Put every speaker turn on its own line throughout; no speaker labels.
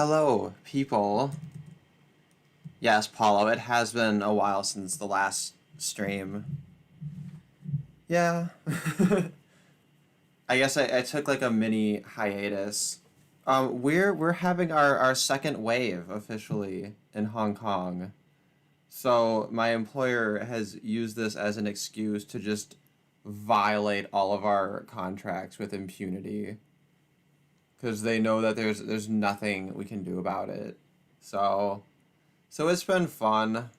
Hello, people. Yes, Paulo, it has been a while since the last stream. Yeah. I guess I took like a mini hiatus. We're having our second wave officially in Hong Kong. So my employer has used this as an excuse to just violate all of our contracts with impunity because they know that there's nothing we can do about it. So so it's been fun.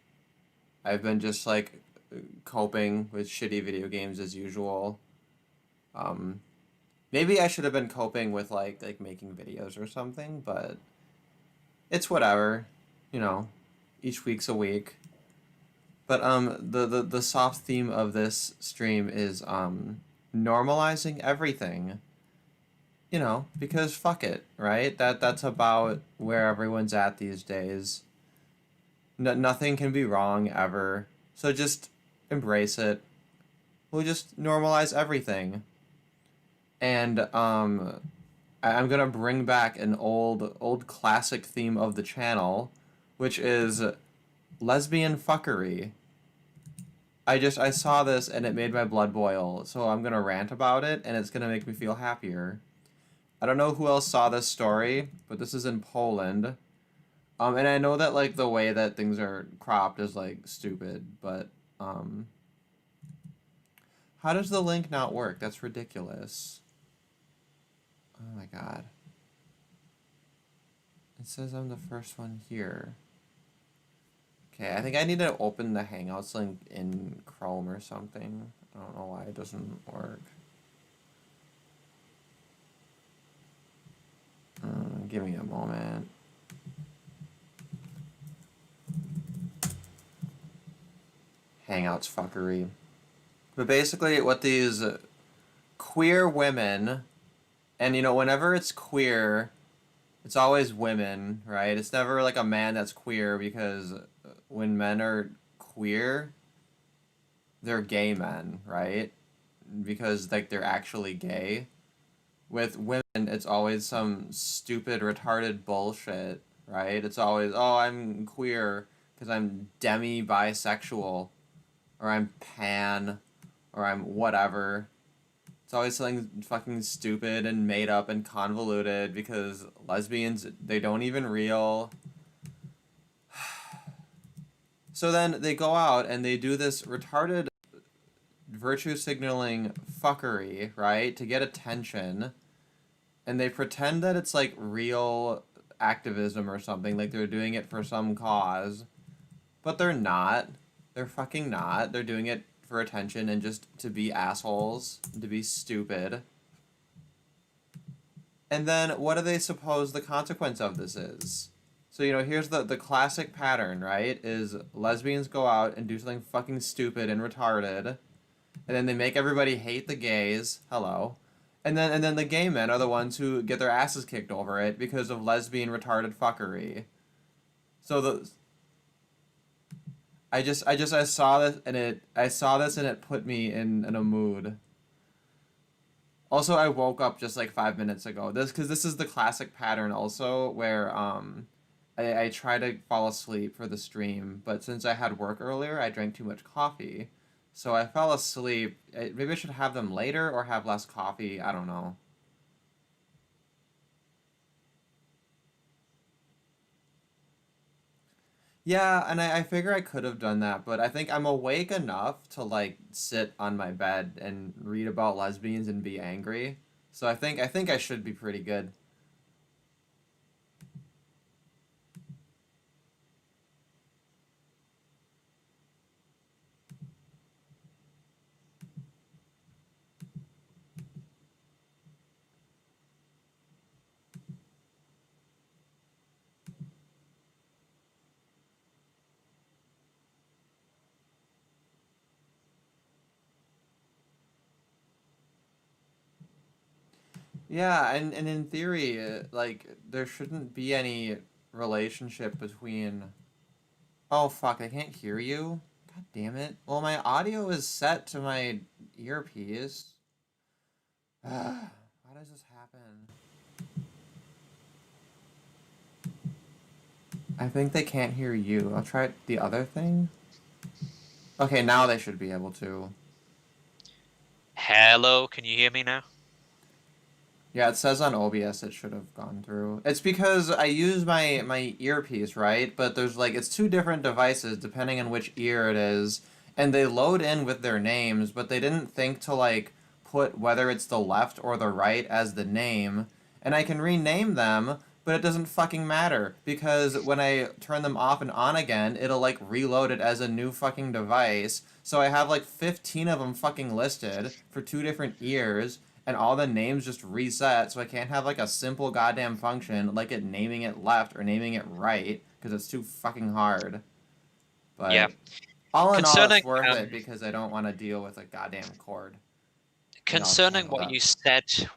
I've been just like coping with shitty video games as usual. Um, Maybe I should have been coping with like making videos or something, but it's whatever, you know. Each week's a week. But the soft theme of this stream is normalizing everything. You know, because fuck it, right? That's about where everyone's at these days. Nothing can be wrong ever. So just embrace it. We'll just normalize everything. And I'm gonna bring back an old classic theme of the channel, which is lesbian fuckery. I saw this and it made my blood boil, so I'm gonna rant about it and it's gonna make me feel happier. I don't know who else saw this story, but this is in Poland. And I know that like the way that things are cropped is like stupid, but um how does the link not work? That's ridiculous. Oh my god. It says I'm the first one here. Okay, I think I need to open the Hangouts link in Chrome or something. I don't know why it doesn't work. Give me a moment. Hangouts fuckery. But basically what these queer women, and you know, whenever it's queer, it's always women, right? It's never like a man that's queer because when men are queer, they're gay men, right? Because like they're actually gay. With women, it's always some stupid, retarded bullshit, right? It's always, oh, I'm queer because I'm demi-bisexual, or I'm pan, or I'm whatever. It's always something fucking stupid and made up and convoluted because lesbians, they don't even real. So then they go out and they do this retarded virtue signaling fuckery, right? To get attention. And they pretend that it's like real activism or something, like they're doing it for some cause. But they're not. They're fucking not. They're doing it for attention and just to be assholes, to be stupid. And then what do they suppose the consequence of this is? So, you know, here's the classic pattern, right? Is lesbians go out and do something fucking stupid and retarded, and then they make everybody hate the gays. Hello. And then the gay men are the ones who get their asses kicked over it because of lesbian retarded fuckery. So I saw this and it put me in a mood. Also, I woke up just like 5 minutes ago. Because this is the classic pattern also where I try to fall asleep for the stream, but since I had work earlier, I drank too much coffee. So I fell asleep. Maybe I should have them later or have less coffee. I don't know. Yeah, and I figure I could have done that, but I think I'm awake enough to like sit on my bed and read about lesbians and be angry. So I think I should be pretty good. Yeah, and in theory, like there shouldn't be any relationship between. Oh fuck, I can't hear you. God damn it. Well, my audio is set to my earpiece. Why does this happen? I think they can't hear you. I'll try the other thing. Okay, now they should be able to.
Hello, can you hear me now?
Yeah, it says on OBS it should have gone through. It's because I use my earpiece, right? But there's like it's two different devices depending on which ear it is, and they load in with their names, but they didn't think to like put whether it's the left or the right as the name, and I can rename them, but it doesn't fucking matter because when I turn them off and on again, it'll like reload it as a new fucking device. So I have like 15 of them fucking listed for two different ears, and all the names just reset, so I can't have like a simple goddamn function like it naming it left or naming it right because it's too fucking hard.
Yeah.
But all in all,
Concerning
it's worth it
um
because I don't want to deal with a goddamn cord. Maybe I'll
concerning
handle that.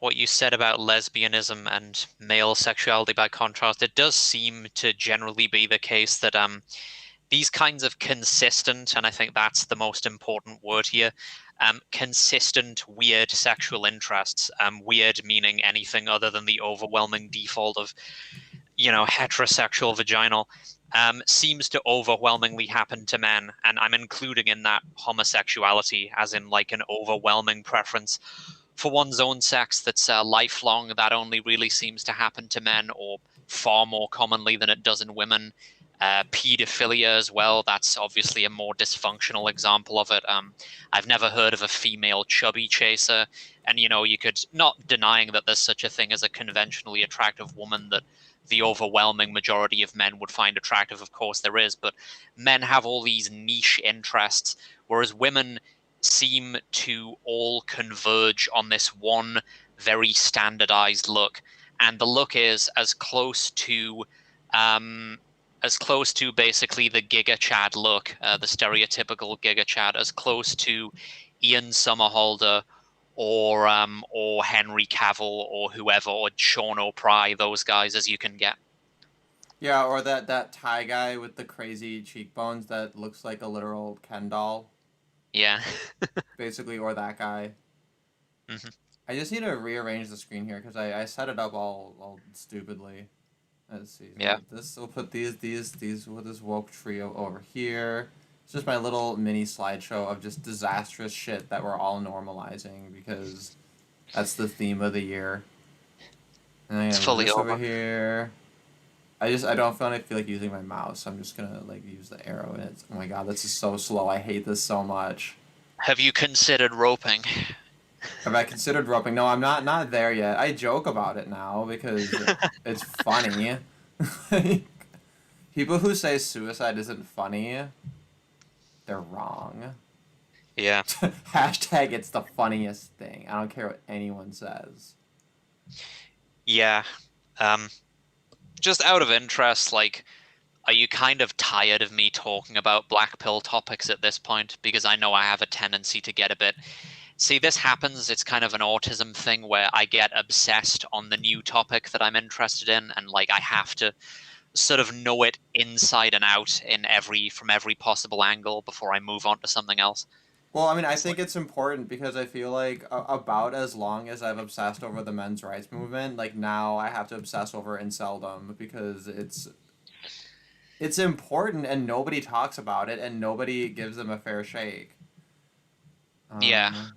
what you said about lesbianism and male sexuality by contrast, it does seem to generally be the case that these kinds of consistent, and I think that's the most important word here, consistent weird sexual interests, weird meaning anything other than the overwhelming default of heterosexual vaginal, seems to overwhelmingly happen to men. And I'm including in that homosexuality, as in like an overwhelming preference for one's own sex that's lifelong. That only really seems to happen to men, or far more commonly than it does in women. Pedophilia as well. That's obviously a more dysfunctional example of it. I've never heard of a female chubby chaser, and you could, not denying that there's such a thing as a conventionally attractive woman that the overwhelming majority of men would find attractive. Of course, there is, but men have all these niche interests, whereas women seem to all converge on this one very standardized look, and the look is um, as close to basically the Giga Chad look, the stereotypical Giga Chad, as close to Ian Somerhalder or Henry Cavill or whoever, or Sean O'Pry, those guys, as you can get.
Yeah, or that Thai guy with the crazy cheekbones that looks like a literal Ken doll,
Yeah.
basically, or that guy.
Hmm.
I just need to rearrange the screen here because I set it up all stupidly. Let's see.
Yeah.
This we'll put these with this woke trio over here. It's just my little mini slideshow of just disastrous shit that we're all normalizing because that's the theme of the year. And I
It's
have
fully
this over
over.
here. I don't feel like using my mouse. So I'm just gonna like use the arrow and it's oh my god, this is so slow. I hate this so much.
Have you considered roping?
Have I considered roping? No, I'm not there yet. I joke about it now because it's funny. Like, people who say suicide isn't funny, they're wrong.
Yeah.
Hashtag it's the funniest thing. I don't care what anyone says.
Yeah. Um, just out of interest, like, are you kind of tired of me talking about black pill topics at this point? Because I know I have a tendency to get a bit. See, this happens. It's kind of an autism thing where I get obsessed on the new topic that I'm interested in, and like I have to sort of know it inside and out from every possible angle before I move on to something else.
Well, I mean, I
It's
think
like,
it's important because I feel like about as long as I've obsessed over the men's rights movement, like now I have to obsess over inceldom because it's important and nobody talks about it and nobody gives them a fair shake.
yeah.
Um,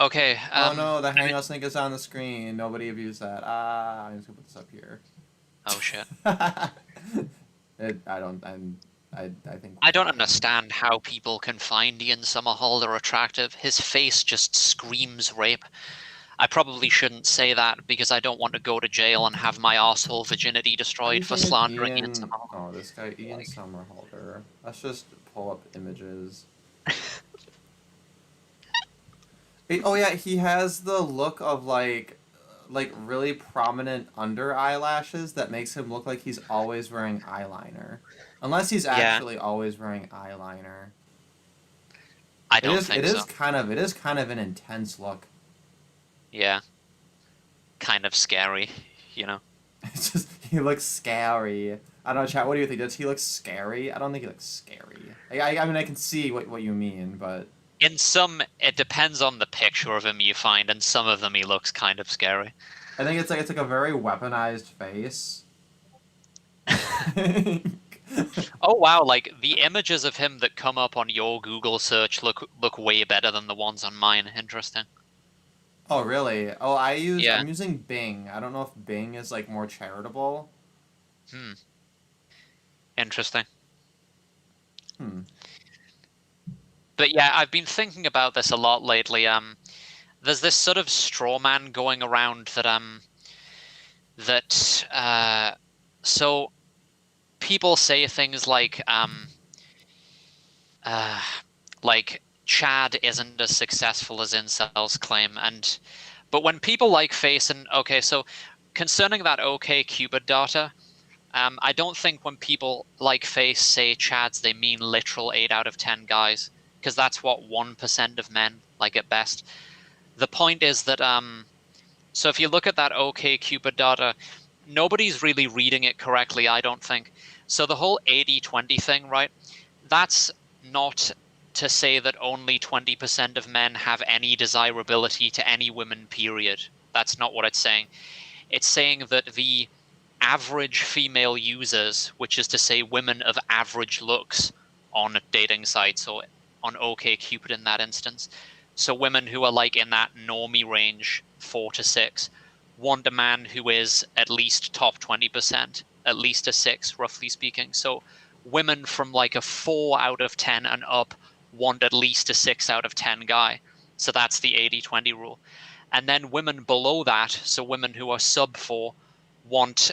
Okay.
oh no, the Hangouts link is on the screen. Nobody abused that. Ah, I'm just gonna put this up here.
Oh shit.
I don't. I think
I
we're
don't
fine.
understand how people can find Ian Somerhalder attractive. His face just screams rape. I probably shouldn't say that because I don't want to go to jail and have my asshole virginity
How do you
destroyed for
say it?
slandering Ian
Ian.
Somerhalder.
Oh, this guy, Ian
Like,
Somerhalder. Let's just pull up images. Oh yeah, he has the look of like really prominent under eyelashes that makes him look like he's always wearing eyeliner. Unless he's
yeah,
actually always wearing eyeliner.
I
It
don't
is it
think so.
is kind of it is kind of an intense look.
Yeah, kind of scary, you know.
It's just he looks scary. I don't know, chat. What do you think? Does he look scary? I don't think he looks scary. I mean, I can see what you mean, but
In some, it depends on the picture of him you find, and some of them he looks kind of scary.
I think it's like a very weaponized face.
Oh wow, like the images of him that come up on your Google search look way better than the ones on mine. Interesting.
Oh, really? Oh,
Yeah.
I'm using Bing. I don't know if Bing is like more charitable.
Hmm. Interesting.
Hmm.
But yeah, I've been thinking about this a lot lately. There's this sort of straw man going around that that so people say things uh like Chad isn't as successful as incels claim, but when people like Face and okay, so concerning that OK Cupid data, I don't think when people like Face say Chads, they mean literal 8 out of 10 guys, because that's what 1% of men like at best. The point is that so if you look at that OK Cupid data, nobody's really reading it correctly, I don't think. So the whole 80-20 thing, right? That's not to say that only 20% of men have any desirability to any women, period. That's not what it's saying. It's saying that the average female users, which is to say women of average looks on dating sites or on OkCupid in that instance. So women who are like in that normie range, 4 to 6, want a man who is at least top 20%, at least a 6, roughly speaking. So women from like a 4 out of 10 and up want at least a 6 out of 10 guy. So that's the 80-20 rule. And then women below that, so women who are sub 4, want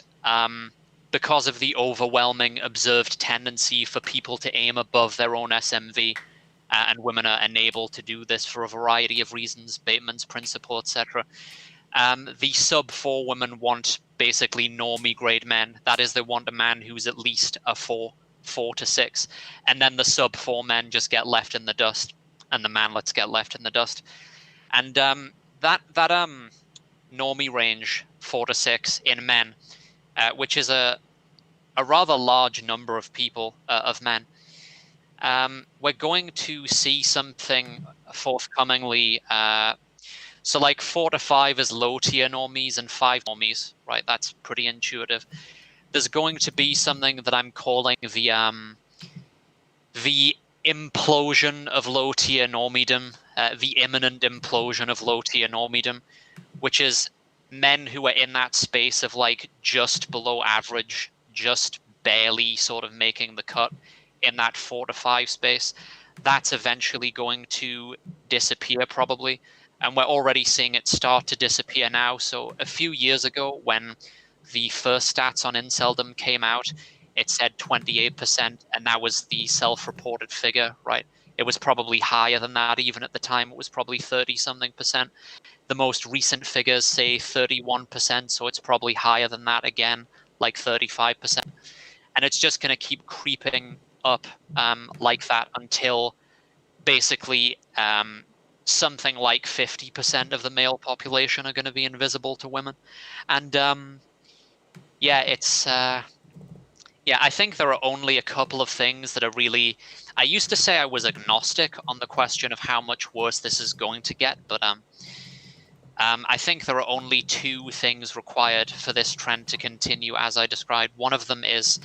because of the overwhelming observed tendency for people to aim above their own SMV, and women are enabled to do this for a variety of reasons, Bateman's principle, etc. The sub 4 women want basically normie grade men. That is, they want a man who's at least a 4 to 6, and then the sub 4 men just get left in the dust, and the manlets get left in the dust. And that normie range 4 to 6 in men, which is a rather large number of people, of men. We're going to see something forthcomingly. So like 4 to 5 is low tier normies and 5 normies, right? That's pretty intuitive. There's going to be something that I'm calling the implosion of low tier normiedom, the imminent implosion of low tier normiedom, which is men who are in that space of like just below average, just barely sort of making the cut in that 4 to 5 space. That's eventually going to disappear probably. And we're already seeing it start to disappear now. So a few years ago, when the first stats on inceldom came out, it said 28%, and that was the self-reported figure, right? It was probably higher than that even at the time. It was probably 30 something percent. The most recent figures say 31%, so it's probably higher than that again, like 35%. And it's just going to keep creeping up like that until basically something like 50% of the male population are going to be invisible to women. And yeah, it's yeah, I think there are only a couple of things that are really. I used to say I was agnostic on the question of how much worse this is going to get, but I think there are only two things required for this trend to continue as I described. One of them is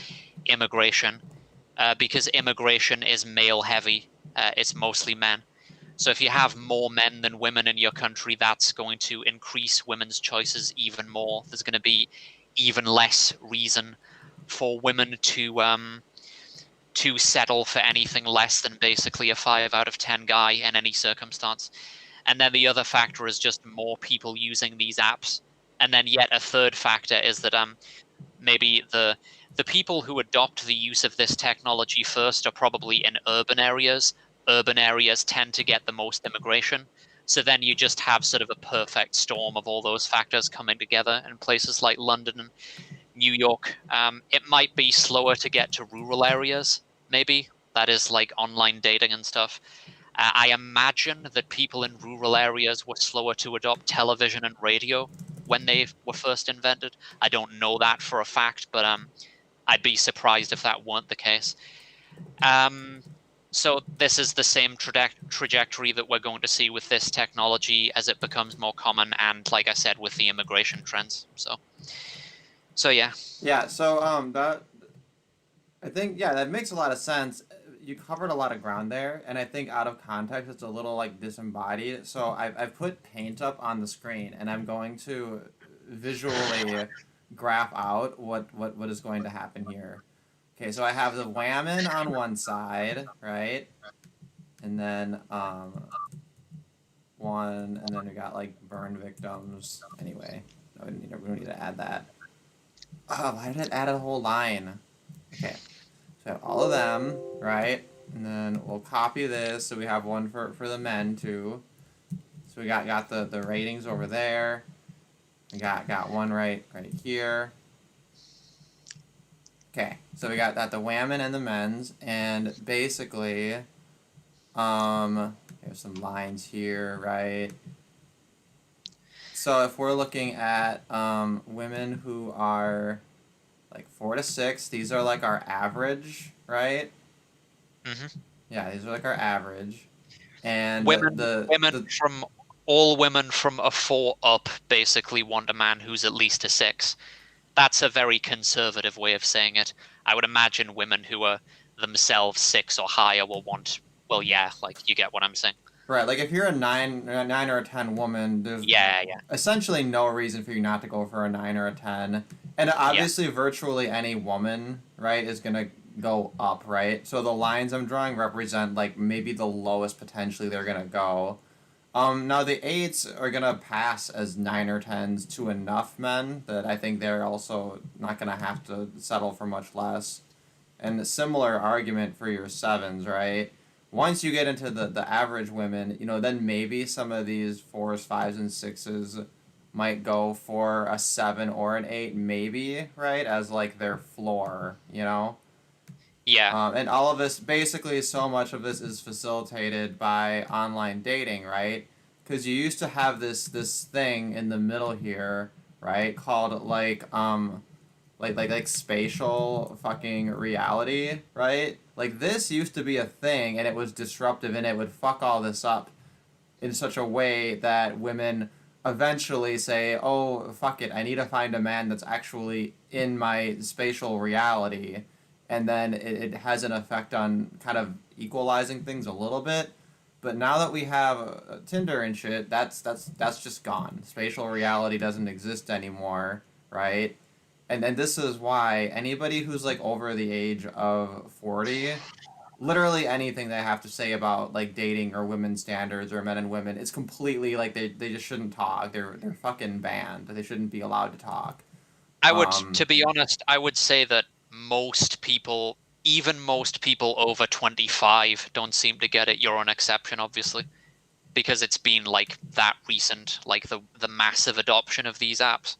immigration, because immigration is male heavy. It's mostly men. So if you have more men than women in your country, that's going to increase women's choices even more. There's going to be even less reason for women to settle for anything less than basically a 5 out of 10 guy in any circumstance. And then the other factor is just more people using these apps. And then yet a third factor is that maybe the people who adopt the use of this technology first are probably in urban areas. Urban areas tend to get the most immigration. So then you just have sort of a perfect storm of all those factors coming together in places like London and New York. It might be slower to get to rural areas, maybe. That is like online dating and stuff. I imagine that people in rural areas were slower to adopt television and radio when they were first invented. I don't know that for a fact, but I'd be surprised if that weren't the case. Um, so this is the same trajectory that we're going to see with this technology as it becomes more common, and like I said, with the immigration trends. So yeah.
Yeah, so I think yeah, that makes a lot of sense. You covered a lot of ground there, and I think out of context, it's a little like disembodied. So I've put paint up on the screen, and I'm going to visually graph out what is going to happen here. Okay, so I have the whammon on one side, right, and then one, and then we got like burn victims. Anyway, no, we don't need to add that. Oh, why did it add a whole line? Okay. So I have all of them, right? And then we'll copy this so we have one for the men too. So we got the ratings over there. We got one right here. Okay, so we got that the women and the men's, and basically, there's some lines here, right? So if we're looking at women who are like 4 to 6, these are like our average, right?
Hmm.
Yeah, these are like our average. And
Women, women
the
from all women from a 4 up basically want a man who's at least a 6. That's a very conservative way of saying it. I would imagine women who are themselves 6 or higher will want. Well, yeah, like you get what I'm saying.
right, like if you're a nine or a 10 woman, there's
Yeah, yeah,
essentially no reason for you not to go for a 9 or a 10. And
yeah,
obviously, virtually any woman, right, is gonna go up, right? So the lines I'm drawing represent like maybe the lowest potentially they're gonna go. Now the eights are gonna pass as 9 or 10s to enough men that I think they're also not gonna have to settle for much less. And a similar argument for your sevens, right? Once you get into the average women, then maybe some of these fours, fives, and sixes might go for a 7 or an 8, maybe, right? As like their floor.
yeah.
And all of this, basically, so much of this is facilitated by online dating, right? Because you used to have this thing in the middle here, right, called like spatial fucking reality, right? Like this used to be a thing, and it was disruptive, and it would fuck all this up in such a way that women eventually say, "Oh, fuck it, I need to find a man that's actually in my spatial reality," and then it has an effect on kind of equalizing things a little bit. But now that we have Tinder and shit, that's just gone. Spatial reality doesn't exist anymore, right? And this is why anybody who's like over the age of 40, literally anything they have to say about like dating or women's standards or men and women, it's completely like they just shouldn't talk. They're fucking banned. They shouldn't be allowed to talk.
I would,
Um,
to be honest, I would say that most people, even most people over 25, don't seem to get it. You're an exception, obviously, because it's been like that recent, like the massive adoption of these apps.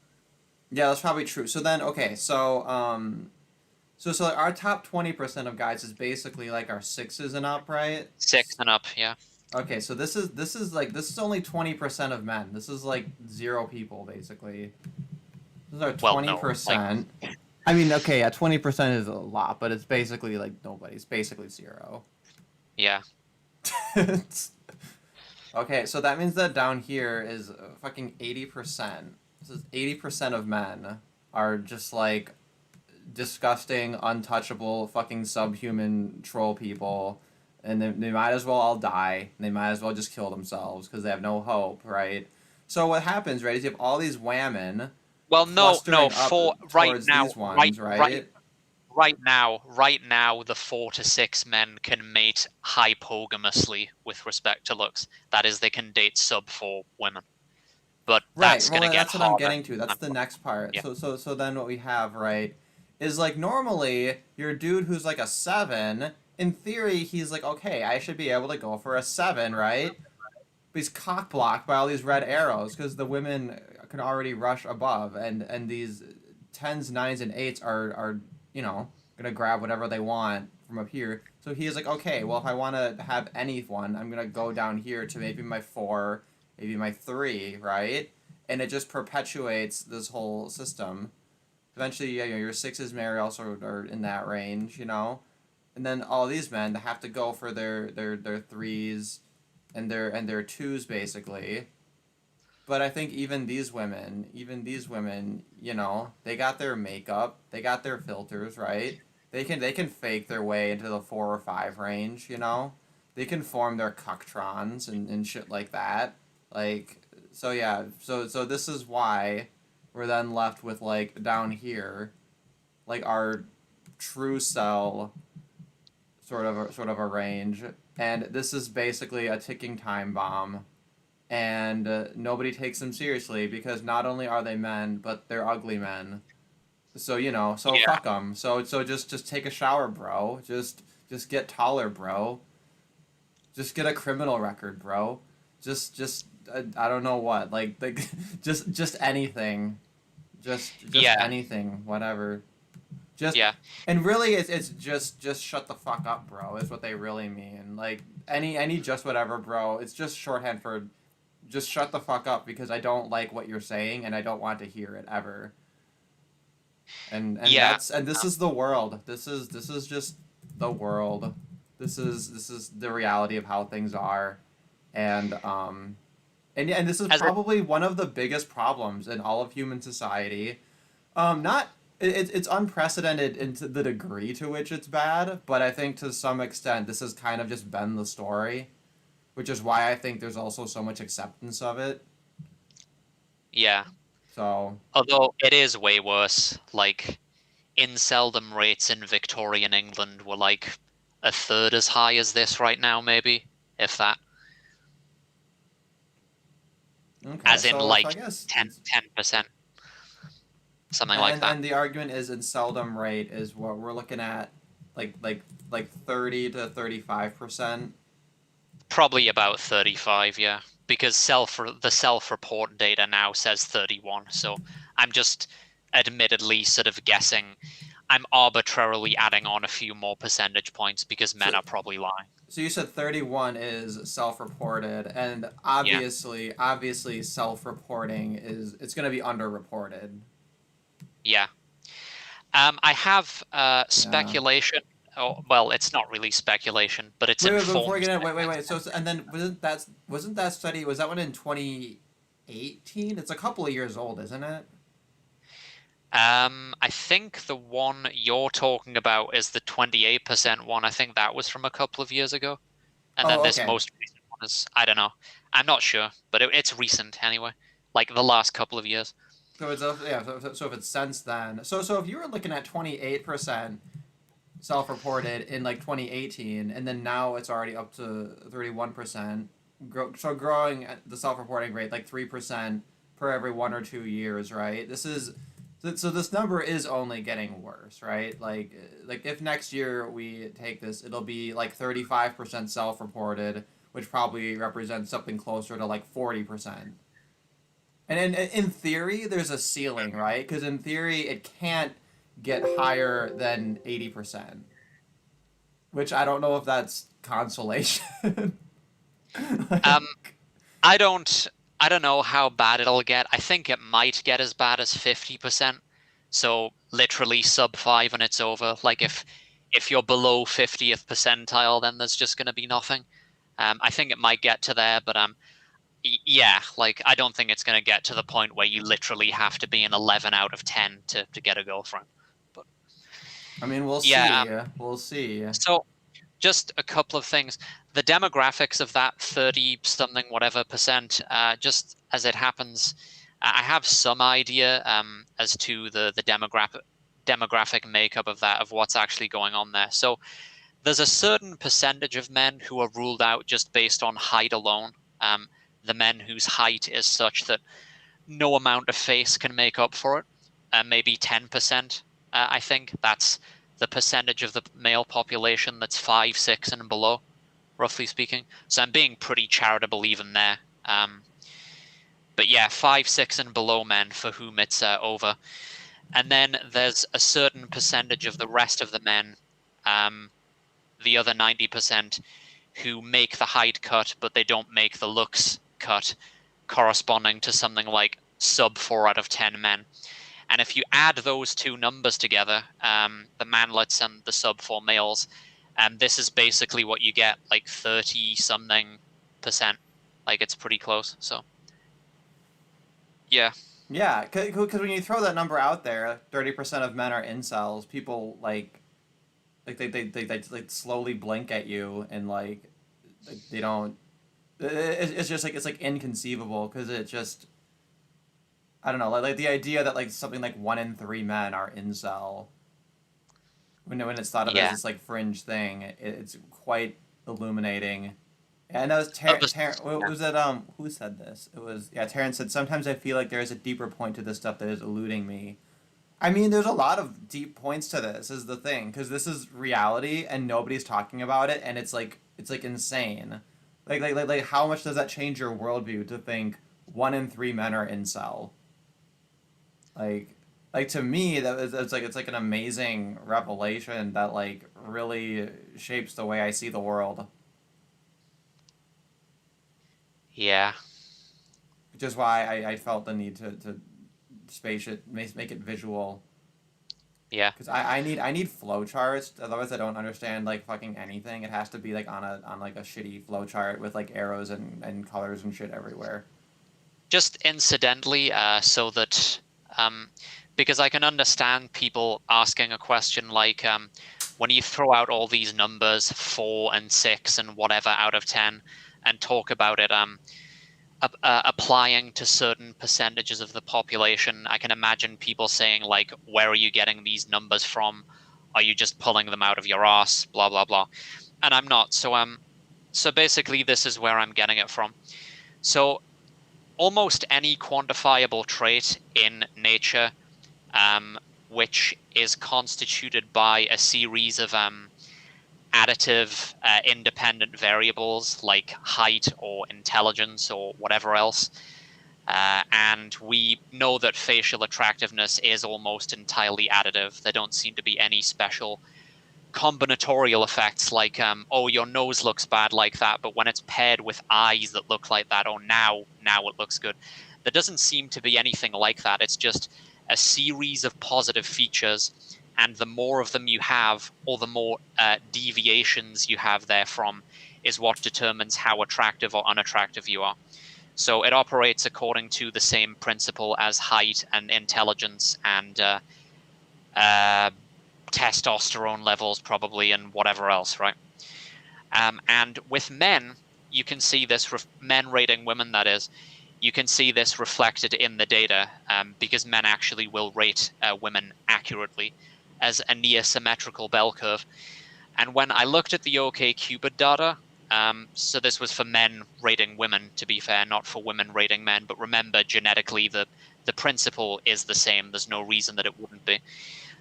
yeah, that's probably true. So then, okay, so our top 20% of guys is basically like our sixes and up, right?
6 and up, yeah.
Okay, so this is only 20% of men. This is like zero people basically. This is our
Well,
twenty
no, like,
percent. I mean, okay, yeah, 20% is a lot, but it's basically like nobody. It's basically zero.
yeah.
Okay, so that means that down here is fucking 80%. This is 80% of men are just like disgusting, untouchable, fucking subhuman troll people, and they might as well all die. And they might as well just kill themselves because they have no hope, right? So what happens, right, is you have all these women
Well, no, no,
clustering up
for right
towards
now,
these ones, right?
right now, the 4 to 6 men can mate hypogamously with respect to looks. That is, they can date sub 4 women, but
Right.
that's
Well,
gonna get
that's what I'm
harder.
getting to. That's the next part.
Yeah,
So then what we have, right, is like normally your dude who's like a 7, in theory, he's like, okay, I should be able to go for a 7, right? But he's cock blocked by all these red arrows because the women can already rush above, and these tens, nines, and eights are gonna grab whatever they want from up here. So he's like, okay, well if I want to have any one, I'm gonna go down here to maybe my 4, maybe my 3, right? And it just perpetuates this whole system. Eventually, yeah, your sixes may also are in that range. And then all these men have to go for their threes and their twos basically. But I think even these women, they got their makeup, they got their filters, right? They can fake their way into the 4 or 5 range, you know? They can form their cuctrons and shit like that. Like so yeah, so this is why we're then left with like down here, like our true cell sort of a range, and this is basically a ticking time bomb, and nobody takes them seriously because not only are they men, but they're ugly men. So so
Yeah,
fuck them. So just take a shower, bro. Just get taller, bro. Just get a criminal record, bro. Just I don't know what, like just anything, just
yeah,
anything, whatever. Just
yeah,
and really, it's just shut the fuck up, bro. Is what they really mean. Like any just whatever, bro. It's just shorthand for just shut the fuck up because I don't like what you're saying and I don't want to hear it ever. And
yeah.
and this is the world. This is just the world. This is the reality of how things are, and yeah, and this is
As it,
probably one of the biggest problems in all of human society. Not it's unprecedented into the degree to which it's bad, but I think to some extent this has kind of just been the story, which is why I think there's also so much acceptance of it.
yeah.
So
Although it is way worse. Like inceldom rates in Victorian England were like a third as high as this right now, maybe, if that.
okay,
As in
so I
like
guess
10,
it's
10%, something like
and
that.
and the argument is in seldom rate is what we're looking at, like 30 to 35%.
Probably about 35, yeah. Because the self-report data now says 31, so I'm just admittedly sort of guessing. I'm arbitrarily adding on a few more percentage points because men
So
are probably lying.
so you said 31 is self-reported, and
Yeah,
obviously self-reporting is it's going to be underreported.
yeah. I have
Yeah.
speculation. Oh, well, it's not really speculation, but it's
Wait, but before we
informed
get in,
speculation.
wait. And then wasn't that study, was that one in 2018? It's a couple of years old, isn't it?
I think the one you're talking about is the 28% one. I think that was from a couple of years ago. And then
Oh,
this
okay.
most recent one is, I don't know. I'm not sure, but it's recent anyway. Like the last couple of years.
So it's yeah. So if it's since then, so if you were looking at 28% self-reported in like 2018, and then now it's already up to 31%. So growing at the self-reporting rate like 3% per every 1 or 2 years, right? So this number is only getting worse, right? Like if next year we take this, it'll be like 35% self-reported, which probably represents something closer to like 40%. And in theory, there's a ceiling, right? Because in theory, it can't get higher than 80%, which I don't know if that's consolation.
Um,
like,
I don't I don't know how bad it'll get. I think it might get as bad as 50%. So literally sub 5 and it's over. Like if you're below 50th percentile, then there's just going to be nothing. I think it might get to there, but yeah, like I don't think it's going to get to the point where you literally have to be an 11 out of 10 to get a girlfriend. But
I mean, we'll
yeah,
see. We'll see.
so just a couple of things. The demographics of that 30 something whatever percent, just as it happens, I have some idea as to the demographic makeup of that, of what's actually going on there. So there's a certain percentage of men who are ruled out just based on height alone. Um, the men whose height is such that no amount of face can make up for it. Maybe 10%. I think that's the percentage of the male population that's 5'6" and below, roughly speaking. So I'm being pretty charitable even there. But yeah, 5'6" and below men for whom it's over. And then there's a certain percentage of the rest of the men, um, the other 90%, who make the height cut, but they don't make the looks cut, corresponding to something like sub 4 out of 10 men. And if you add those two numbers together, the manlets and the sub 4 males, this is basically what you get, like 30 something percent. Like it's pretty close. So yeah,
Yeah, because when you throw that number out there, 30% of men are incels. People like Like they like slowly blink at you and like they don't. It's just like it's like inconceivable because it just I don't know like the idea that like something like 1 in 3 men are incel when it's thought of as
Yeah.
this like fringe thing, it's quite illuminating. And that was
Other,
What
yeah.
was it? Who said this? It was Terrence said sometimes I feel like there is a deeper point to this stuff that is eluding me. I mean, there's a lot of deep points to this. Is the thing because this is reality and nobody's talking about it, and it's like insane. Like how much does that change your worldview to think 1 in 3 men are incel? Like like to me it's like an amazing revelation that like really shapes the way I see the world.
Yeah.
Which is why I felt the need to space it, make it visual.
Yeah.
Because I need flowcharts. Otherwise, I don't understand like fucking anything. It has to be like on like a shitty flowchart with like arrows and colors and shit everywhere.
Just incidentally, so that um, because I can understand people asking a question like, when you throw out all these numbers, 4 and 6 and whatever out of 10, and talk about it applying to certain percentages of the population, I can imagine people saying like, "Where are you getting these numbers from? Are you just pulling them out of your ass?" Blah blah blah. And I'm not. So basically, this is where I'm getting it from. So almost any quantifiable trait in nature, which is constituted by a series of additive independent variables like height or intelligence or whatever else. And we know that facial attractiveness is almost entirely additive. There don't seem to be any special combinatorial effects like, oh, your nose looks bad like that, but when it's paired with eyes that look like that, oh, now it looks good. There doesn't seem to be anything like that. It's just a series of positive features, and the more of them you have, or the more deviations you have therefrom, is what determines how attractive or unattractive you are. So it operates according to the same principle as height and intelligence and uh, testosterone levels, probably, and whatever else, right? And with men, you can see this, men rating women, that is, you can see this reflected in the data because men actually will rate women accurately as a near symmetrical bell curve. And when I looked at the OkCupid data, so this was for men rating women, to be fair, not for women rating men. But remember, genetically, the principle is the same. There's no reason that it wouldn't be.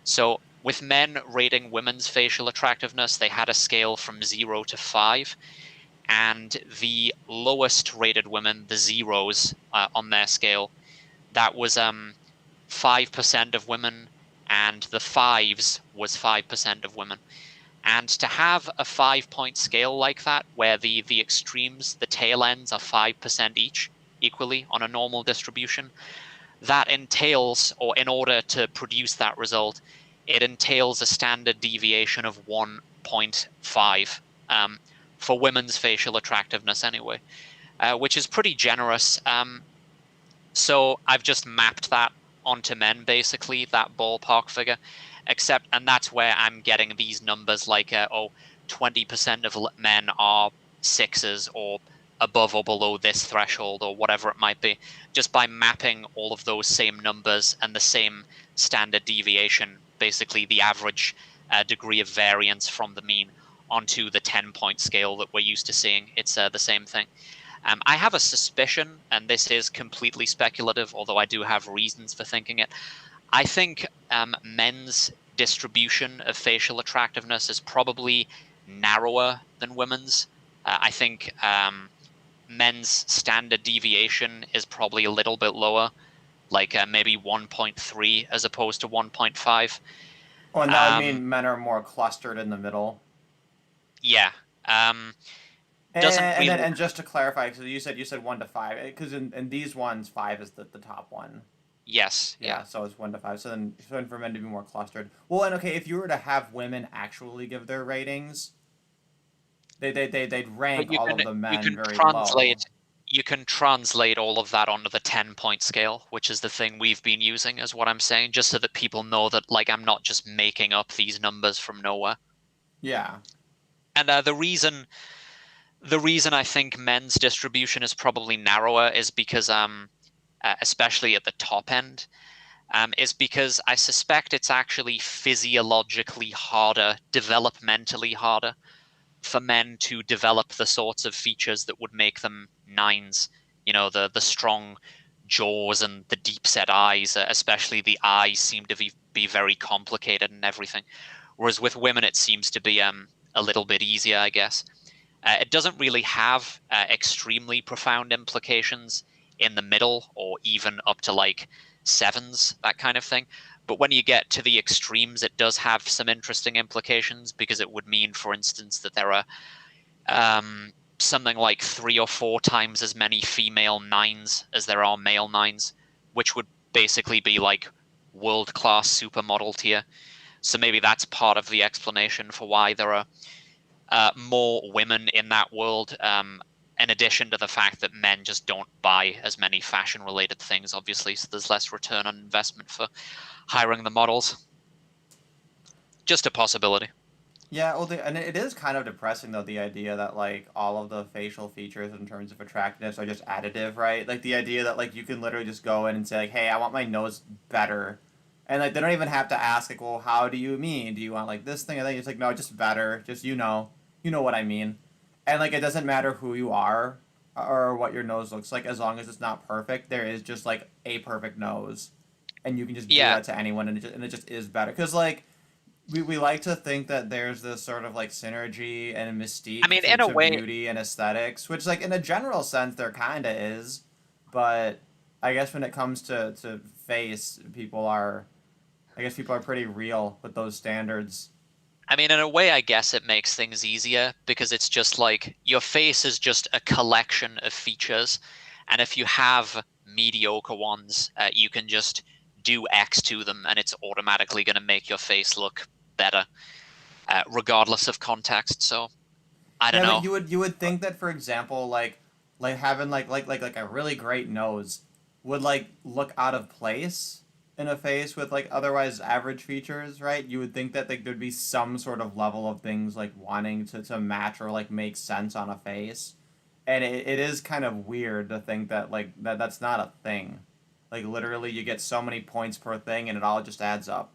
So with men rating women's facial attractiveness, they had a scale from 0 to 5. And the lowest rated women, the zeros on their scale, that was 5% of women, and the fives was 5% of women. And to have a 5-point scale like that, where the extremes, the tail ends, are 5% each, equally on a normal distribution, that entails, or in order to produce that result, it entails a standard deviation of 1.5 for women's facial attractiveness anyway, which is pretty generous. So I've just mapped that onto men, basically, that ballpark figure, and that's where I'm getting these numbers like, 20% of men are sixes or above or below this threshold or whatever it might be, just by mapping all of those same numbers and the same standard deviation, basically the average degree of variance from the mean, onto the 10-point scale that we're used to seeing. It's the same thing. I have a suspicion, and this is completely speculative, although I do have reasons for thinking it. I think men's distribution of facial attractiveness is probably narrower than women's. I think men's standard deviation is probably a little bit lower, like maybe 1.3 as opposed to 1.5.
Oh, and that would
Um,
mean men are more clustered in the middle.
yeah. Um, doesn't really.
And just to clarify, because you said 1 to 5, because in these ones 5 is the top one.
Yes. Yeah.
Yeah, so it's 1 to 5. So then for men to be more clustered. Well, and okay, if you were to have women actually give their ratings, they'd
But
rank
you
all
can
of the
you
men
can
very
translate
low.
you can translate all of that onto the 10-point scale, which is the thing we've been using, is what I'm saying, just so that people know that, like, I'm not just making up these numbers from nowhere.
Yeah.
And the reason I think men's distribution is probably narrower is because especially at the top end, is because I suspect it's actually physiologically harder, developmentally harder for men to develop the sorts of features that would make them nines. The strong jaws and the deep set eyes, especially the eyes, seem to be very complicated and everything. Whereas with women, it seems to be a little bit easier, I guess. It doesn't really have extremely profound implications in the middle or even up to like sevens, that kind of thing. But when you get to the extremes, it does have some interesting implications because it would mean, for instance, that there are something like 3 or 4 times as many female nines as there are male nines, which would basically be like world class supermodel tier. So maybe that's part of the explanation for why there are more women in that world. In addition to the fact that men just don't buy as many fashion related things, obviously, so there's less return on investment for hiring the models. Just a possibility.
Yeah, well, and it is kind of depressing though, the idea that like all of the facial features in terms of attractiveness are just additive, right? Like the idea that like you can literally just go in and say like, "Hey, I want my nose better," and like they don't even have to ask like, "Well, how do you mean? Do you want like this thing?" And then it's like, "No, just better. Just you know what I mean," and like it doesn't matter who you are or what your nose looks like as long as it's not perfect. There is just like a perfect nose, and you can just do
Yeah.
that to anyone, and it just is better because like we like to think that there's this sort of like synergy and
I
mystique
mean, in a
to
way,
beauty and aesthetics, which like in a general sense there kinda is, but I guess when it comes to face, people are pretty real with those standards.
I guess it makes things easier because it's just like your face is just a collection of features, and if you have mediocre ones, you can just do X to them, and it's automatically going to make your face look better, regardless of context. So I don't
Yeah, but
know.
you would think that, for example, like having like a really great nose would like look out of place in a face with like otherwise average features, right? You would think that like there'd be some sort of level of things like wanting to match or like make sense on a face. And it is kind of weird to think that that's not a thing. Like literally you get so many points per thing and it all just adds up.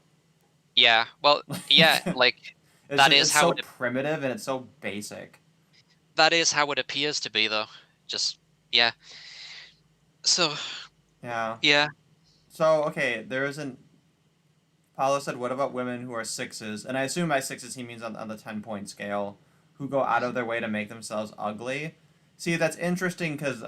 Yeah, well, yeah, like
It's
that
just
is
it's
how
so
it
primitive and it's so basic.
that is how it appears to be, though. Just yeah. So
Yeah.
yeah.
So okay, there isn't. Paulo said, "What about women who are sixes?" And I assume by sixes he means on the 10 point scale, who go out of
Mhm.
their way to make themselves ugly. See, that's interesting because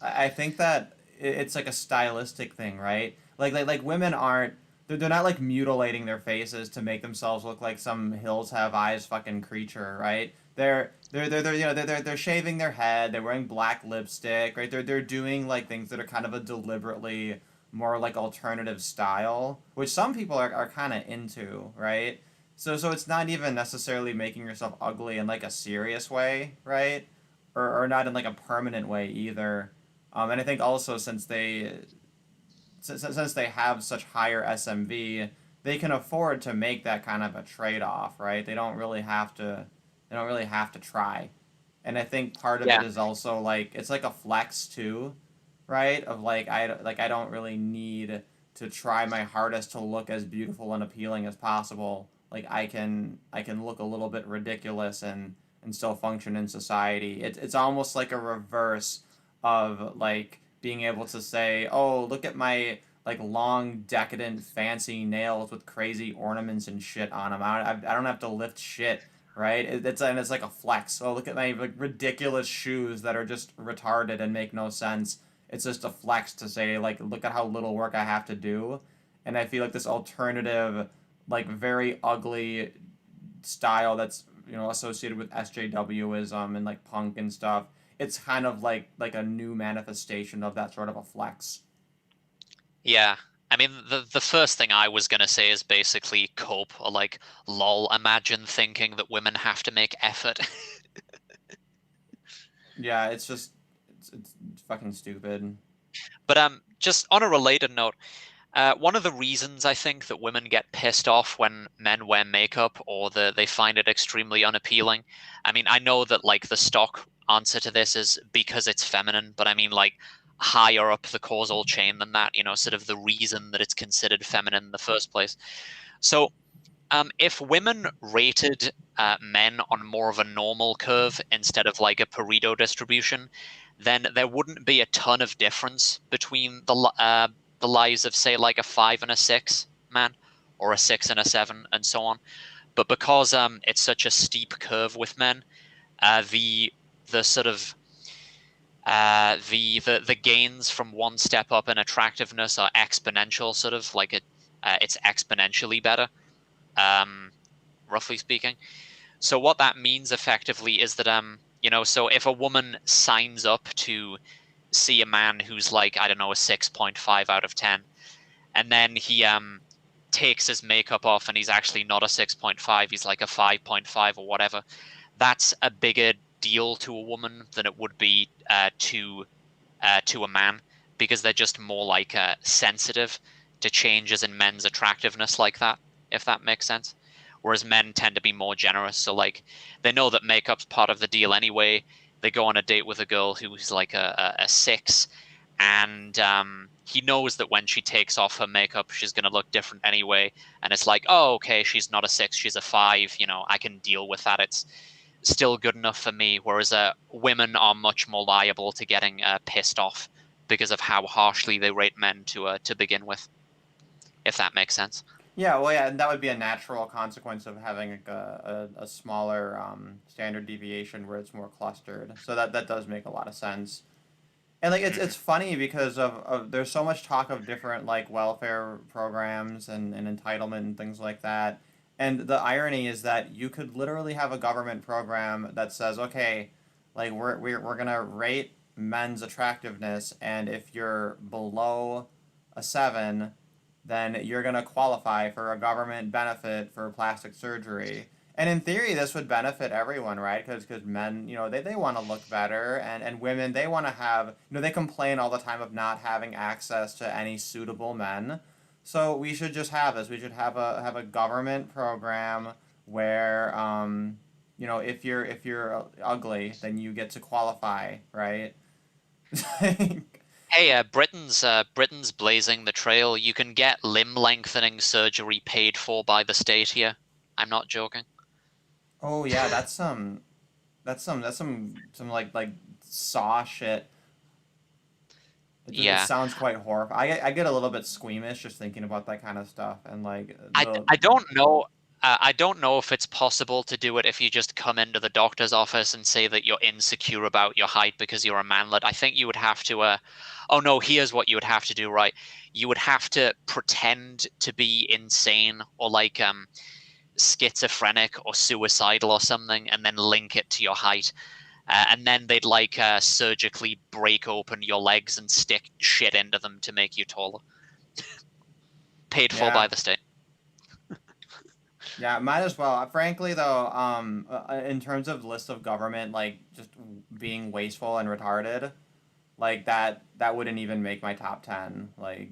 I think that it's like a stylistic thing, right? Like women aren't they're not like mutilating their faces to make themselves look like some hills have eyes fucking creature, right? They're they're shaving their head, they're wearing black lipstick, right? They're doing like things that are kind of a deliberately more like alternative style, which some people are kind of into, right? So it's not even necessarily making yourself ugly in like a serious way, right? Or not in like a permanent way either. And I think also since they have such higher SMV, they can afford to make that kind of a trade off, right? They don't really have to try. And I think part of it
Yeah.
is also like it's like a flex too, right? Of like I don't really need to try my hardest to look as beautiful and appealing as possible. Like I can look a little bit ridiculous and still function in society. It's almost like a reverse of like being able to say, "Oh, look at my like long, decadent, fancy nails with crazy ornaments and shit on them. I don't have to lift shit, right? It's like a flex. Oh, look at my like ridiculous shoes that are just retarded and make no sense. It's just a flex to say like, look at how little work I have to do." And I feel like this alternative, like very ugly style that's associated with SJWism and like punk and stuff. It's kind of like a new manifestation of that sort of a flex.
Yeah. I mean, the first thing I was gonna say is basically cope or like lol, imagine thinking that women have to make effort.
Yeah, it's fucking stupid.
But just on a related note, One of the reasons I think that women get pissed off when men wear makeup or they find it extremely unappealing. I mean, I know that like the stock answer to this is because it's feminine, but I mean like higher up the causal chain than that, sort of the reason that it's considered feminine in the first place. So, if women rated men on more of a normal curve instead of like a Pareto distribution, then there wouldn't be a ton of difference between the lives of say like a 5 and a 6 man, or a 6 and a 7, and so on. But because it's such a steep curve with men, the sort of the gains from one step up in attractiveness are exponential, sort of like it's exponentially better, um, roughly speaking. So what that means effectively is that so if a woman signs up to see a man who's like, I don't know, a 6.5 out of 10, and then he takes his makeup off and he's actually not a 6.5, he's like a 5.5 or whatever, that's a bigger deal to a woman than it would be to a man, because they're just more like sensitive to changes in men's attractiveness like that, if that makes sense. Whereas men tend to be more generous. So like they know that makeup's part of the deal anyway. They go on a date with a girl who's like a 6, and he knows that when she takes off her makeup, she's going to look different anyway. And it's like, oh, okay, she's not a 6, she's a 5. I can deal with that. It's still good enough for me. Whereas women are much more liable to getting pissed off because of how harshly they rate men to begin with, if that makes sense.
Yeah, well, yeah, and that would be a natural consequence of having like a smaller standard deviation where it's more clustered. So that does make a lot of sense. And like it's
Hmm.
funny because of there's so much talk of different like welfare programs and entitlement and things like that. And the irony is that you could literally have a government program that says, okay, like we're gonna rate men's attractiveness, and if you're below a 7, then you're gonna qualify for a government benefit for plastic surgery. And in theory, this would benefit everyone, right? Because men, they want to look better, and women, they want to have, they complain all the time of not having access to any suitable men. So we should just have this. We should have a government program where, if you're ugly, then you get to qualify, right?
Hey, Britain's blazing the trail. You can get limb lengthening surgery paid for by the state here. I'm not joking.
Oh yeah, that's some like saw shit. It
Yeah,
sounds quite horrifying. I get a little bit squeamish just thinking about that kind of stuff and like
I,
the
I don't know. I don't know if it's possible to do it if you just come into the doctor's office and say that you're insecure about your height because you're a manlet. I think you would have to. Oh no, here's what you would have to do. Right, you would have to pretend to be insane or like schizophrenic or suicidal or something, and then link it to your height. And then they'd like surgically break open your legs and stick shit into them to make you taller. Paid for by
yeah.
the state.
Yeah, might as well. Frankly, though, in terms of list of government, like just being wasteful and retarded, like that wouldn't even make my top 10. Like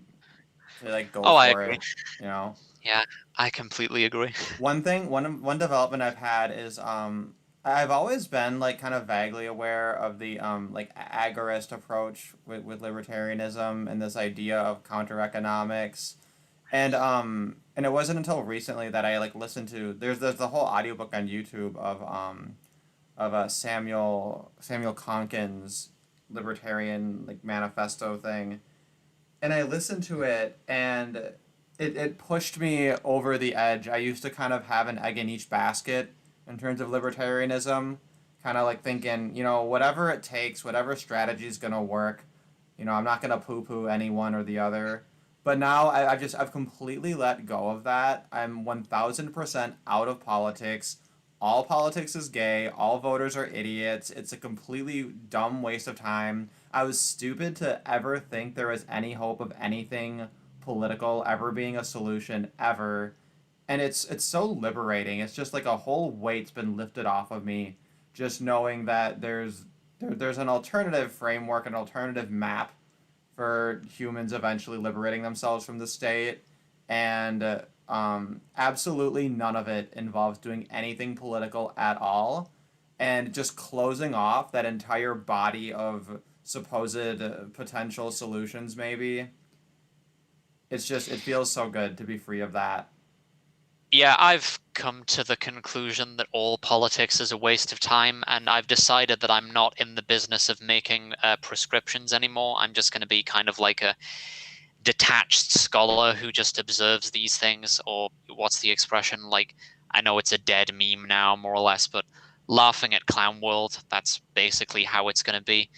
to like go
Oh, I
for
agree.
it, you know.
Yeah, I completely agree.
One development I've had is I've always been like kind of vaguely aware of the like agorist approach with libertarianism and this idea of counter economics. And it wasn't until recently that I like listened to there's the whole audiobook on YouTube of Samuel Conkin's libertarian like manifesto thing. And I listened to it and it pushed me over the edge. I used to kind of have an egg in each basket in terms of libertarianism, kind of like thinking, whatever it takes, whatever strategy is going to work, I'm not going to poo poo any one or the other. But now I've completely let go of that. I'm 1000% out of politics. All politics is gay. All voters are idiots. It's a completely dumb waste of time. I was stupid to ever think there was any hope of anything political ever being a solution ever. And it's so liberating. It's just like a whole weight's been lifted off of me just knowing that there's an alternative framework, an alternative map for humans eventually liberating themselves from the state, and absolutely none of it involves doing anything political at all, and just closing off that entire body of supposed potential solutions. Maybe it's just it feels so good to be free of that.
Yeah, I've come to the conclusion that all politics is a waste of time, and I've decided that I'm not in the business of making prescriptions anymore. I'm just going to be kind of like a detached scholar who just observes these things, or what's the expression? Like, I know it's a dead meme now, more or less, but laughing at clown world, that's basically how it's going to be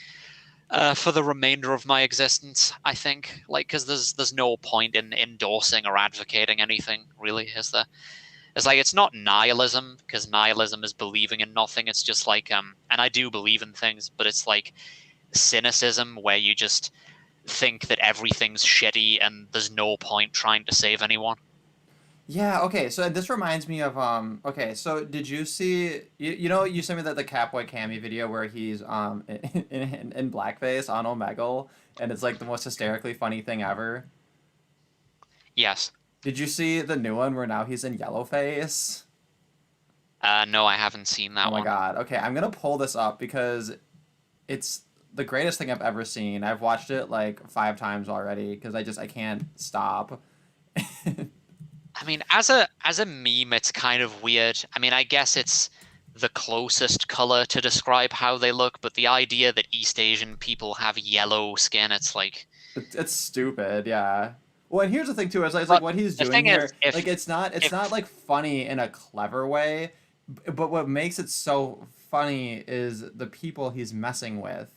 for the remainder of my existence, I think. Like, because there's no point in endorsing or advocating anything, really, is there? It's like it's not nihilism, because nihilism is believing in nothing. It's just like and I do believe in things, but it's like cynicism where you just think that everything's shitty and there's no point trying to save anyone.
Yeah, okay, so this reminds me of okay, so did you see you know you sent me that the Catboy Cammy video where he's in blackface on Omegle and it's like the most hysterically funny thing ever.
Yes.
Did you see the new one where now he's in Yellowface?
No, I haven't seen
Oh
that
my
one.
God. Okay, I'm gonna pull this up because it's the greatest thing I've ever seen. I've watched it like 5 times already because I can't stop.
I mean, as a meme, it's kind of weird. I mean, I guess it's the closest color to describe how they look, but the idea that East Asian people have yellow skin, it's like.
It's stupid, yeah. Well, and here's the thing too, is like
But
what he's
the
doing
thing is,
here, like it's not
if
like funny in a clever way, but what makes it so funny is the people he's messing with,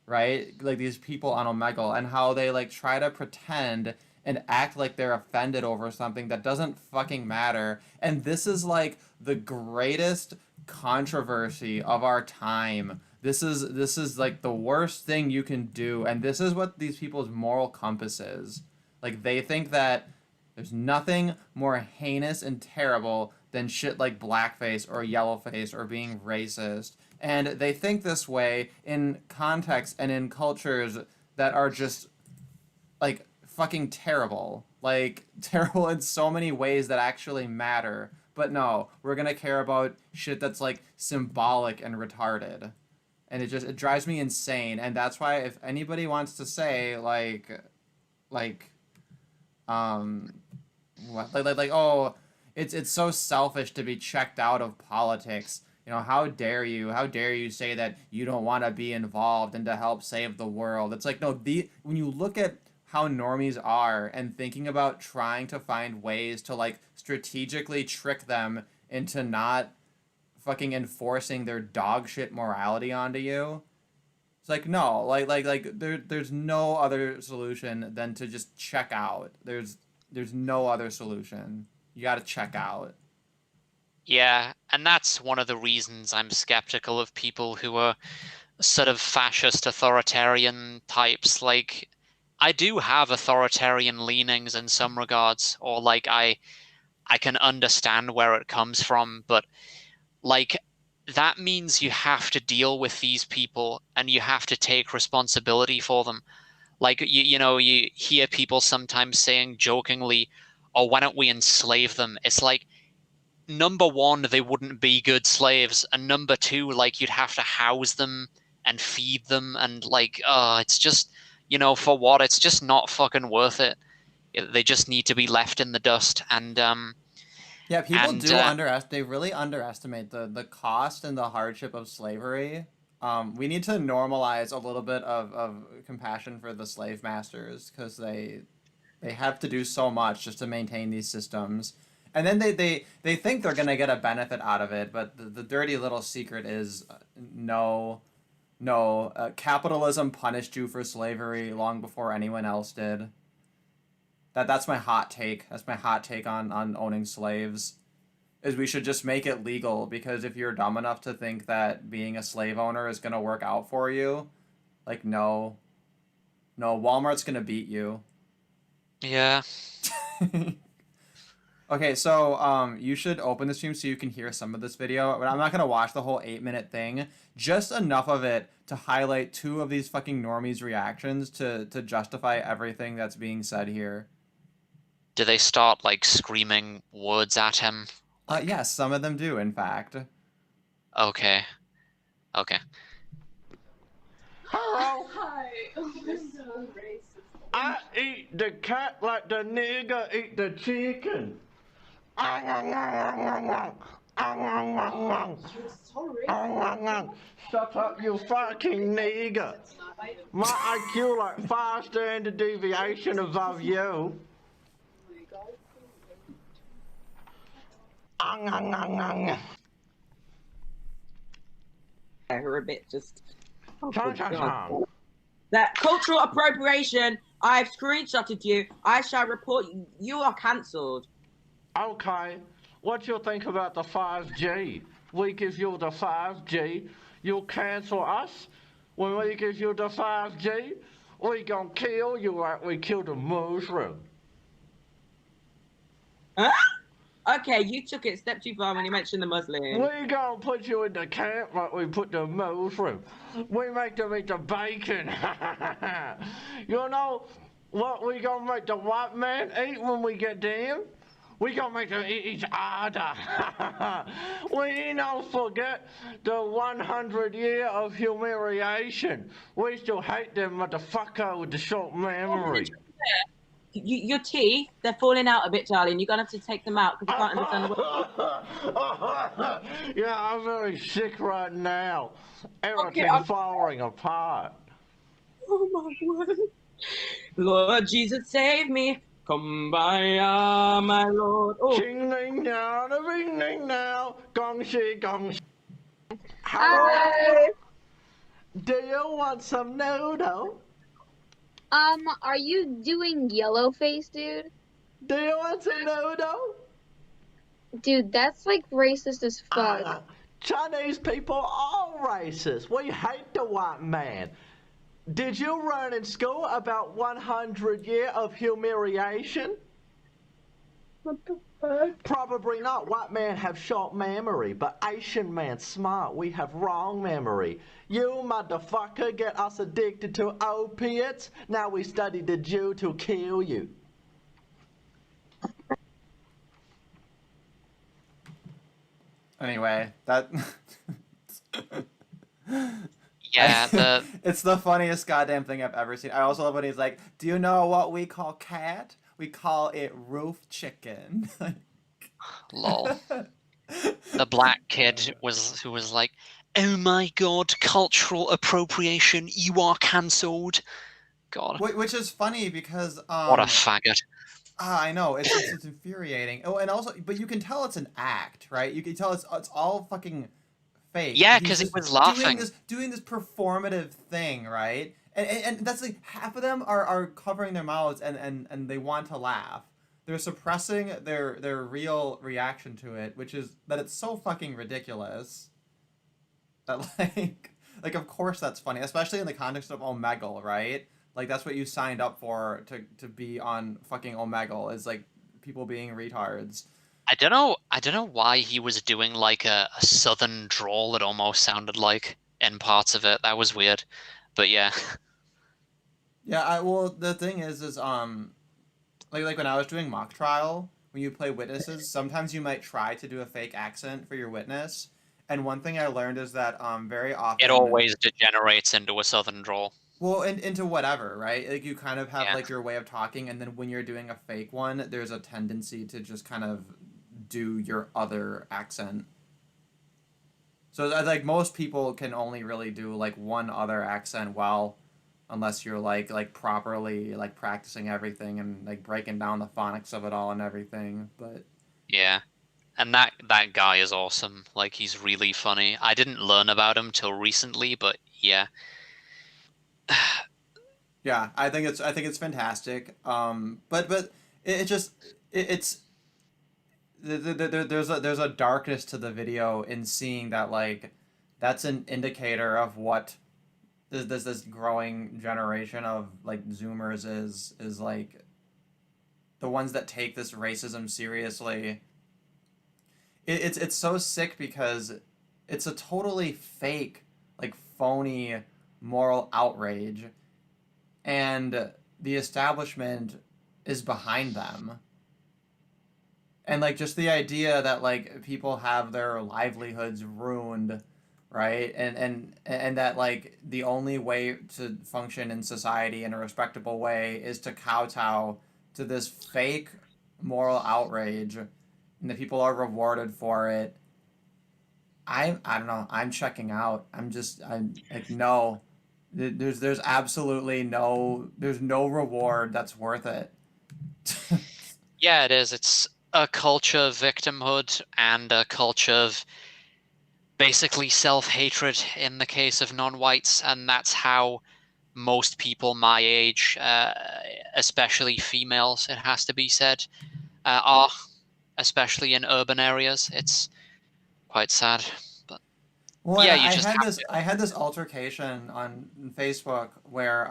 right? Like these people on Omegle and how they like try to pretend and act like they're offended over something that doesn't fucking matter. And this is like the greatest controversy of our time. This is like the worst thing you can do, and this is what these people's moral compass is. Like they think that there's nothing more heinous and terrible than shit like blackface or yellowface or being racist. And they think this way in contexts and in cultures that are just like fucking terrible. Like terrible in so many ways that actually matter. But no, we're gonna care about shit that's like symbolic and retarded. And it drives me insane. And that's why if anybody wants to say like um like oh it's so selfish to be checked out of politics, you know, how dare you say that you don't want to be involved and to help save the world. It's like no, the when you look at how normies are and thinking about trying to find ways to like strategically trick them into not fucking enforcing their dog shit morality onto you. It's like no, there's no other solution than to just check out. There's no other solution. You got to check out.
Yeah, and that's one of the reasons I'm skeptical of people who are sort of fascist authoritarian types. Like, I do have authoritarian leanings in some regards, or like I can understand where it comes from, but like that means you have to deal with these people and you have to take responsibility for them. Like you know, you hear people sometimes saying jokingly, "Oh, why don't we enslave them?" It's like number one, they wouldn't be good slaves, and number two, like you'd have to house them and feed them, and like, it's just, for what? It's just not fucking worth it. They just need to be left in the dust,
Yeah, people
and
do underestimate. They really underestimate the cost and the hardship of slavery. We need to normalize a little bit of compassion for the slave masters because they have to do so much just to maintain these systems. And then they think they're going to get a benefit out of it, but the dirty little secret is no, no. Capitalism punished you for slavery long before anyone else did. That's my hot take. That's my hot take on owning slaves. Is we should just make it legal because if you're dumb enough to think that being a slave owner is going to work out for you, like no, no, Walmart's going to beat you.
yeah.
Okay, so you should open the stream so you can hear some of this video, but I'm not gonna watch the whole 8 minute thing. Just enough of it to highlight two of these fucking normies' reactions to justify everything that's being said here.
Do they start like screaming words at him? Like,
Yes, some of them do, in fact.
okay, okay.
Hello. Hi. You're so racist. I eat the cat like the nigger eat the chicken. You're so racist. Shut up, you fucking nigger. My IQ like 5 standard deviation above you.
Her a bit just. Oh,
Chong,
for
chong,
God.
chong.
That cultural appropriation. I've screenshotted you. I shall report you. You are cancelled.
Okay, what you think about the 5G? We give you the 5G, you cancel us? When we give you the 5G, we gon' kill you like we killed a mushroom.
Huh? Okay, you took it a step too far when you mentioned the Muslim.
We gon' put you in the camp like we put the mushroom. We make them eat the bacon. You know what we gon' make the white man eat when we get them? We gonna make them eat each other. We don't forget the 100 year of humiliation. We still hate them motherfucker with the short memory.
Your teeth, they're falling out a bit, darling. You're gonna have to take them out because you can't understand the.
Yeah, I'm very sick right now. Everything's
Okay,
falling apart.
oh my word. Lord Jesus, save me. Kumbaya, my Lord. Oh.
Ching ling now, the ring ling now, gong shi gong shi.
Hi.
Do you want some noodle?
Are you doing Yellowface, dude?
Do you want some noodle?
Dude, that's like racist as fuck.
Chinese people are racist. We hate the white man. Did you learn in school about 100 years of humiliation?
What the fuck?
Probably not. White men have short memory, but Asian men smart. We have wrong memory. You motherfucker get us addicted to opiates. Now we study the Jew to kill you.
Anyway, that.
Yeah,
It's the funniest goddamn thing I've ever seen. I also love when he's like, "Do you know what we call cat? We call it roof chicken."
lol. The black kid who was like, "Oh my god, cultural appropriation! You are cancelled." God,
Which is funny because
what a faggot.
I know it's infuriating. Oh, and also, but you can tell it's an act, right? You can tell it's all fucking fake.
Yeah,
He's
because he
just
was laughing.
doing this performative thing, right? And that's like half of them are covering their mouths and they want to laugh. They're suppressing their real reaction to it, which is that it's so fucking ridiculous. That like of course that's funny, especially in the context of Omegle, right? Like that's what you signed up for to be on fucking Omegle is like people being retards.
I don't know why he was doing like a southern drawl. It almost sounded like in parts of it. That was weird, but yeah.
Yeah, well the thing is like when I was doing mock trial, when you play witnesses, sometimes you might try to do a fake accent for your witness. And one thing I learned is that very
It
often,
always degenerates into a southern drawl.
well, into whatever, right? Like you kind of have
Yeah.
like your way of talking, and then when you're doing a fake one, there's a tendency to just kind of do your other accent. So like most people can only really do like one other accent while unless you're like properly like practicing everything and like breaking down the phonics of it all and everything. But
Yeah. And that guy is awesome. Like he's really funny. I didn't learn about him till recently, but yeah.
yeah, I think it's fantastic. But it just it's there's a darkness to the video in seeing that like that's an indicator of what this growing generation of like Zoomers is like the ones that take this racism seriously. It's so sick because it's a totally fake, like phony moral outrage, and the establishment is behind them. And like just the idea that like people have their livelihoods ruined, right? And that like the only way to function in society in a respectable way is to kowtow to this fake moral outrage, and that people are rewarded for it. I don't know. I'm checking out. I'm like no. There's absolutely there's no reward that's worth it.
Yeah, it is. It's a culture of victimhood and a culture of basically self-hatred in the case of non-whites, and that's how most people my age, especially females, it has to be said, are, especially in urban areas. It's quite sad, but
Well, and
yeah, you just have
I had this altercation on Facebook where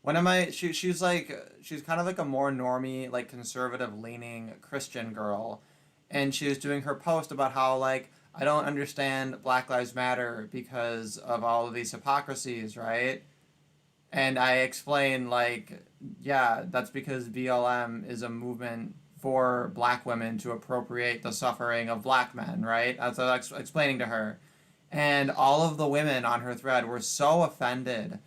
one of my she's like she's kind of like a more normie, like conservative leaning Christian girl, and she was doing her post about how like I don't understand Black Lives Matter because of all of these hypocrisies, right? And I explained like, yeah, that's because BLM is a movement for black women to appropriate the suffering of black men, right? That's what I was explaining to her. And all of the women on her thread were so offended.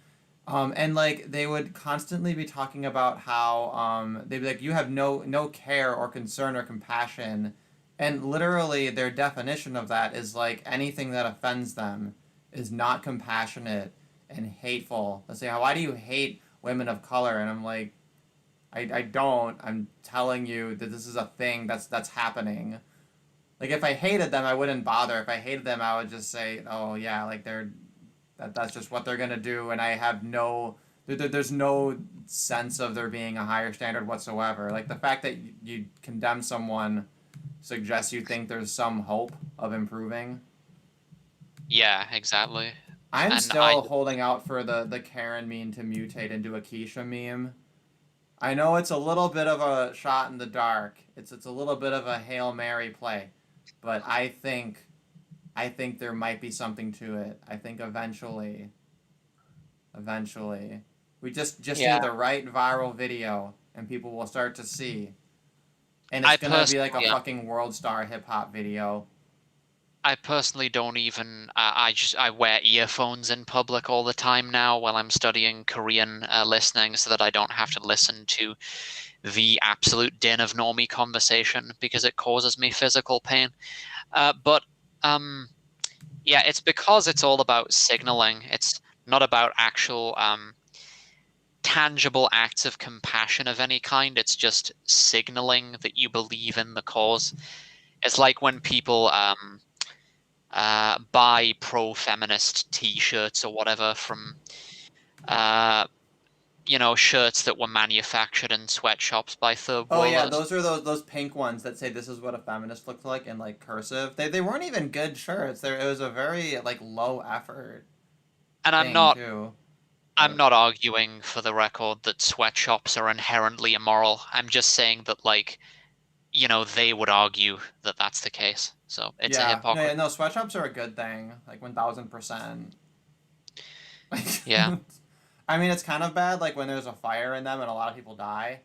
And like they would constantly be talking about how they'd be like, you have no care or concern or compassion. And literally their definition of that is like anything that offends them is not compassionate and hateful. They say, why do you hate women of color? And I'm like, I don't. I'm telling you that this is a thing that's happening. Like if I hated them, I wouldn't bother. If I hated them, I would just say, oh yeah, like that's just what they're gonna do, and I have there's no sense of there being a higher standard whatsoever. Like the fact that you condemn someone suggests you think there's some hope of improving.
yeah, exactly.
I'm
And I
still holding out for the Karen meme to mutate into a Keisha meme. I know it's a little bit of a shot in the dark. It's a little bit of a Hail Mary play, but I think there might be something to it. I think eventually, we just
yeah,
need the right viral video, and people will start to see, and it's
I
gonna be like a
personally
fucking world star hip hop video.
I personally don't even. I wear earphones in public all the time now while I'm studying Korean listening, so that I don't have to listen to the absolute din of normie conversation because it causes me physical pain. But yeah, it's because it's all about signaling. It's not about actual tangible acts of compassion of any kind. It's just signaling that you believe in the cause. It's like when people buy pro-feminist T-shirts or whatever from uh, shirts that were manufactured in sweatshops by third
Oh yeah,
worlders.
those are those pink ones that say this is what a feminist looks like in like cursive. They weren't even good shirts. There it was a very like low effort
And I'm
thing
not
too.
I'm
But
not arguing for the record that sweatshops are inherently immoral. I'm just saying that like, they would argue that that's the case. So it's a
yeah, no,
hypocrisy.
yeah, no, sweatshops are a good thing, like 1000%.
Yeah.
I mean, it's kind of bad like when there's a fire in them and a lot of people die.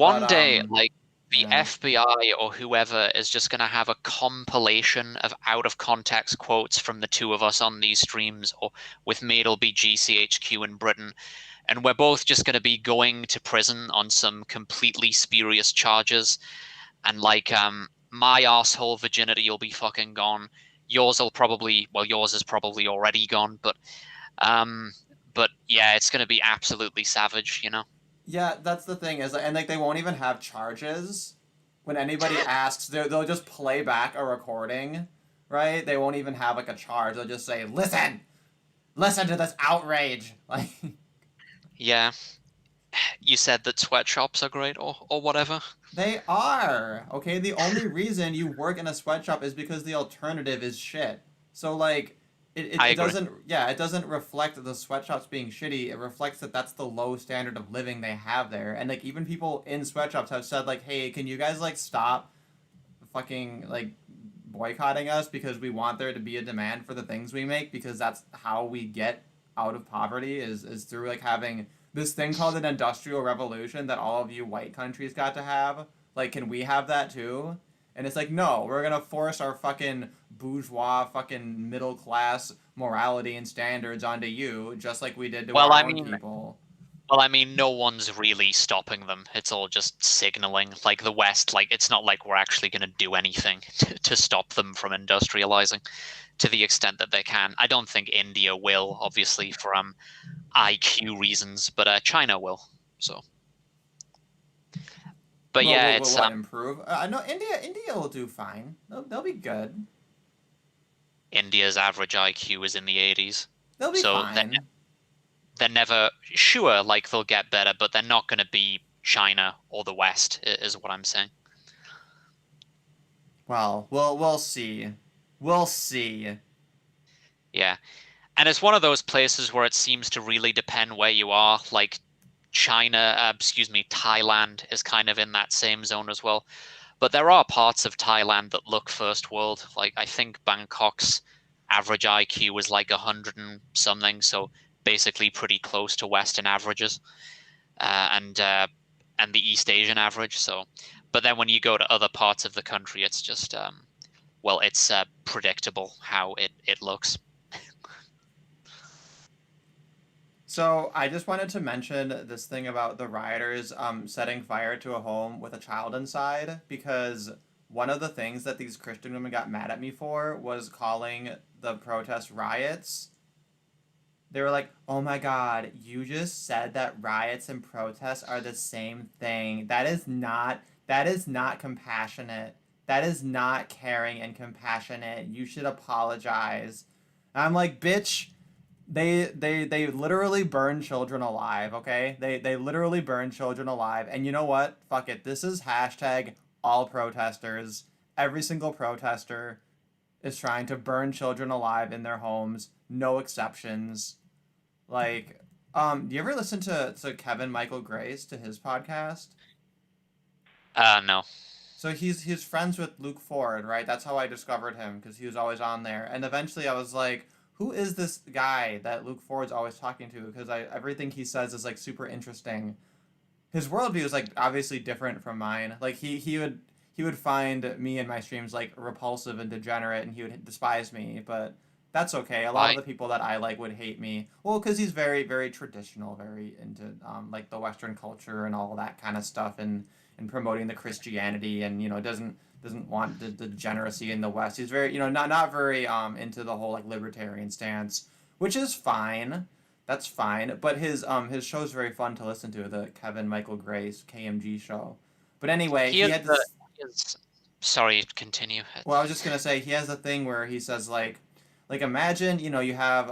But
One day, like the
yeah.
FBI or whoever is just going to have a compilation of out of context quotes from the two of us on these streams, or with me, it'll be GCHQ in Britain. And we're both just going to be going to prison on some completely spurious charges. And like, my asshole virginity will be fucking gone. Yours is probably already gone, um, but yeah, it's going to be absolutely savage.
Yeah, that's the thing is, and like they won't even have charges. When anybody asks, they'll just play back a recording, right? They won't even have like a charge. They'll just say, listen to this outrage." Like,
Yeah. You said that sweatshops are great or whatever.
they are okay. The only reason you work in a sweatshop is because the alternative is shit. So like,
I
it
agree.
doesn't, yeah, it doesn't reflect the sweatshops being shitty. It reflects that that's the low standard of living they have there. And like even people in sweatshops have said like, hey, can you guys like stop fucking like boycotting us because we want there to be a demand for the things we make, because that's how we get out of poverty is through like having this thing called an industrial revolution that all of you white countries got to have. Like, can we have that too? And it's like, no, we're gonna force our fucking bourgeois, fucking middle class morality and standards onto you, just like we did to
Well,
our
I
own
mean,
people.
Well, I mean, no one's really stopping them. It's all just signaling. Like the West, like it's not like we're actually going to do anything to stop them from industrializing to the extent that they can. I don't think India will, obviously, for IQ reasons, but China will. So, but yeah,
Will
it's
what improve? No, India will do fine. They'll be good.
India's average IQ is in the 80s,
They'll be
so
fine.
they're never sure. Like they'll get better, but they're not going to be China or the West, is what I'm saying.
Well, we'll see. We'll see.
Yeah. And it's one of those places where it seems to really depend where you are. Like Thailand is kind of in that same zone as well. But there are parts of Thailand that look first world. Like I think Bangkok's average IQ was like 100 and something, so basically pretty close to Western averages, and the East Asian average. So, but then when you go to other parts of the country, it's just well, it's predictable how it looks.
So I just wanted to mention this thing about the rioters setting fire to a home with a child inside, because one of the things that these Christian women got mad at me for was calling the protest riots. They were like, "Oh my God, you just said that riots and protests are the same thing. That is not compassionate. That is not caring and compassionate. You should apologize." And I'm like, "Bitch, they literally burn children alive, okay? They literally burn children alive. And you know what? Fuck it. This is hashtag all protesters. Every single protester is trying to burn children alive in their homes. No exceptions. Like, do you ever listen to Kevin Michael Grace, to his podcast?
No.
So he's friends with Luke Ford, right? That's how I discovered him, because he was always on there. And eventually I was like, who is this guy that Luke Ford's always talking to? Because everything he says is like super interesting. His worldview is like obviously different from mine. Like he would find me in my streams like repulsive and degenerate, and he would despise me. But that's okay. A lot of
Why?
the people that I like would hate me. Well, because he's very very traditional, very into like the Western culture and all that kind of stuff, and promoting the Christianity, and doesn't want the degeneracy in the West. He's very not very into the whole like libertarian stance, which is fine. That's fine. But his show's very fun to listen to, the Kevin Michael Grace KMG show. But anyway,
He
he
is
had
the
this.
he is, sorry, continue.
Well, I was just gonna say he has a thing where he says like imagine you have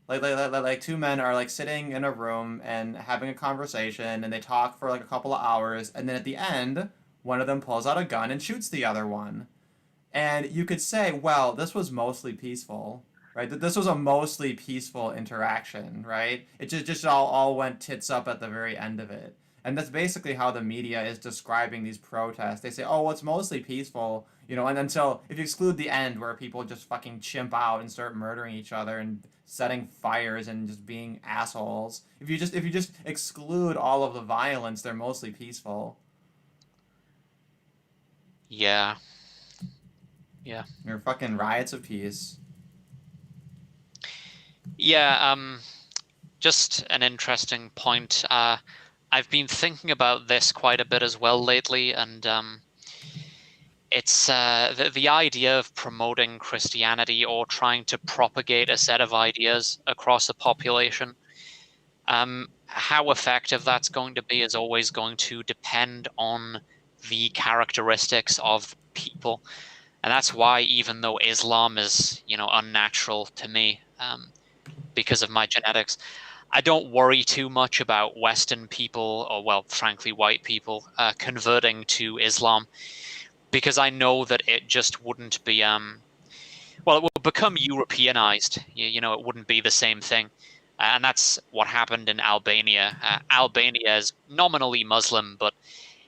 like two men are like sitting in a room and having a conversation, and they talk for like a couple of hours, and then at the end one of them pulls out a gun and shoots the other one. And you could say, well, this was mostly peaceful, right? That this was a mostly peaceful interaction, right? It just all went tits up at the very end of it. And that's basically how the media is describing these protests. They say, oh, well, it's mostly peaceful, and until, if you exclude the end where people just fucking chimp out and start murdering each other and setting fires and just being assholes. If you just exclude all of the violence, they're mostly peaceful.
Yeah. Yeah.
They're fucking riots of peace.
Yeah, just an interesting point. I've been thinking about this quite a bit as well lately, and it's the idea of promoting Christianity or trying to propagate a set of ideas across a population. How effective that's going to be is always going to depend on the characteristics of people. And that's why, even though Islam is, unnatural to me, because of my genetics, I don't worry too much about Western people, or, well, frankly, white people, converting to Islam, because I know that it just wouldn't be Well, it will become Europeanized. It wouldn't be the same thing. And that's what happened in Albania. Albania is nominally Muslim, but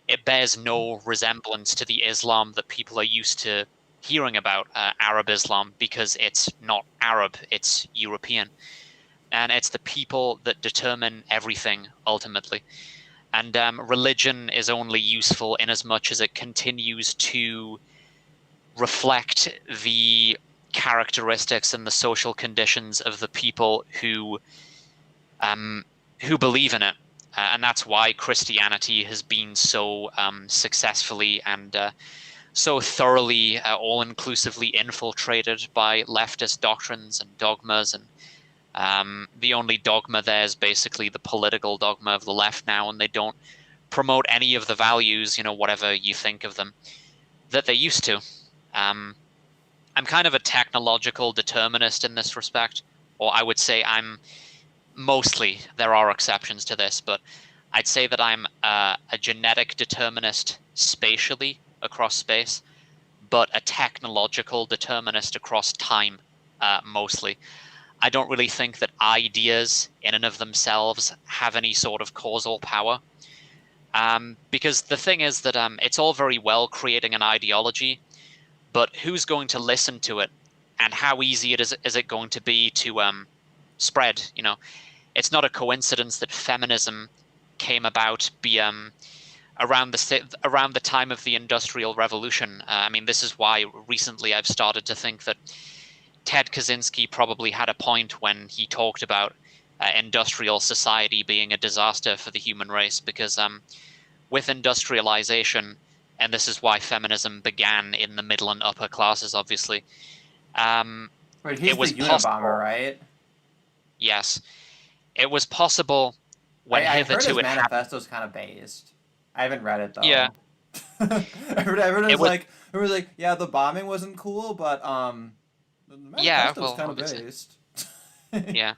it bears no resemblance to the Islam that people are used to hearing about, Arab Islam, because it's not Arab, it's European. And it's the people that determine everything ultimately. And religion is only useful in as much as it continues to reflect the characteristics and the social conditions of the people who believe in it. And that's why Christianity has been so successfully and so thoroughly, all-inclusively infiltrated by leftist doctrines and dogmas. And the only dogma there is basically the political dogma of the left now, and they don't promote any of the values, whatever you think of them, that they used to. I'm kind of a technological determinist in this respect, or I would say I'm mostly, there are exceptions to this, but I'd say that I'm a genetic determinist spatially across space, but a technological determinist across time, mostly. I don't really think that ideas in and of themselves have any sort of causal power. Because the thing is that it's all very well creating an ideology, but who's going to listen to it, and how easy is it going to be to spread? It's not a coincidence that feminism came about around the time of the Industrial Revolution. I mean, this is why recently I've started to think that Ted Kaczynski probably had a point when he talked about industrial society being a disaster for the human race, because with industrialization, and this is why feminism began in the middle and upper classes, obviously.
Wait, he's
It was
the Unabomber,
possible,
right?
yes, it was possible when
I heard
hitherto
his
it hadn't.
manifesto's kind of based. I haven't read it
Yeah,
though. Everyone
it
was
was.
like, yeah, the bombing wasn't cool, but the
Yeah,
manifesto's
well,
kind of
obviously,
based.
yeah.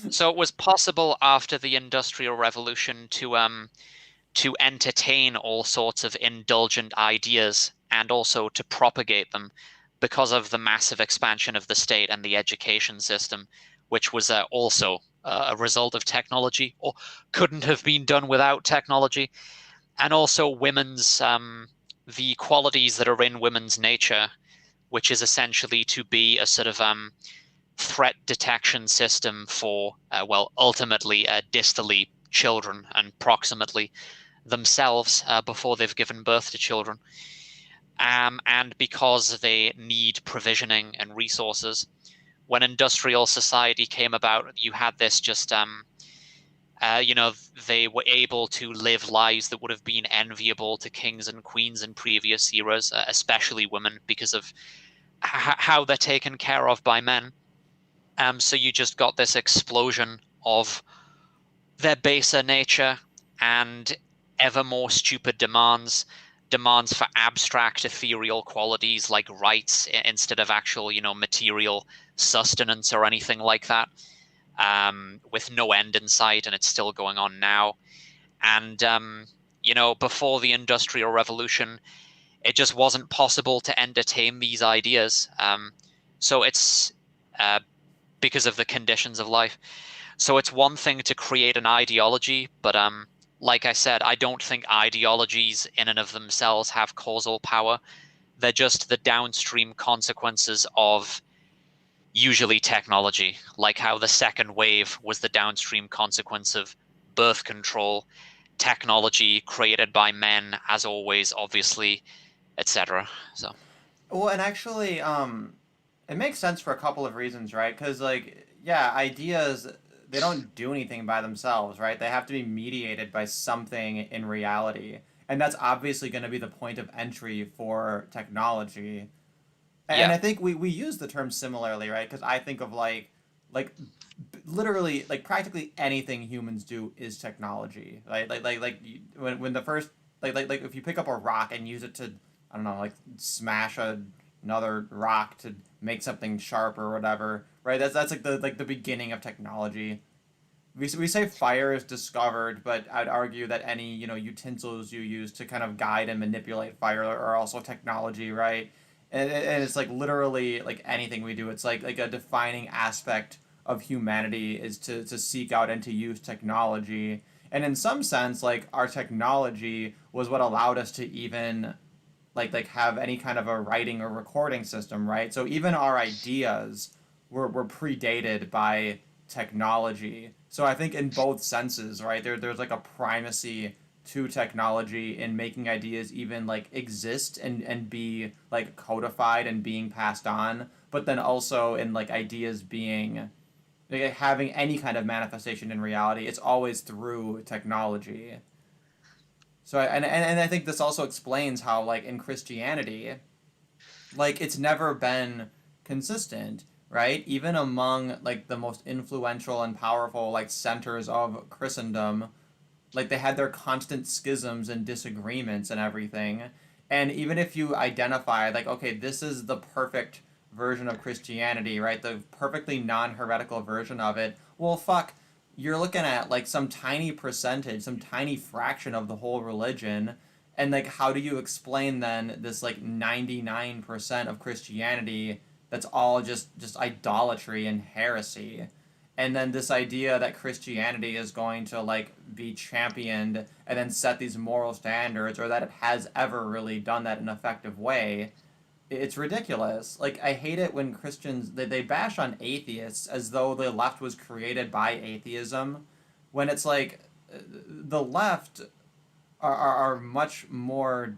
So it was possible after the Industrial Revolution to entertain all sorts of indulgent ideas and also to propagate them because of the massive expansion of the state and the education system, which was also a result of technology, or couldn't have been done without technology. And also women's the qualities that are in women's nature, which is essentially to be a sort of threat detection system for ultimately distally children and proximately themselves before they've given birth to children. And because they need provisioning and resources, when industrial society came about, you had this just they were able to live lives that would have been enviable to kings and queens in previous eras, especially women, because of how they're taken care of by men. So you just got this explosion of their baser nature and ever more stupid demands for abstract ethereal qualities like rights instead of actual material sustenance or anything like that, with no end in sight. And it's still going on now. And before the Industrial Revolution, it just wasn't possible to entertain these ideas. So it's because of the conditions of life. So it's one thing to create an ideology, but like I said, I don't think ideologies in and of themselves have causal power. They're just the downstream consequences of usually technology, like how the second wave was the downstream consequence of birth control, technology created by men, as always, obviously, etc. So
Well, and actually, it makes sense for a couple of reasons, right? Because, like, yeah, ideas, they don't do anything by themselves, right? They have to be mediated by something in reality. And that's obviously going to be the point of entry for technology. And
yeah,
I think we use the term similarly, right? Because I think of like literally, like practically anything humans do is technology. When the first like if you pick up a rock and use it to, I don't know, like smash another rock to make something sharp or whatever, right? That's like the beginning of technology. We say fire is discovered, but I'd argue that any utensils you use to kind of guide and manipulate fire are also technology, right? and it's like literally like anything we do. It's like a defining aspect of humanity is to seek out and to use technology. And in some sense, like our technology was what allowed us to even like have any kind of a writing or recording system, right? So even our ideas were predated by technology. So I think in both senses, right, there's like a primacy to technology in making ideas even like exist and be like codified and being passed on, but then also in like ideas being like having any kind of manifestation in reality, it's always through technology. So and I think this also explains how like in Christianity, like it's never been consistent, right? Even among like the most influential and powerful like centers of Christendom, like they had their constant schisms and disagreements and everything. And even if you identify like, okay, this is the perfect version of Christianity, right? The perfectly non-heretical version of it. Well, fuck, you're looking at like some tiny percentage, some tiny fraction of the whole religion. And like how do you explain then this like 99% of Christianity that's all just idolatry and heresy? And then this idea that Christianity is going to like be championed and then set these moral standards, or that it has ever really done that in an effective way, it's ridiculous. Like I hate it when Christians they bash on atheists as though the left was created by atheism, when it's like the left are much more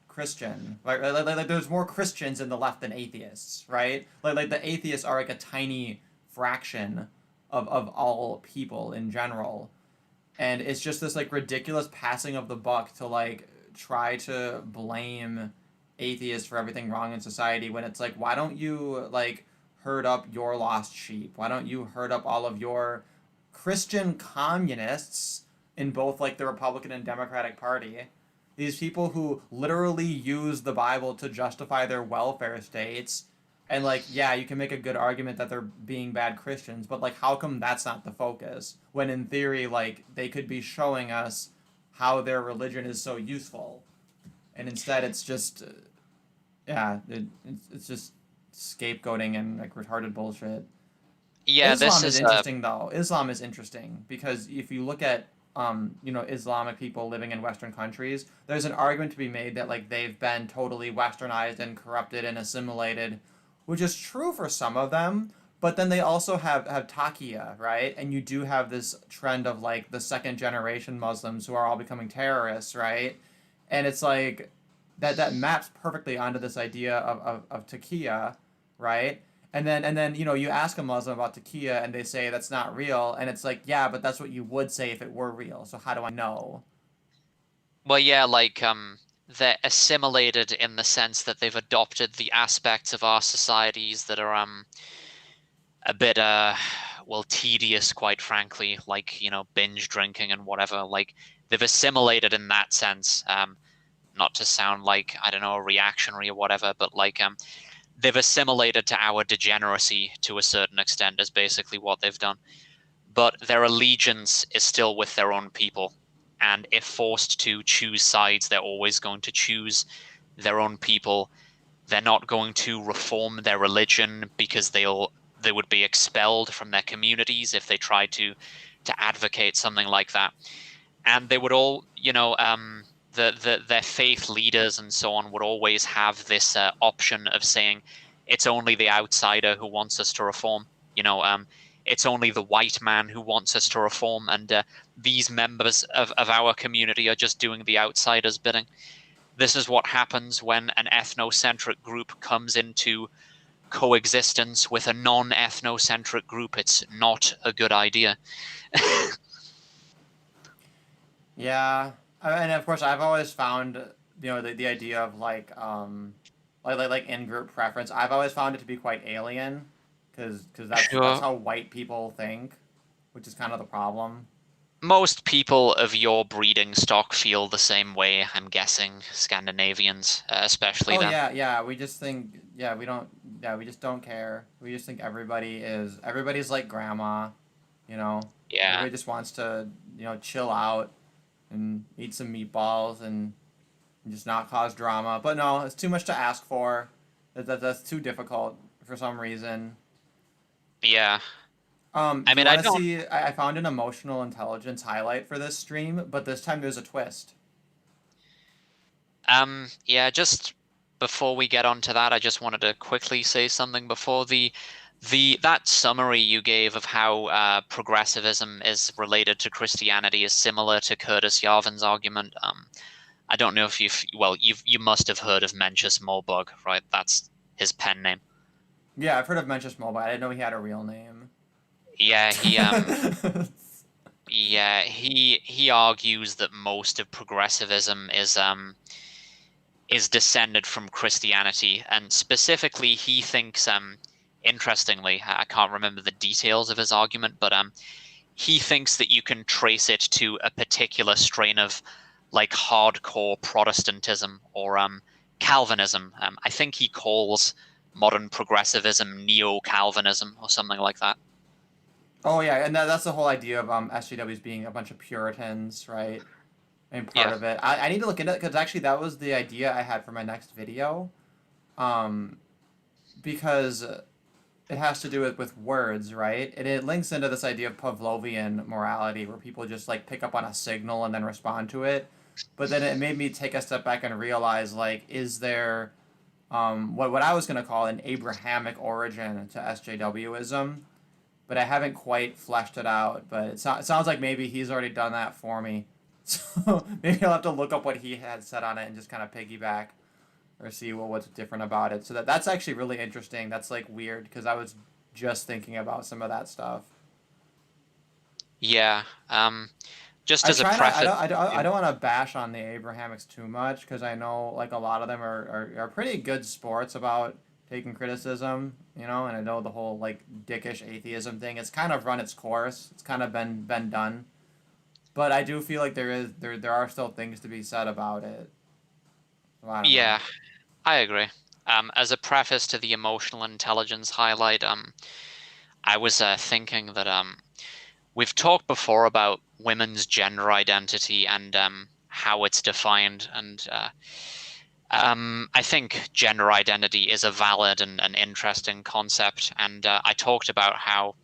Christian. Like there's more Christians in the left than atheists, right? Like the atheists are like a tiny fraction of all people in general. And it's just this like ridiculous passing of the buck to like try to blame atheists for everything wrong in society, when it's like, why don't you like herd up your lost sheep? Why don't you herd up all of your Christian communists in both like the Republican and Democratic Party? These people who literally use the Bible to justify their welfare states. And like, yeah, you can make a good argument that they're being bad Christians, but like, how come that's not the focus? When in theory, like, they could be showing us how their religion is so useful. And instead, it's just, yeah, it's just scapegoating and like retarded bullshit.
Yeah, this
Islam is
is
interesting though. Islam is interesting because if you look at Islamic people living in Western countries, there's an argument to be made that like they've been totally westernized and corrupted and assimilated, which is true for some of them. But then they also have taqiyya, right? And you do have this trend of like the second generation Muslims who are all becoming terrorists, right? And it's like that maps perfectly onto this idea of taqiyya, right? And then you ask a Muslim about taqiyya and they say that's not real, and it's like, yeah, but that's what you would say if it were real. So how do I know?
well, yeah, like they're assimilated in the sense that they've adopted the aspects of our societies that are a bit well, tedious, quite frankly, like, binge drinking and whatever. Like they've assimilated in that sense. Not to sound like, I don't know, a reactionary or whatever, but like they've assimilated to our degeneracy to a certain extent is basically what they've done. But their allegiance is still with their own people. And if forced to choose sides, they're always going to choose their own people. They're not going to reform their religion because they would be expelled from their communities if they tried to advocate something like that. And they would all, their faith leaders and so on would always have this option of saying it's only the outsider who wants us to reform. It's only the white man who wants us to reform, and these members of our community are just doing the outsider's bidding. This is what happens when an ethnocentric group comes into coexistence with a non-ethnocentric group. It's not a good idea.
Yeah, and of course I've always found the idea of like in group preference. I've always found it to be quite alien, because that's
Sure.
how white people think, which is kind of the problem.
Most people of your breeding stock feel the same way, I'm guessing. Scandinavians, especially
Oh
then.
yeah, we just think, we just don't care. We just think everybody's like grandma, you know.
Yeah.
Everybody just wants to chill out and eat some meatballs and just not cause drama. But no, it's too much to ask for. That's too difficult for some reason.
Yeah.
Do
I
you
mean, I
want to
don't.
see? I found an emotional intelligence highlight for this stream, but this time there's a twist.
Yeah, just before we get on to that, I just wanted to quickly say something before that summary you gave of how progressivism is related to Christianity is similar to Curtis Yarvin's argument. I don't know if you must have heard of Mencius Morbug, right? That's his pen name.
Yeah, I've heard of Mencius Mobile. I didn't know he had a real name.
Yeah, he argues that most of progressivism is descended from Christianity, and specifically he thinks interestingly, I can't remember the details of his argument, but he thinks that you can trace it to a particular strain of like hardcore Protestantism or Calvinism. I think he calls modern progressivism neo-Calvinism or something like that.
Oh yeah, and that's the whole idea of SJWs being a bunch of Puritans, right? And part
Yeah.
of it. I need to look into it because actually that was the idea I had for my next video, um, because it has to do with words, right? And it links into this idea of Pavlovian morality, where people just like pick up on a signal and then respond to it. But then it made me take a step back and realize, like, is there what I was gonna call an Abrahamic origin to SJWism? But I haven't quite fleshed it out. But it sounds like maybe he's already done that for me. So maybe I'll have to look up what he had said on it and just kind of piggyback or see what's different about it. So that's actually really interesting. That's like weird because I was just thinking about some of that stuff.
Yeah. Just
I
as a
try not.
preface.
I don't want to bash on the Abrahamics too much because I know like a lot of them are pretty good sports about taking criticism, and I know the whole like dickish atheism thing. It's kind of run its course. It's kind of been done, but I do feel like there are still things to be said about it. So I don't know.
Yeah, I agree. As a preface to the emotional intelligence highlight, I was thinking that we've talked before about women's gender identity and how it's defined, and I think gender identity is a valid and an interesting concept. And I talked about how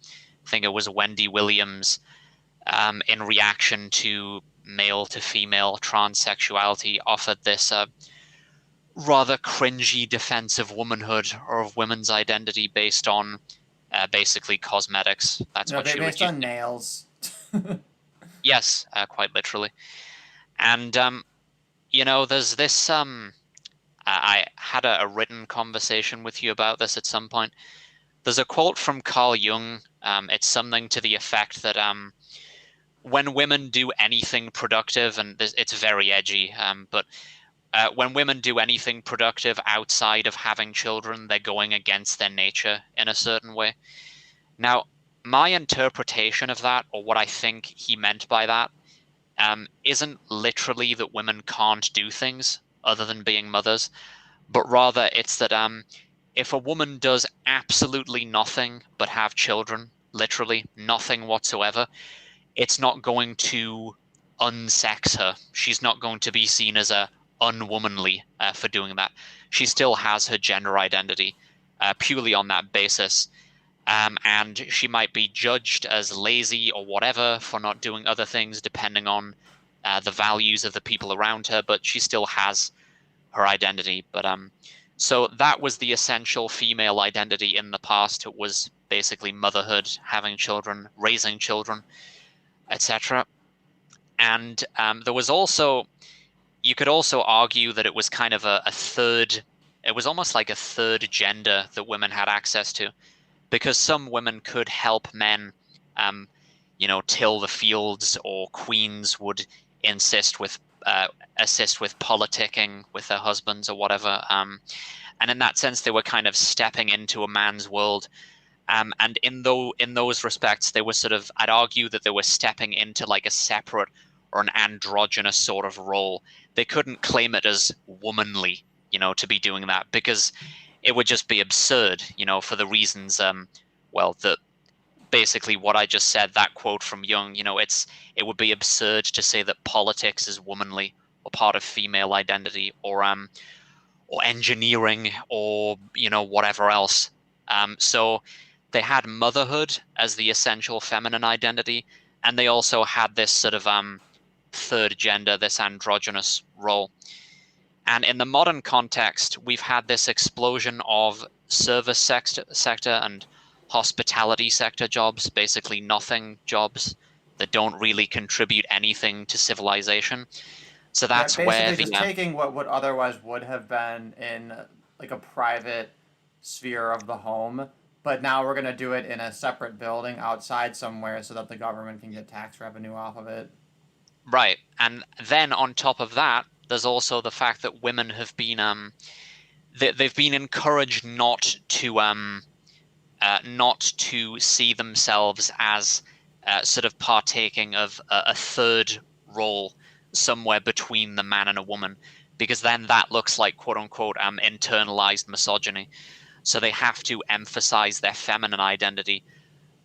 I think it was Wendy Williams, in reaction to male to female transsexuality, offered this rather cringy defense of womanhood or of women's identity based on basically cosmetics. That's
No,
what she would
based
use.
on nails.
Yes, quite literally. And there's this. I had a written conversation with you about this at some point. There's a quote from Carl Jung. It's something to the effect that when women do anything productive, and it's very edgy, but when women do anything productive outside of having children, they're going against their nature in a certain way. Now, my interpretation of that, or what I think he meant by that, isn't literally that women can't do things other than being mothers, but rather it's that if a woman does absolutely nothing but have children, literally nothing whatsoever, it's not going to unsex her. She's not going to be seen as a unwomanly for doing that. She still has her gender identity purely on that basis. And she might be judged as lazy or whatever for not doing other things depending on the values of the people around her, but she still has her identity. But so that was the essential female identity in the past. It was basically motherhood, having children, raising children, etc. And there was also, you could also argue that it was kind of a third, it was almost like a third gender that women had access to, because some women could help men, till the fields, or queens would assist with politicking with their husbands or whatever. And in that sense, they were kind of stepping into a man's world. And in those respects, they were sort of, I'd argue that they were stepping into like a separate or an androgynous sort of role. They couldn't claim it as womanly, to be doing that, because it would just be absurd, for the reasons, that basically what I just said, that quote from Jung, it would be absurd to say that politics is womanly or part of female identity, or engineering or whatever else. So they had motherhood as the essential feminine identity, and they also had this sort of third gender, this androgynous role. And in the modern context, we've had this explosion of service sector and hospitality sector jobs, basically nothing jobs that don't really contribute anything to civilization. So
Yeah,
that's where
basically
the
just taking what would otherwise would have been in like a private sphere of the home, but now we're gonna do it in a separate building outside somewhere so that the government can get tax revenue off of it.
right. And then on top of that, there's also the fact that women have been they've been encouraged not to see themselves as sort of partaking of a third role somewhere between the man and a woman, because then that looks like quote unquote internalized misogyny. So they have to emphasize their feminine identity.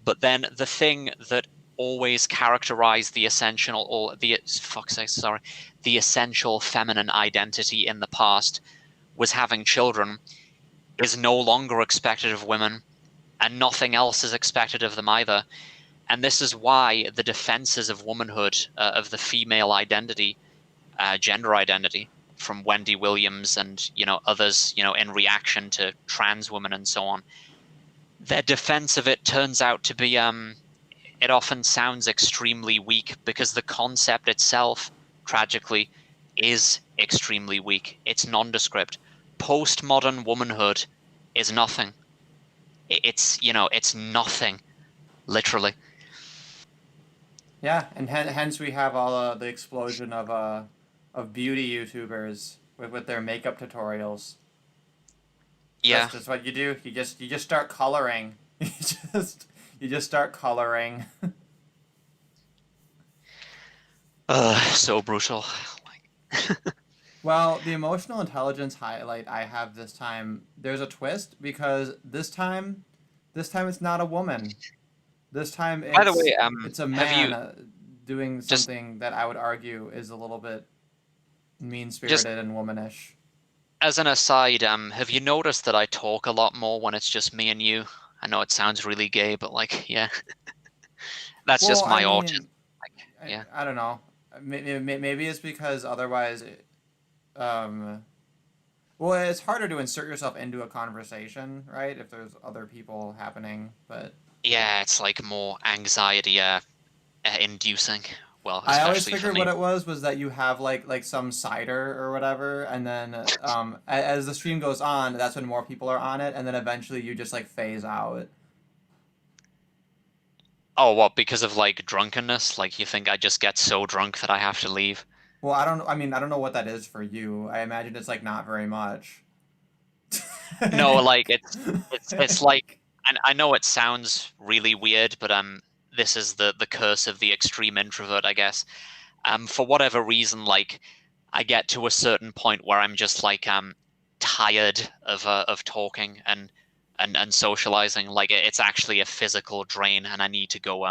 But then the thing that always characterized the essential or the essential feminine identity in the past was having children is no longer expected of women, and nothing else is expected of them either. And this is why the defenses of womanhood, of the female identity, gender identity, from Wendy Williams and others, in reaction to trans women and so on, their defense of it turns out to be it often sounds extremely weak, because the concept itself, tragically, is extremely weak. It's nondescript. Postmodern womanhood is nothing. It's nothing, literally.
Yeah, and hence we have all the explosion of beauty YouTubers with their makeup tutorials.
Yeah.
That's just what you do. You just start coloring. You just start coloring.
So brutal.
Well, the emotional intelligence highlight I have this time, there's a twist because this time it's not a woman. This time
By the way,
it's a
have you
man doing
just
something that I would argue is a little bit
just
mean-spirited and womanish.
as an aside, have you noticed that I talk a lot more when it's just me and you? I know it sounds really gay, but like, yeah, that's
Well,
just
I
my autism.
mean,
Like, yeah.
I don't know. Maybe it's because otherwise, um, well, it's harder to insert yourself into a conversation, right? If there's other people happening, but
Yeah, it's like more anxiety inducing. Well,
I always
especially for
figured
me.
what it was that you have like some cider or whatever, and then as the stream goes on, that's when more people are on it, and then eventually you just like phase out.
Oh, what, because of like drunkenness? Like you think I just get so drunk that I have to leave?
Well, I don't. I mean, I don't know what that is for you. I imagine it's like not very much.
No, like it's like, and I know it sounds really weird, but this is the curse of the extreme introvert, I guess. For whatever reason, like I get to a certain point where I'm just like tired of talking and socializing. Like it's actually a physical drain, and I need to go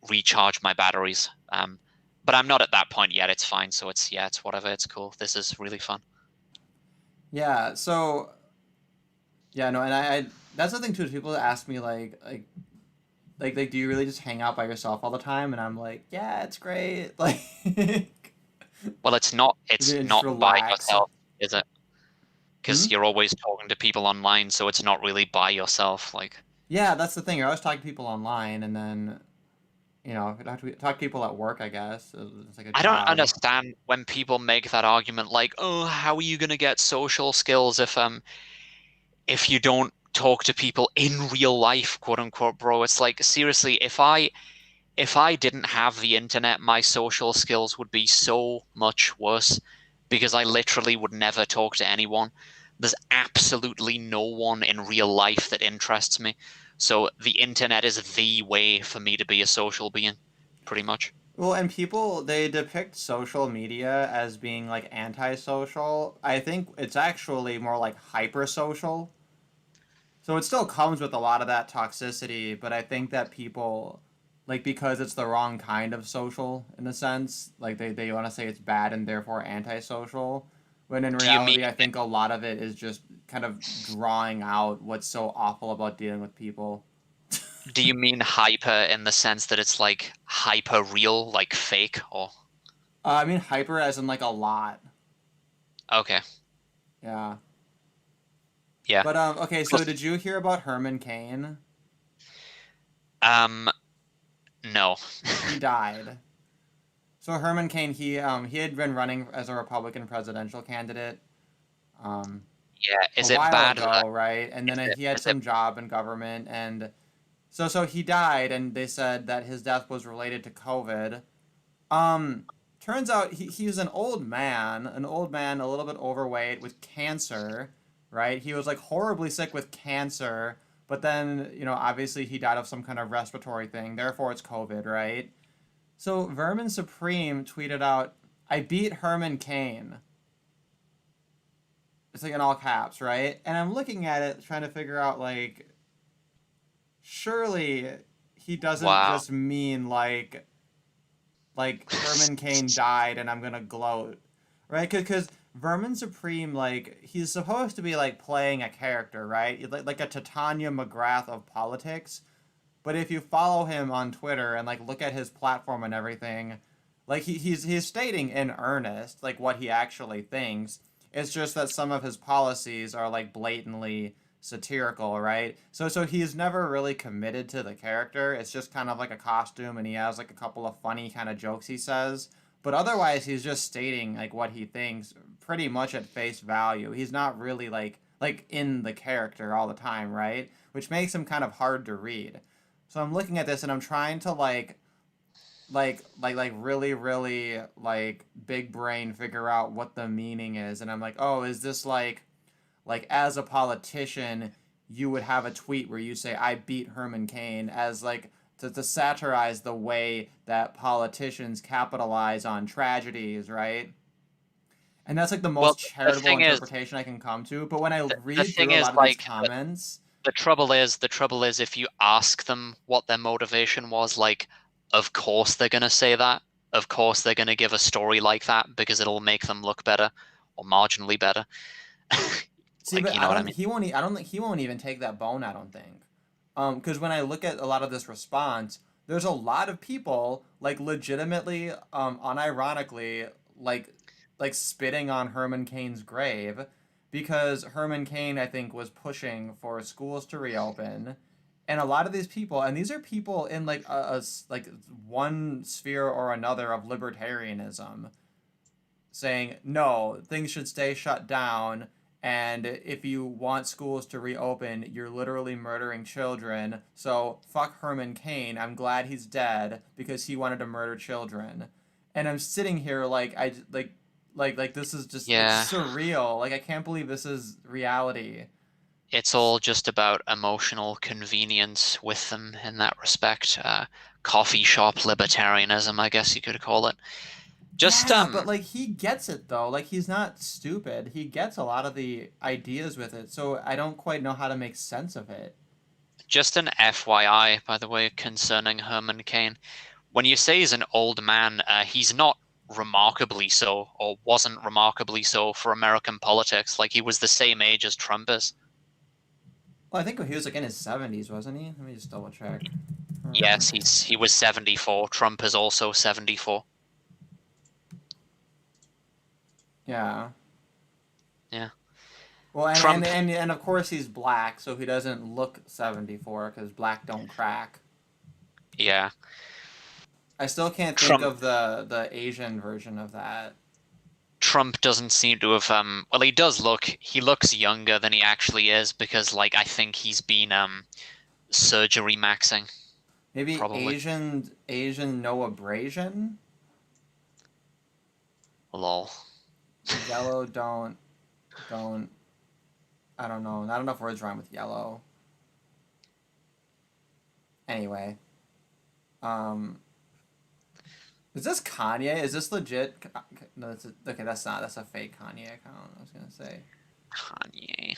recharge my batteries. But I'm not at that point yet. It's fine. So it's whatever. It's cool. This is really fun.
Yeah. So yeah, no, and I that's the thing too. Is people ask me like, do you really just hang out by yourself all the time? And I'm like, yeah, it's great. Like,
Well, it's not. It's
just
not by
relax.
yourself, is it?
Hmm?
Because you're always talking to people online, so it's not really by yourself. Like,
Yeah, that's the thing. You're always talking to people online, and then talk to people at work. I guess it's like a
I don't
job.
understand when people make that argument, like, "Oh, how are you gonna get social skills if you don't talk to people in real life, quote unquote, bro?" It's like, seriously, if I didn't have the internet, my social skills would be so much worse, because I literally would never talk to anyone. There's absolutely no one in real life that interests me. So the internet is the way for me to be a social being, pretty much.
Well, and people they depict social media as being like antisocial. I think it's actually more like hypersocial. So it still comes with a lot of that toxicity, but I think that people like because it's the wrong kind of social in a sense, like they want to say it's bad and therefore antisocial. When in
Do you
reality,
mean
I think a lot of it is just kind of drawing out what's so awful about dealing with people.
do you mean hyper in the sense that it's like hyper real, like fake, or
I mean hyper as in like a lot.
okay,
Yeah.
yeah.
But okay, so did you hear about Herman Cain?
Um, no.
He died. So Herman Cain, he had been running as a Republican presidential candidate
Yeah,
a
is it
while
bad
ago, right? And
is
then he had
is it
some job in government, and so he died, and they said that his death was related to COVID. Um, Turns out he's an old man, a little bit overweight with cancer, right? He was like horribly sick with cancer, but then, obviously he died of some kind of respiratory thing, therefore it's COVID, right? So Vermin Supreme tweeted out, "I beat Herman Cain." It's like in all caps, right? And I'm looking at it trying to figure out like surely he doesn't
wow.
just mean like Herman Cain died and I'm gonna gloat, right? Because Vermin Supreme, like he's supposed to be like playing a character, right? Like a Titania McGrath of politics. But if you follow him on Twitter and like look at his platform and everything, like he's stating in earnest like what he actually thinks. It's just that some of his policies are like blatantly satirical, right? So he's never really committed to the character. It's just kind of like a costume, and he has like a couple of funny kind of jokes he says. But otherwise, he's just stating like what he thinks, pretty much at face value. He's not really like in the character all the time, right? Which makes him kind of hard to read. So I'm looking at this and I'm trying to really really like big brain figure out what the meaning is, and I'm like, oh, is this like as a politician you would have a tweet where you say I beat Herman Cain as like to satirize the way that politicians capitalize on tragedies, right? And that's like the
Well,
most
the
charitable
thing is,
interpretation I can come to. But when I
the
read
thing
through a
is
lot of these
like
comments,
the trouble is if you ask them what their motivation was, like, of course they're gonna say that. Of course they're gonna give a story like that because it'll make them look better or marginally better.
see,
Like,
but
you know what I mean?
I don't think he won't even take that bone. I don't think. Because when I look at a lot of this response, there's a lot of people like legitimately, unironically, like spitting on Herman Cain's grave, because Herman Cain, I think, was pushing for schools to reopen, and a lot of these people, and these are people in like like one sphere or another of libertarianism, saying no, things should stay shut down, and if you want schools to reopen, you're literally murdering children. So fuck Herman Cain. I'm glad he's dead because he wanted to murder children. And I'm sitting here like I like this is just, it's
Yeah.
surreal. Like I can't believe this is reality.
It's all just about emotional convenience with them in that respect. Coffee shop libertarianism, I guess you could call it. Just
Yeah, but like he gets it though. Like he's not stupid. He gets a lot of the ideas with it. So I don't quite know how to make sense of it.
just an FYI, by the way, concerning Herman Cain. When you say he's an old man, he's not remarkably so, or wasn't remarkably so for American politics. Like, he was the same age as Trump is.
Well, I think he was like in his 70s, wasn't he? Let me just double check.
Yes, he was 74. Trump is also 74.
Yeah.
Yeah.
Well, and,
Trump,
and of course he's black, so he doesn't look 74 because black don't crack.
yeah.
I still can't think
Trump
of the Asian version of that.
Trump doesn't seem to have well, he looks younger than he actually is because, like, I think he's been surgery maxing,
Maybe
probably.
Asian no abrasion?
Lol.
Yellow don't I don't know. Not enough words rhyme with yellow. Anyway. Is this Kanye? Is this legit? No, okay, that's not. That's a fake Kanye account, I was gonna say.
Kanye.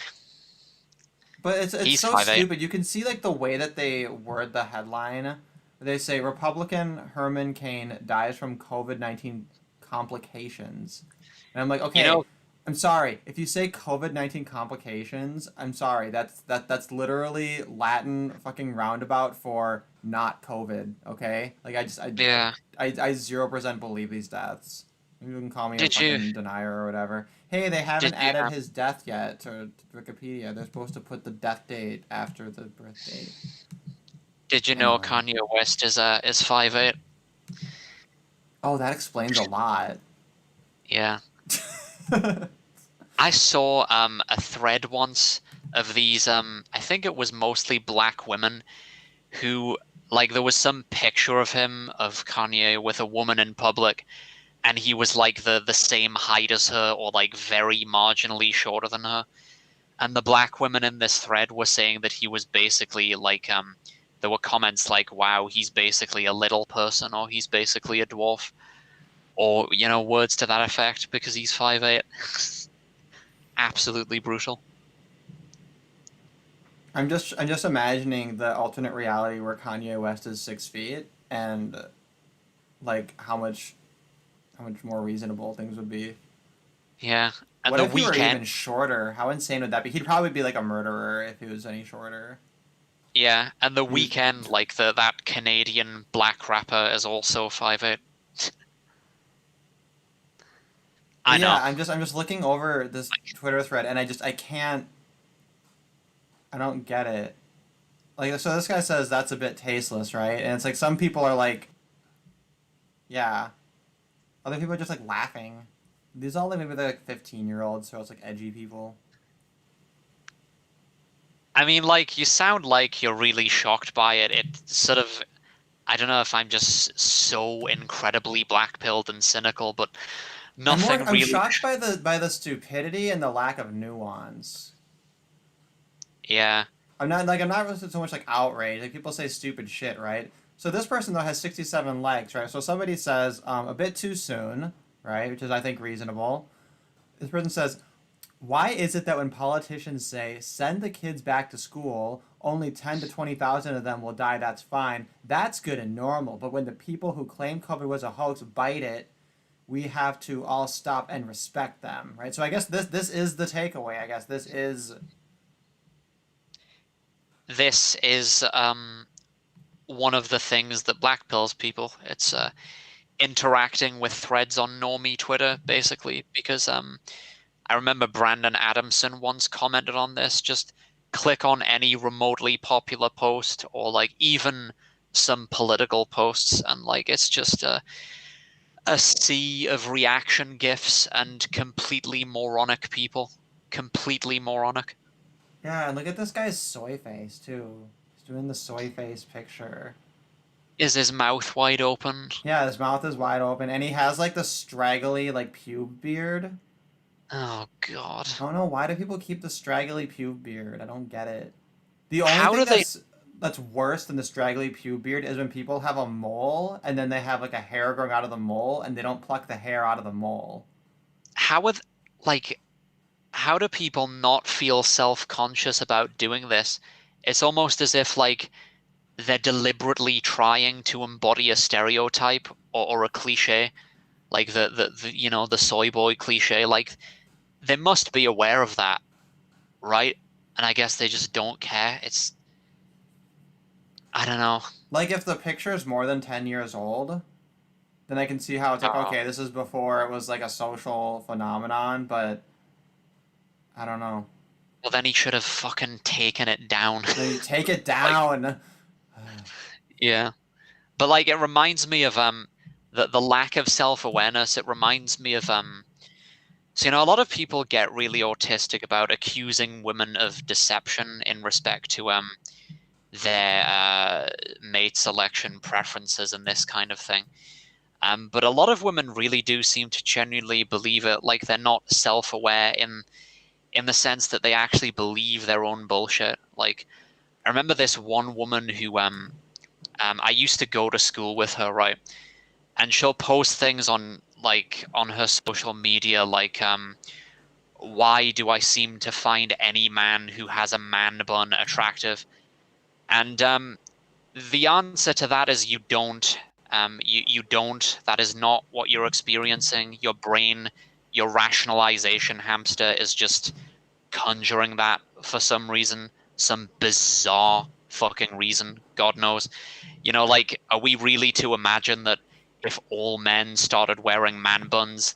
But it's
He's
so
5'8".
stupid. You can see like the way that they word the headline. They say Republican Herman Cain dies from COVID-19 complications. And I'm like, okay,
You know,
I'm sorry. If you say COVID-19 complications, I'm sorry. That's literally Latin fucking roundabout for not COVID. Okay, like
Yeah.
I 0% believe these deaths. You can call me a
Did you
fucking denier or whatever. Hey, they
did
haven't
you
added his death yet to Wikipedia. They're supposed to put the death date after the birth date.
did you know
Anyway.
Kanye West is 5'8"?
Oh, that explains a lot.
Yeah. I saw a thread once of these I think it was mostly black women who, like, there was some picture of him, of Kanye with a woman in public, and he was like the same height as her, or like very marginally shorter than her. And the black women in this thread were saying that he was basically like there were comments like, wow, he's basically a little person, or he's basically a dwarf, or words to that effect, because he's 5'8". Absolutely brutal.
I'm just imagining the alternate reality where Kanye West is 6 feet and like how much more reasonable things would be.
Yeah. And
What
the
if he were
weekend,
even shorter? How insane would that be? He'd probably be like a murderer if he was any shorter.
yeah, and the
He's,
weekend, like that Canadian black rapper is also 5'8".
but
I
yeah,
know.
I'm just looking over this Twitter thread and I don't get it. Like, so this guy says that's a bit tasteless, right? And it's like some people are like, yeah. Other people are just like laughing. These all like maybe they're like 15-year-olds, so it's like edgy people.
I mean, like, you sound like you're really shocked by it. It sort of, I don't know if I'm just so incredibly black-pilled and cynical, but nothing
I'm
really.
shocked by the stupidity and the lack of nuance.
Yeah.
I'm not really so much like outraged. Like people say stupid shit, right? So this person though has 67 likes, right? So somebody says a bit too soon, right? Which is I think reasonable. This person says, why is it that when politicians say send the kids back to school, only 10 to 20,000 of them will die? That's fine. That's good and normal. But when the people who claim COVID was a hoax bite it, we have to all stop and respect them, right? So I guess this is the takeaway. I guess this is
This is one of the things that blackpills people. It's interacting with threads on normie Twitter, basically, because I remember Brandon Adamson once commented on this. Just click on any remotely popular post, or like even some political posts, and like it's just a sea of reaction gifs and completely moronic people. Completely moronic.
yeah. And look at this guy's soy face too. He's doing the soy face picture.
Is his mouth wide open?
Yeah, his mouth is wide open, and he has like the straggly like pube beard.
Oh God.
I don't know why do people keep the straggly pube beard. I don't get it. The only
How
thing
do they
that's worse than the straggly pube beard is when people have a mole and then they have like a hair growing out of the mole and they don't pluck the hair out of the mole.
how would like how do people not feel self-conscious about doing this? It's almost as if like they're deliberately trying to embody a stereotype, or a cliche, like the soy boy cliche. Like they must be aware of that, right? And I guess they just don't care. It's, I don't know.
Like if the picture is more than 10 years old, then I can see how it's like
Oh,
okay, this is before it was like a social phenomenon, but I don't know.
well, then he should have fucking taken it down.
Then you take it
Like,
down.
yeah. But like it reminds me of the lack of self-awareness. It reminds me of so a lot of people get really autistic about accusing women of deception in respect to their mate selection preferences and this kind of thing. But a lot of women really do seem to genuinely believe it. Like they're not self-aware in the sense that they actually believe their own bullshit. Like I remember this one woman who I used to go to school with her, right? And she'll post things on her social media like why do I seem to find any man who has a man bun attractive? And the answer to that is you don't. You don't. That is not what you're experiencing. Your brain your rationalization hamster is just conjuring that for some reason, some bizarre fucking reason, God knows. You know, like, are we really to imagine that if all men started wearing man buns,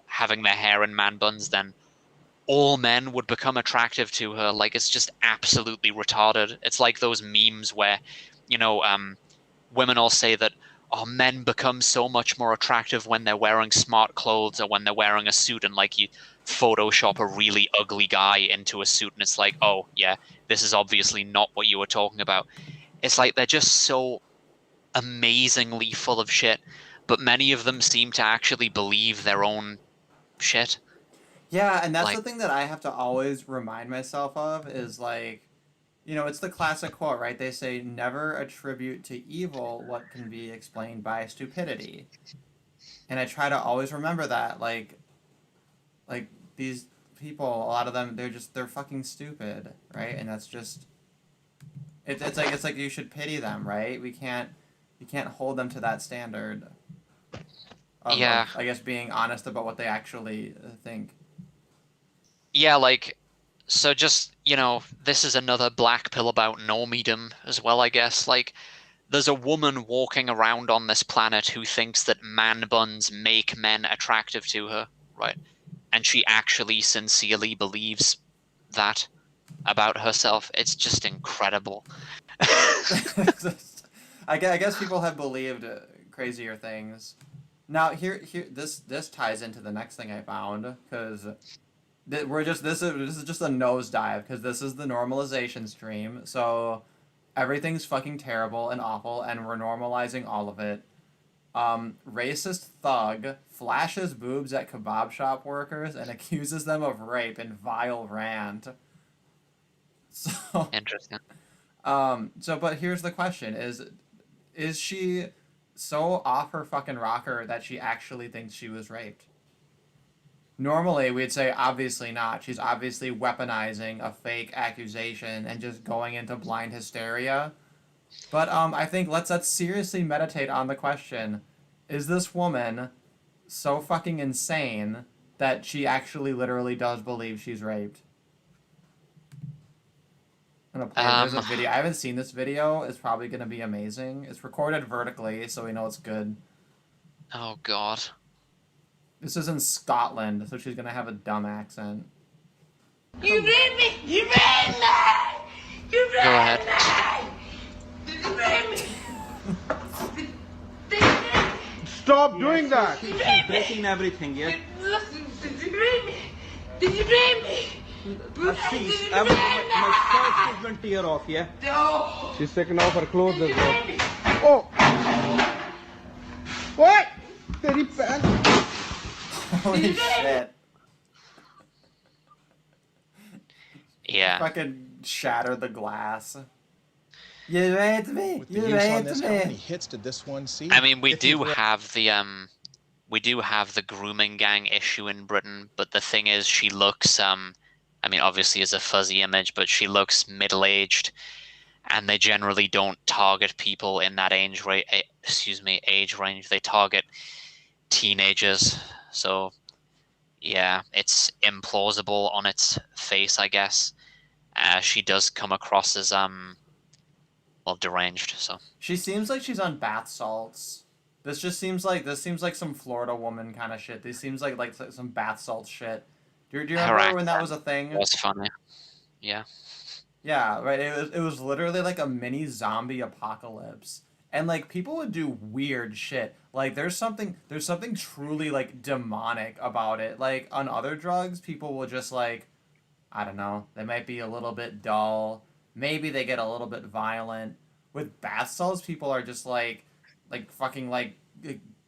having their hair in man buns, then all men would become attractive to her? Like, it's just absolutely retarded. It's like those memes where, you know, women all say that, oh, men become so much more attractive when they're wearing smart clothes or when they're wearing a suit, and like you Photoshop a really ugly guy into a suit and it's like, oh yeah, this is obviously not what you were talking about. It's like they're just so amazingly full of shit, but many of them seem to actually believe their own shit.
Yeah, and that's
Like,
the thing that I have to always remind myself of is like, you know, it's the classic quote, right? They say, never attribute to evil what can be explained by stupidity. And I try to always remember that, like these people, a lot of them, they're fucking stupid, right? And that's just, it's like you should pity them, right? You can't hold them to that standard
yeah,
of I guess being honest about what they actually think.
yeah, like, so just, you know, this is another black pill about normiedom as well, I guess. Like, there's a woman walking around on this planet who thinks that man buns make men attractive to her, right? And she actually sincerely believes that about herself. It's just incredible.
I guess people have believed crazier things. Now here this ties into the next thing I found because we're just this is just a nosedive because this is the normalization stream. So everything's fucking terrible and awful, and we're normalizing all of it. Racist thug flashes boobs at kebab shop workers and accuses them of rape in vile rant. So,
Interesting.
but here's the question: is she so off her fucking rocker that she actually thinks she was raped? Normally, we'd say obviously not. She's obviously weaponizing a fake accusation and just going into blind hysteria. But I think let's seriously meditate on the question: is this woman so fucking insane that she actually literally does believe she's raped? I'm gonna play. There's a video. I haven't seen this video. It's probably gonna be amazing. It's recorded vertically, so we know it's good.
Oh God.
This is in Scotland, so she's gonna have a dumb accent.
You raped me! You raped me! You raped
Go ahead.
me! Did you rape me?
Stop doing that!
Did you rape me?
Breaking everything, yeah?
Did you rape me? Did you rape me?
Please, my shirt is going to tear off, yeah?
No!
She's taking off her clothes
Did
as
you
well.
rape me?
Oh! What? Teri pants.
Holy shit!
Yeah.
Fucking shattered the glass. You raped me.
With the
You
use on
raped
this, how many
me.
hits did this one see?
I mean, we
If you
do have the grooming gang issue in Britain, but the thing is, she looks I mean, obviously it's a fuzzy image, but she looks middle-aged, and they generally don't target people in that age range. They target teenagers. So yeah, it's implausible on its face, I guess. She does come across as well, deranged. So
She seems like she's on bath salts. This seems like some Florida woman kind of shit. This seems like some bath salts shit. Do you
her
remember when that was
accent
a thing?
was funny. Yeah.
Yeah, right. It was literally like a mini zombie apocalypse. And like people would do weird shit. Like there's something truly like demonic about it. Like on other drugs, people will just like I don't know, they might be a little bit dull. Maybe they get a little bit violent. With bath salts, people are just like fucking like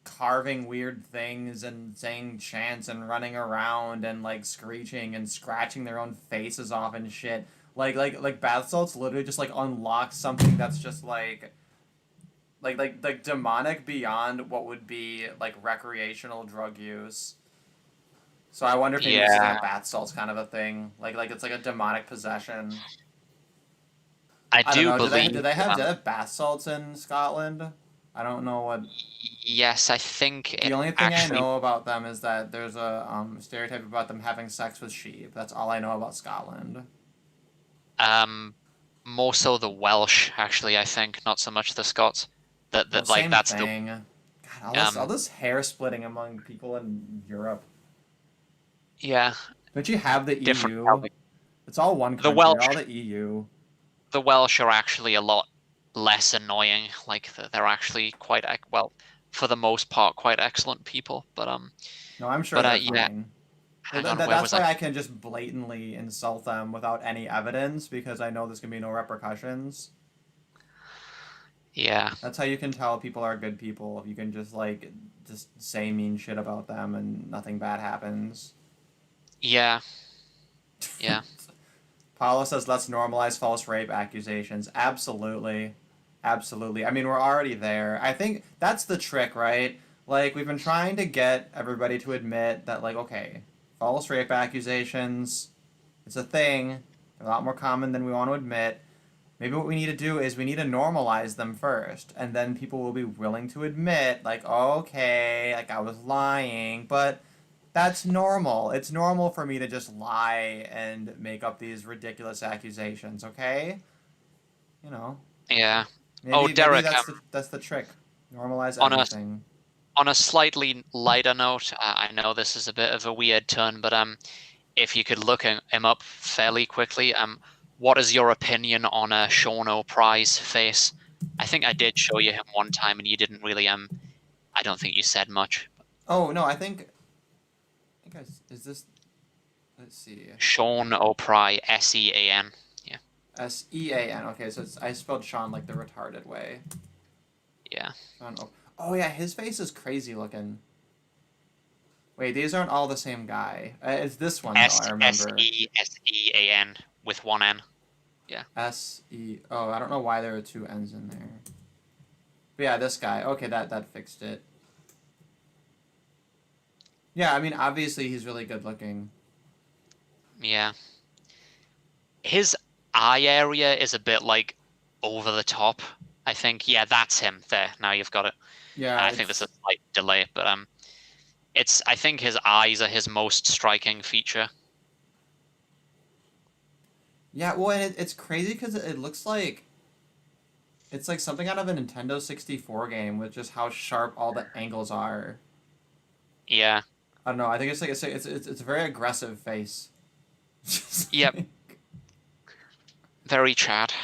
carving weird things and saying chants and running around and like screeching and scratching their own faces off and shit. Like bath salts literally just like unlock something that's just like demonic beyond what would be like recreational drug use. So I wonder if maybe this is like
Yeah.
a bath salts kind of a thing. Like it's like a demonic possession.
I
I don't
do
know.
believe
Do they have bath salts in Scotland? I don't know what.
Yes, I think
The
it
only thing I
actually.
know about them is that there's a stereotype about them having sex with sheep. That's all I know about Scotland.
More so the Welsh, actually, I think, not so much the Scots.
Well,
That like
same
that's
thing. God, all this hair splitting among people in Europe.
yeah,
Don't you have the
different
EU?
Celtic.
It's all one
The
country.
Welsh,
All the EU.
the Welsh are actually a lot less annoying. Like they're actually quite well, for the most part, quite excellent people.
No, I'm sure they're
yeah.
fine.
Hang on, where
That's
was I?
why I can just blatantly insult them without any evidence because I know there's gonna be no repercussions.
Yeah,
That's how you can tell people are good people. If you can just say mean shit about them and nothing bad happens.
yeah, yeah.
Paulo says, let's normalize false rape accusations. Absolutely. Absolutely. I mean, we're already there. I think that's the trick, right? Like, we've been trying to get everybody to admit that, like, okay, false rape accusations, it's a thing. They're a lot more common than we want to admit. Maybe what we need to do is we need to normalize them first, and then people will be willing to admit, like, okay, like, I was lying, but that's normal. It's normal for me to just lie and make up these ridiculous accusations, okay? You know.
Yeah. Oh,
Maybe
Derek,
that's the trick. Normalize
on a
everything.
on a slightly lighter note, I know this is a bit of a weird turn, but if you could look him up fairly quickly, what is your opinion on Sean O'Price face? I think I did show you him one time, and you didn't really I don't think you said much.
Oh, no, is this, let's see.
Sean O'Pry, Sean. Yeah.
Sean. Okay, so I spelled Sean like the retarded way.
Yeah.
Sean Oh yeah, his face is crazy looking. Wait, these aren't all the same guy. It's this one though, I remember.
Sean with one N. Yeah.
Oh, I don't know why there are two N's in there. But yeah, this guy. Okay, that fixed it. Yeah, I mean, obviously he's really good looking.
Yeah. His eye area is a bit like over the top, I think. Yeah, that's him. There, now you've got it.
Yeah,
I think there's a slight delay, but I think his eyes are his most striking feature.
Yeah, well, and it's crazy because it looks like it's like something out of a Nintendo 64 game with just how sharp all the angles are.
Yeah.
I don't know. I think it's a very aggressive face.
Yep. Very Chad.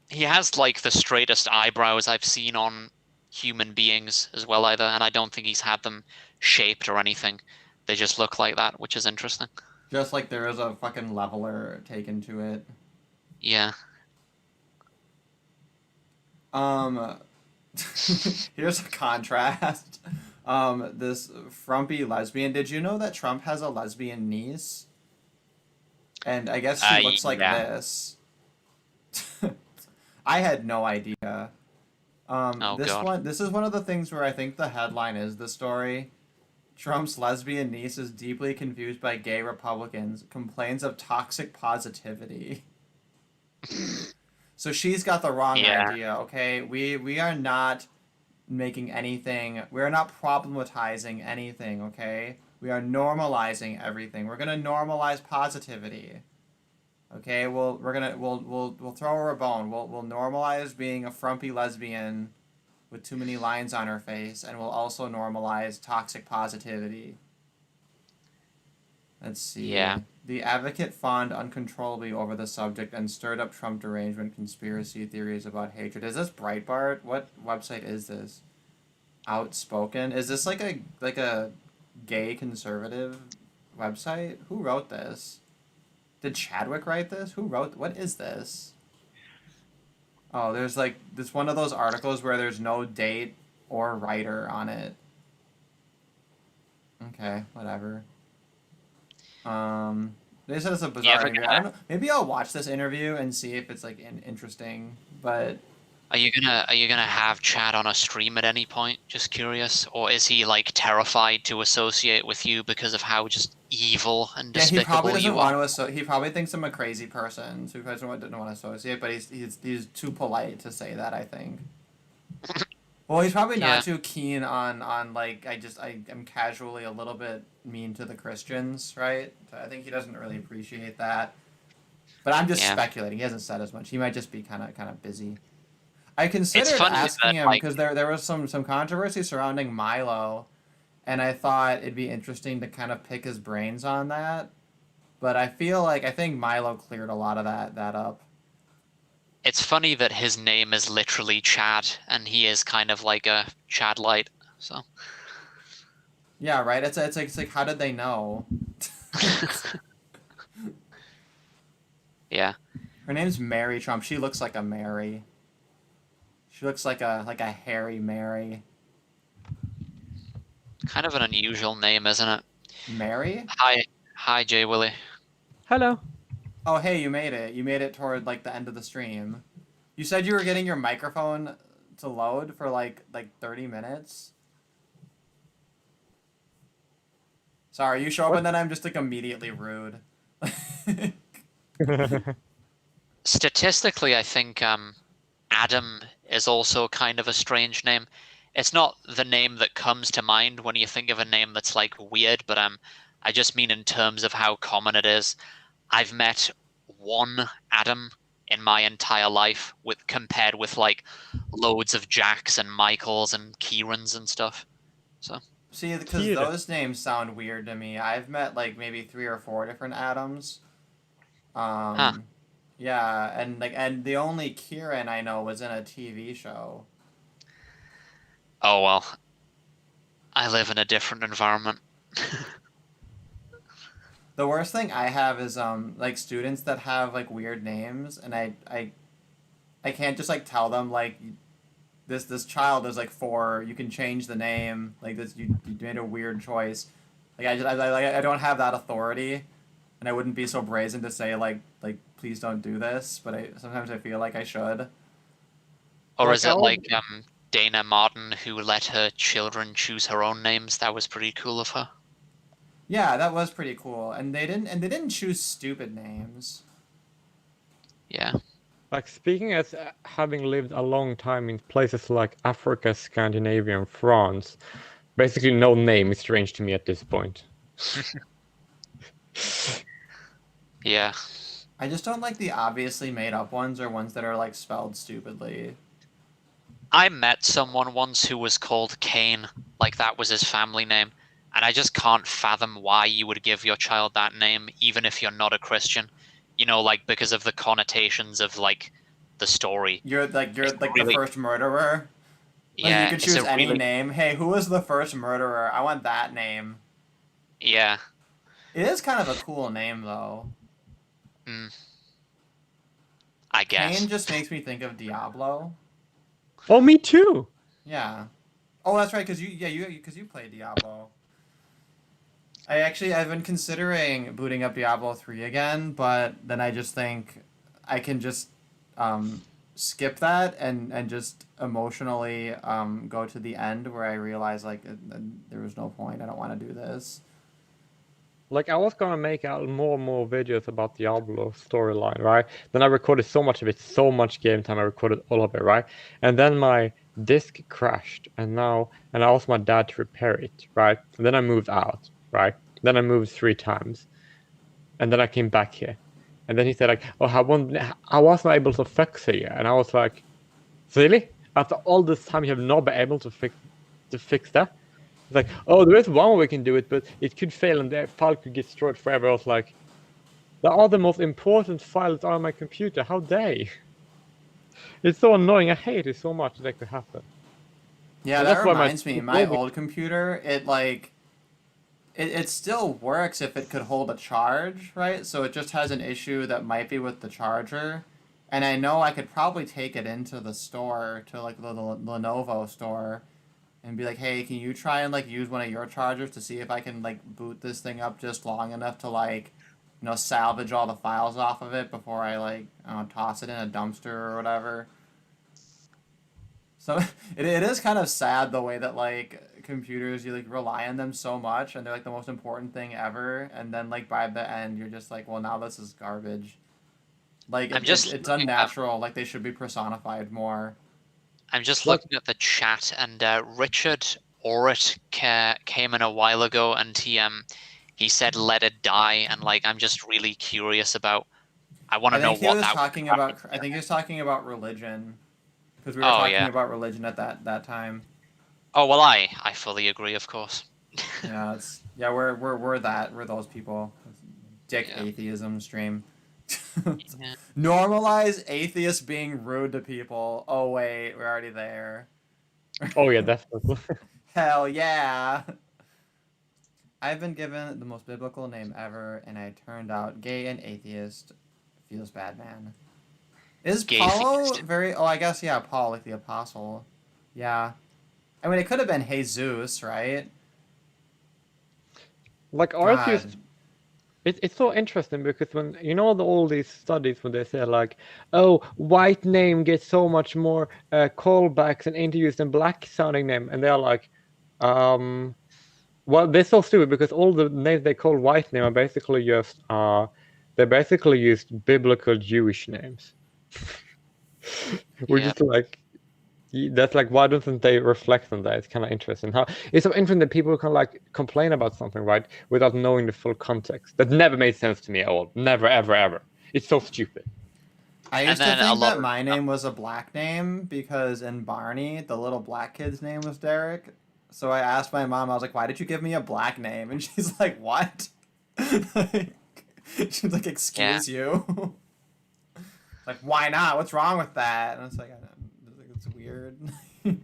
He has like the straightest eyebrows I've seen on human beings as well either, and I don't think he's had them shaped or anything. They just look like that, which is interesting.
Just like there is a fucking leveler taken to it.
Yeah.
Here's a contrast. This frumpy lesbian. Did you know that Trump has a lesbian niece? And I guess she looks like this. I had no idea. This is one of the things where I think the headline is the story. Trump's lesbian niece is deeply confused by gay Republicans, complains of toxic positivity. So she's got the wrong idea, okay? We are not making anything, we're not problematizing anything, okay? We are normalizing everything. We're gonna normalize positivity. Okay, we'll throw her a bone. We'll normalize being a frumpy lesbian with too many lines on her face, and we'll also normalize toxic positivity. Let's see.
Yeah.
The advocate fawned uncontrollably over the subject and stirred up Trump derangement conspiracy theories about hatred. Is this Breitbart? What website is this? Outspoken? Is this like a gay conservative website? Who wrote this? Did Chadwick write this? What is this? Oh, there's like, this one of those articles where there's no date or writer on it. Okay, whatever. They said it's a bizarre interview. I don't know. Maybe I'll watch this interview and see if it's like interesting, but...
Are you gonna have Chad on a stream at any point? Just curious, or is he like terrified to associate with you because of how just evil and despicable
he probably doesn't
you
want to. He probably thinks I'm a crazy person, so he doesn't want to associate. But he's too polite to say that, I think. Well, he's probably
Yeah.
not too keen on like I'm casually a little bit mean to the Christians, right? I think he doesn't really appreciate that. But I'm just
Yeah.
speculating. He hasn't said as much. He might just be kind of busy. I
It's
considered
funny
asking
that,
him
like,
because there was some controversy surrounding Milo, and I thought it'd be interesting to kind of pick his brains on that. But I think Milo cleared a lot of that up.
it's funny that his name is literally Chad, and he is kind of like a Chad light. So
Yeah, right. It's like how did they know?
yeah,
Her name's Mary Trump. She looks like a Mary. She looks like a hairy Mary.
kind of an unusual name, isn't it?
Mary?
Hi, Jay Willie.
Hello.
Oh, hey, you made it. You made it toward like the end of the stream. You said you were getting your microphone to load for like 30 minutes. Sorry, you show up and then I'm just like immediately rude.
Statistically, I think Adam is also kind of a strange name. It's not the name that comes to mind when you think of a name that's like weird, but I just mean in terms of how common it is. I've met one Adam in my entire life compared with like loads of Jacks and Michaels and Kierans and stuff. So
See, because those names sound weird to me. I've met like maybe 3 or 4 different Adams.
Huh.
Yeah, and the only Kieran I know was in a TV show.
Oh well. I live in a different environment.
The worst thing I have is like students that have like weird names, and I can't just like tell them like this child is like 4. You can change the name. Like this, you made a weird choice. Like I don't have that authority, and I wouldn't be so brazen to say like please don't do this. But sometimes I feel like I should.
Or
Like,
is it like Dana Martin who let her children choose her own names? That was pretty cool of her.
Yeah, that was pretty cool, and they didn't choose stupid names.
Yeah.
Like, speaking as having lived a long time in places like Africa, Scandinavia, and France, basically no name is strange to me at this point.
Yeah.
I just don't like the obviously made up ones or ones that are like spelled stupidly.
I met someone once who was called Cain, like that was his family name, and I just can't fathom why you would give your child that name, even if you're not a Christian. You know, like because of the connotations of like the story.
You're like the first murderer. Like
Yeah,
you could choose any name. Hey, who was the first murderer? I want that name.
Yeah.
It is kind of a cool name though.
I guess.
Cain just makes me think of Diablo.
Oh, me too.
Yeah. Oh, that's right. Because you play Diablo. I've been considering booting up Diablo 3 again, but then I just think I can just skip that and just emotionally go to the end where I realize like there was no point. I don't want to do this.
Like, I was gonna make out more and more videos about the Diablo storyline, right? Then I recorded so much of it, so much game time, I recorded all of it, right? And then my disc crashed, and I asked my dad to repair it, right? And then I moved out, right? Then I moved 3 times. And then I came back here. And then he said, like, oh, I wasn't able to fix it yet. And I was like, really? After all this time, you have not been able to fix that? It's like, oh, there is one way we can do it, but it could fail and the file could get destroyed forever. I was like, there are the most important files on my computer. How dare you? It's so annoying. I hate it so much that could happen.
Yeah,
So
that
that's why
reminds me. My old computer, it still works if it could hold a charge, right? So it just has an issue that might be with the charger. And I know I could probably take it into the store, to like the Lenovo store, and be like, hey, can you try and like use one of your chargers to see if I can like boot this thing up just long enough to like, salvage all the files off of it before I like toss it in a dumpster or whatever. So it is kind of sad the way that like computers, you like rely on them so much and they're like the most important thing ever, and then like by the end you're just like, well, now this is garbage. Like it's unnatural. Like they should be personified more.
I'm just
Like-
looking at the chat, and Richard Orrit came in a while ago, and he said "Let it die," and like I'm just really curious about. I want
I
to know
think he
what
was
that.
talking about. I think he was talking about religion, because we were
Oh,
talking
yeah.
about religion at that time.
Oh well, I fully agree, of course.
Yeah, we're those people. Dick
Yeah.
atheism stream.
Yeah.
Normalize atheists being rude to people. Oh wait, we're already there.
Oh yeah, definitely.
Hell yeah. I've been given the most biblical name ever, and I turned out gay and atheist. Feels bad, man. Is
Gay
Paulo
theist.
very? Oh, I guess yeah, Paul, like the apostle. Yeah, I mean it could have been Jesus, right?
Like
God.
artists, it's so interesting because when all these studies when they say like, oh, white name gets so much more callbacks and interviews than black sounding name, and they're like, well, they're so stupid because all the names they call white name are basically just they basically used biblical Jewish names. We're
Yeah.
just like, that's like, why don't they reflect on that? It's kind of interesting. How it's so interesting that people can like complain about something, right, without knowing the full context. That never made sense to me at all. Never, ever, ever. It's so stupid.
I
And
used to
then a
think
lot
that
of-
my name was a black name because in Barney, the little black kid's name was Derek. So I asked my mom, I was like, why did you give me a black name? And she's like, what? She's like, excuse you. Like, why not? What's wrong with that? And it's like, it's weird. If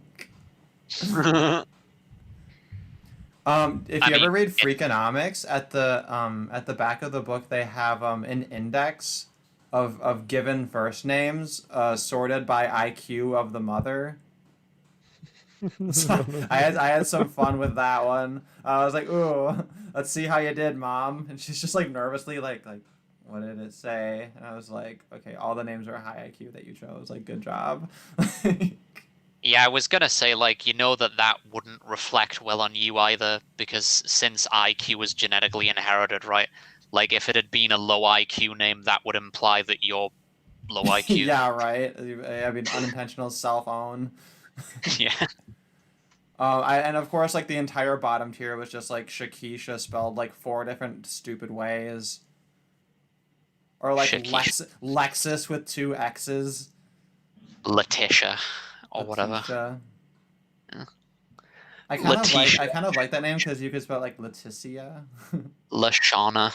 you ever read Freakonomics, at the back of the book, they have an index of given first names sorted by IQ of the mother. So I had some fun with that one. I was like, ooh, let's see how you did, Mom. And she's just like nervously like what did it say? And I was like, okay, all the names are high IQ that you chose. Like, good job.
Yeah, I was gonna say, like, that wouldn't reflect well on you either, because since IQ is genetically inherited, right? Like, if it had been a low IQ name, that would imply that you're low IQ.
Yeah, right. I mean, unintentional self-own.
Yeah.
And of course, like, the entire bottom tier was just, like, Shakisha spelled, like, 4 different stupid ways. Or, like, Lexus with 2 X's.
Letitia. Or whatever.
Letitia.
Yeah.
I kind of like that name because you could spell like Leticia.
Lashana,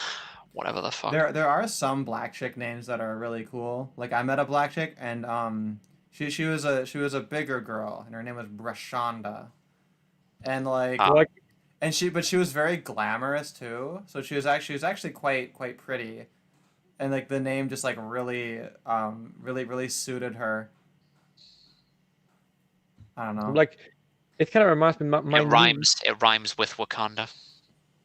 whatever the fuck.
There are some black chick names that are really cool. Like I met a black chick and she was a bigger girl and her name was Brashonda. And but she was very glamorous too. So she was actually quite pretty. And like the name just like really suited her. I don't know.
Like, it kind of reminds me.
It rhymes with Wakanda.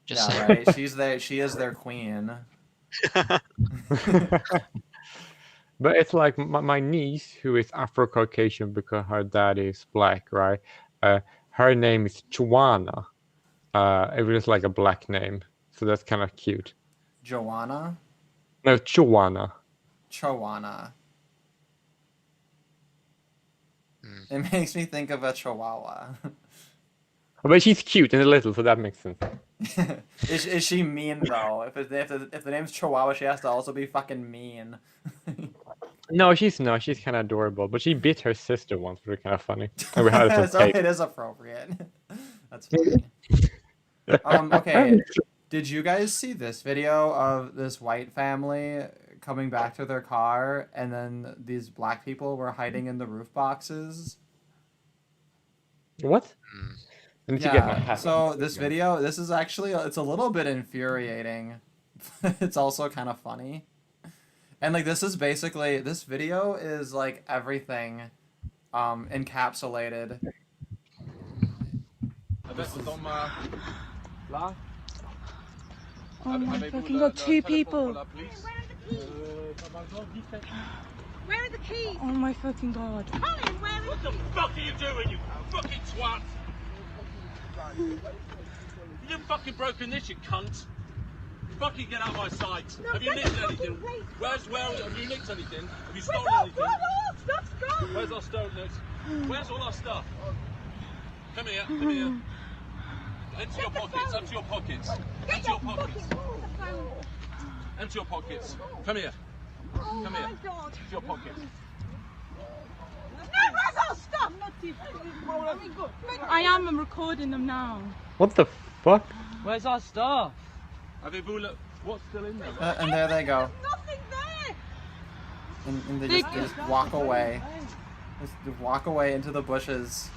Just yeah, right. She is their queen.
But it's like my niece, who is Afro-Caucasian because her dad is black, right? Her name is Joanna. It was like a black name, so that's kind of cute.
Joanna?
No, Joanna.
Chowana. It makes me think of a chihuahua.
But she's cute and little, so that makes sense.
Is she mean though? If the name's Chihuahua, she has to also be fucking mean.
No, she's not. She's kind of adorable, but she bit her sister once, which was kind of funny. And we had it
So it is appropriate. That's funny. Okay, did you guys see this video of this white family coming back to their car, and then these black people were hiding in the roof boxes?
What?
Yeah, so this video, this is actually, it's a little bit infuriating. It's also kind of funny. And like this is basically, this video is like everything encapsulated.
Oh my fucking god, 2 people. Where are the keys? Oh my fucking god. Colin, where is
What the fuck are you doing, you fucking twat? You done fucking broken this, you cunt. Fucking get out of my sight.
No,
have you nicked anything? Where have you nicked anything? Have you stolen anything?
Stop!
Where's our stolen? Where's all our stuff? Come here, come here. Empty your pockets, empty your pockets. Empty your pockets. Empty your pockets. Come here. Come here. Empty your pockets.
I am recording them now.
What the fuck?
Where's our stuff?
What's still in there?
And there they go.
Nothing there.
And they just walk away. Just walk away into the bushes.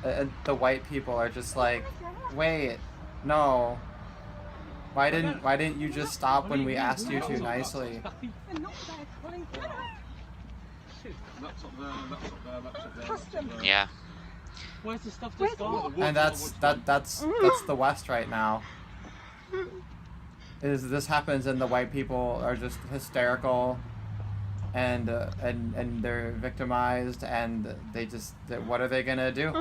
And the white people are just like, wait, no. Why didn't you just stop when we asked you to nicely?
Yeah.
Where's the stuff that's gone?
And that's the West right now. This happens and the white people are just hysterical, and they're victimized, and what are they gonna do?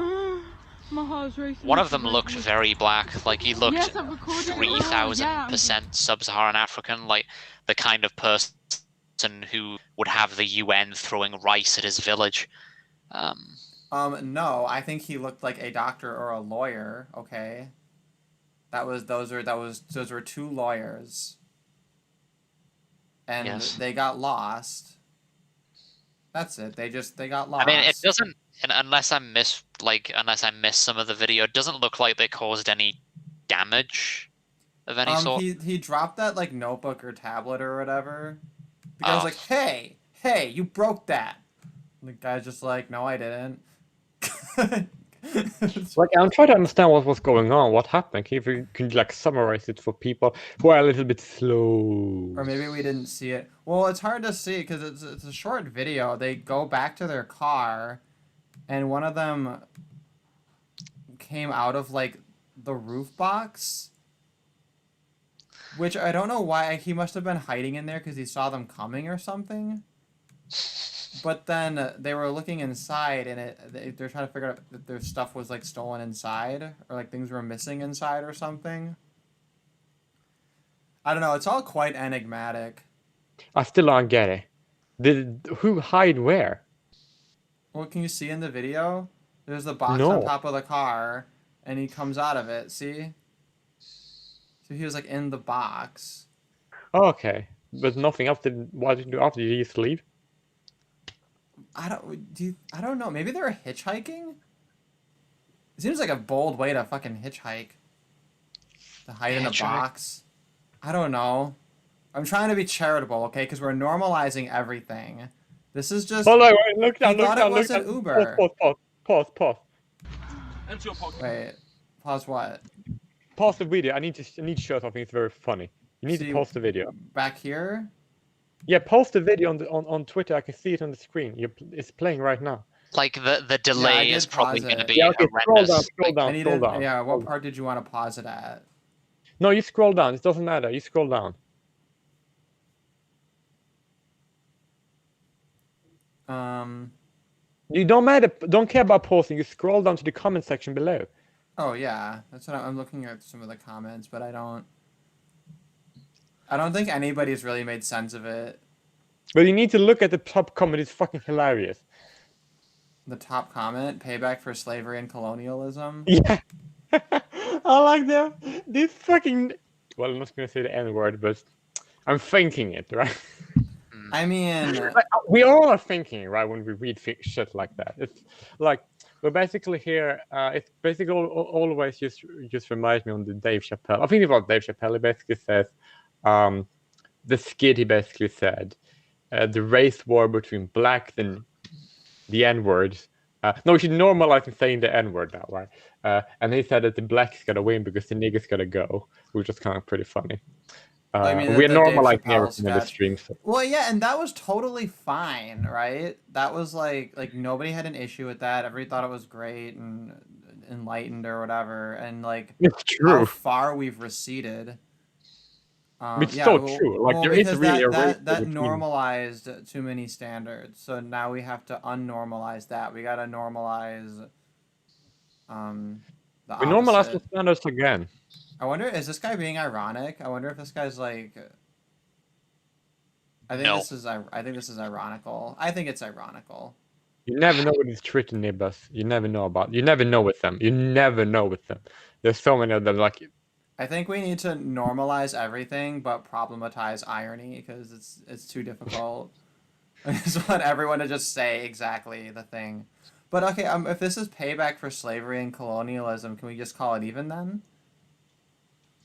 My heart's racing.
One of them looked very black, like he looked 3000% sub-Saharan African, like the kind of person who would have the UN throwing rice at his village.
No, I think he looked like a doctor or a lawyer. Okay, those were two lawyers, and
yes.
They got lost. That's it. They got lost.
I mean, it doesn't, unless I miss some of the video, it doesn't look like they caused any damage of any sort.
He dropped that like notebook or tablet or whatever. The guy was like, hey, you broke that. And the guy's just like, no, I didn't.
Like, I'm trying to understand what was going on, what happened. If you could like summarize it for people who are a little bit slow.
Or maybe we didn't see it. Well, it's hard to see because it's a short video. They go back to their car, and one of them came out of like the roof box, which I don't know why. He must have been hiding in there because he saw them coming or something. But then they were looking inside, and they're trying to figure out if their stuff was like stolen inside, or like things were missing inside or something. I don't know. It's all quite enigmatic.
I still don't get it. Who hide where?
What can you see in the video? There's the box
No.
on top of the car, and he comes out of it. See? So he was like in the box.
Oh, okay, but nothing else. What did you do after? Did you just leave?
I don't know. Maybe they were hitchhiking? It seems like a bold way to fucking hitchhike. To hide in a box. I don't know. I'm trying to be charitable, okay? Because we're normalizing everything. This is just...
Hold on, wait, look down, look
thought
down,
it
look
wasn't
down.
Uber.
Pause.
Empty your pockets.
Wait. Pause what?
Pause the video. I need to show something. It's very funny. You need to pause the video.
Back here?
Yeah, post the video on Twitter. I can see it on the screen. It's playing right now.
Like the delay is probably going to be
okay,
horrendous.
Scroll down.
Yeah, what part did you want to pause it at?
No, you scroll down. It doesn't matter. You scroll down. You don't care about pausing. You scroll down to the comment section below.
Oh yeah, that's what I'm looking at some of the comments, but I don't think anybody's really made sense of it.
But you need to look at the top comment. It's fucking hilarious.
The top comment: payback for slavery and colonialism.
Yeah, I like that. This fucking. Well, I'm not gonna say the N word, but I'm thinking it, right?
I mean,
we all are thinking, right, when we read shit like that. It's like we're basically here. It's basically always just reminds me on the Dave Chappelle. I think about Dave Chappelle. He basically says, the skit. He basically said, the race war between blacks and the N-word. No, we should normalize saying the N-word now, right? And he said that the blacks gotta win because the niggas gotta go, which is kind of pretty funny.
I mean,
we're
the
normalizing
Dave Chappelle
everything in the
sketch.
stream. So.
Well, yeah, and that was totally fine, right? That was like nobody had an issue with that. Everybody thought it was great and enlightened or whatever. And like,
it's true.
How far we've receded.
It's so true. Like there is really a race
that normalized too many standards. So now we have to unnormalize that. We gotta normalize.
We normalize the standards again.
I wonder, is this guy being ironic? I wonder if this guy's like. I think this is ironical. I think it's ironical.
You never know with these tricky nibbers. You never know about. You never know with them. You never know with them. There's so many of them. Like,
I think we need to normalize everything, but problematize irony because it's too difficult. I just want everyone to just say exactly the thing. But okay, if this is payback for slavery and colonialism, can we just call it even then?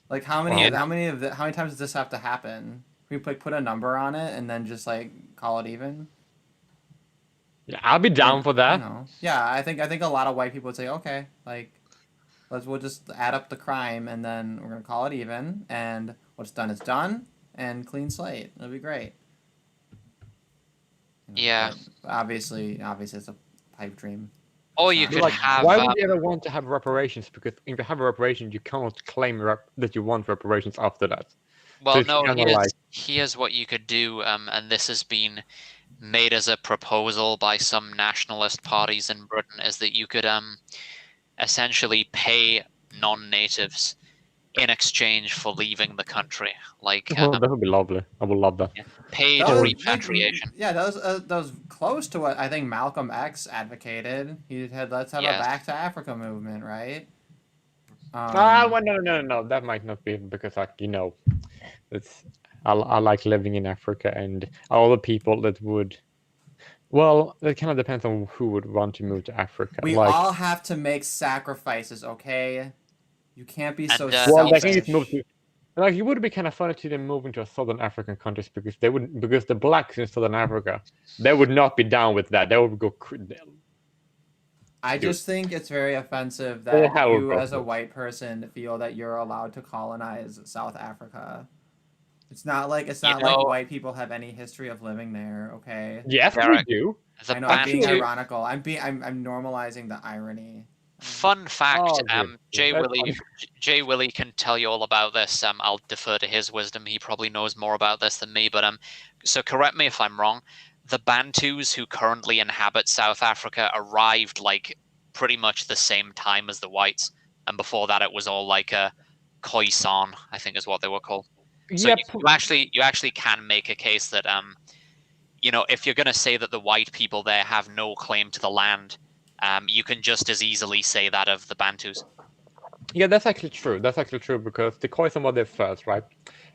Like how many
Well-
how many times does this have to happen? Can we put a number on it and then just like call it even?
yeah, I'll be down
Like,
for that.
You know, yeah, I think a lot of white people would say, okay, like we'll just add up the crime and then we're gonna call it even, and what's done is done, and clean slate. It'll be great. You know,
Yeah.
But obviously, it's a pipe dream.
Or
It's
you
not
could
gonna
have.
happen.
Why would you ever want to have reparations? Because if you have a reparation, you cannot claim that you want reparations after that.
Well,
it's
no.
kinda
Here's
like-
here's what you could do, and this has been made as a proposal by some nationalist parties in Britain, is that you could essentially pay non-natives in exchange for leaving the country, like
Oh, that would be lovely. I would love that.
paid
That was,
repatriation.
yeah, that was close to what I think Malcolm X advocated. He had let's have a
Yes.
back to Africa movement, right?
Well, no. That might not be because, like, it's I like living in Africa, and all the people that would. Well, it kind of depends on who would want to move to Africa.
We
like,
all have to make sacrifices, okay? You can't be so
And,
well, they
selfish.
can just move to. Like, it would be kind of funny to them move into a southern African countries because because the blacks in southern Africa, they would not be down with that. They would go.
I just think it's very offensive
All
that
hell would
you,
break
as a
loose.
white person, feel that you're allowed to colonize South Africa. It's not like white people have any history of living there, okay?
Yes, we
Derek,
do.
the
I know I'm being
Bantu.
ironical. I'm normalizing the irony.
Fun fact,
Oh, good.
Jay
That's
Willie, Jay Willie can tell you all about this. I'll defer to his wisdom. He probably knows more about this than me. But so correct me if I'm wrong. The Bantus who currently inhabit South Africa arrived like pretty much the same time as the whites, and before that it was all like a Khoisan, I think is what they were called. So
Yep.
you actually can make a case that if you're going to say that the white people there have no claim to the land, you can just as easily say that of the Bantus.
Yeah, that's actually true. That's actually true because the Khoisan were there first, right?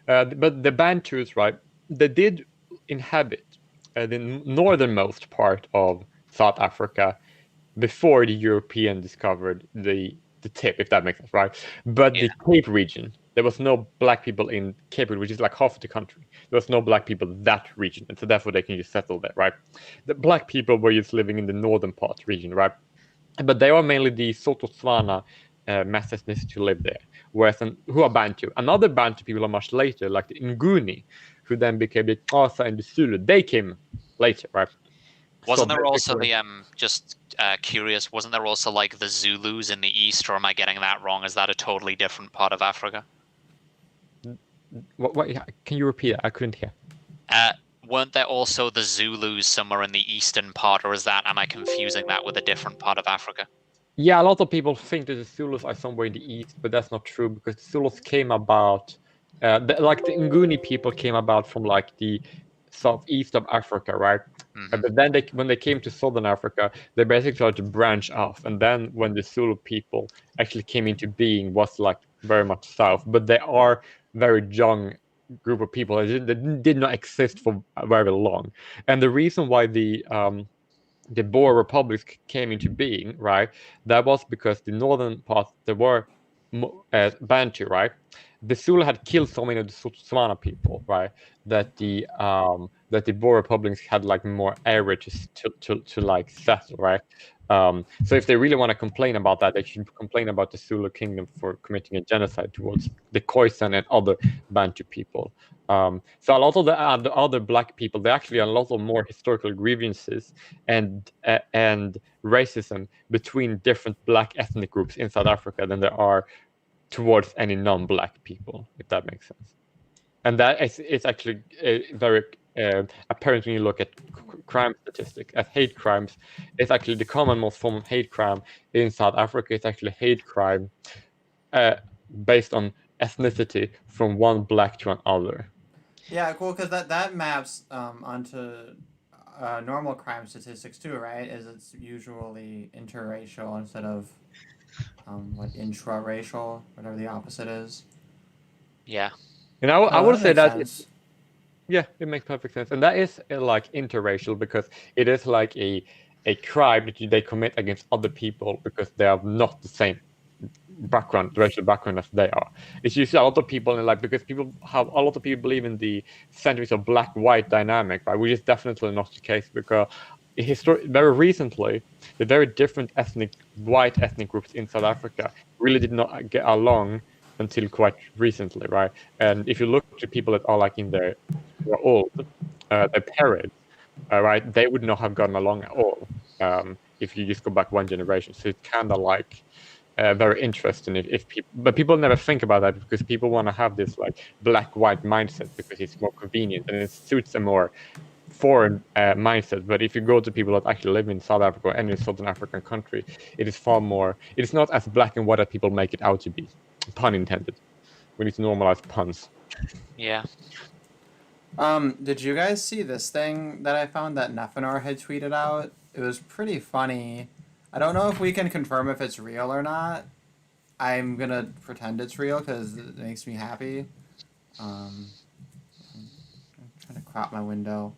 But the Bantus, right? They did inhabit the northernmost part of South Africa before the European discovered the tip, if that makes sense, right? But the Cape region, there was no black people in Cape region, which is like half of the country. There was no black people in that region, and so therefore they can just settle there, right? The black people were just living in the northern part region, right? But they are mainly the Sotho-Tswana mass ethnicity who live there, whereas who are Bantu. Another Bantu people are much later, like the Nguni, who then became the Xhosa and the Zulu. They came later, right?
Wasn't there also the just curious? Wasn't there also like the Zulus in the east, or am I getting that wrong? Is that a totally different part of Africa?
What can you repeat it? I couldn't hear.
Weren't there also the Zulus somewhere in the eastern part, or am I confusing that with a different part of Africa?
Yeah, a lot of people think that the Zulus are somewhere in the east, but that's not true because the Zulus came about, like the Nguni people came about from like the southeast of Africa, right?
Mm-hmm.
But then when they came to southern Africa, they basically started to branch off, and then when the Zulu people actually came into being, was like very much south. But they are very young group of people that did not exist for very long, and the reason why the Boer republics came into being, right? That was because the northern part there were Bantu, right? The Zulu had killed so many of the Setswana people, right? That the Boer republics had like more area to like settle, right? So if they really want to complain about that, they should complain about the Zulu kingdom for committing a genocide towards the Khoisan and other Bantu people. So a lot of the other black people, there actually are a lot of more historical grievances and racism between different black ethnic groups in South Africa than there are towards any non-black people, if that makes sense. And that is actually very apparent when you look at crime statistics. As hate crimes, it's actually the most form of hate crime in South Africa. It's actually hate crime based on ethnicity from one black to another.
Yeah, cool, because that maps onto normal crime statistics too, right? Is it's usually interracial instead of what intraracial, whatever the opposite is.
Yeah.
And I
Oh,
would
that
say
makes
that
sense.
yeah, it makes perfect sense, and that is like interracial because it is like a crime that they commit against other people because they are not the same racial background as they are. It's usually a lot of people in like because a lot of people believe in the centuries of black-white dynamic, right? Which is definitely not the case because very recently the very different white ethnic groups in South Africa really did not get along until quite recently, right? And if you look to people that are like who are old, their parents, right, they would not have gotten along at all if you just go back one generation. So it's kind of like very interesting if people, but people never think about that because people want to have this like black-white mindset because it's more convenient and it suits a more foreign mindset. But if you go to people that actually live in South Africa or any Southern African country, it is far more. It is not as black and white as people make it out to be. Pun intended. We need to normalize puns.
Yeah.
Did you guys see this thing that I found that Nefanor had tweeted out? It was pretty funny. I don't know if we can confirm if it's real or not. I'm gonna pretend it's real because it makes me happy. I'm trying to crop my window.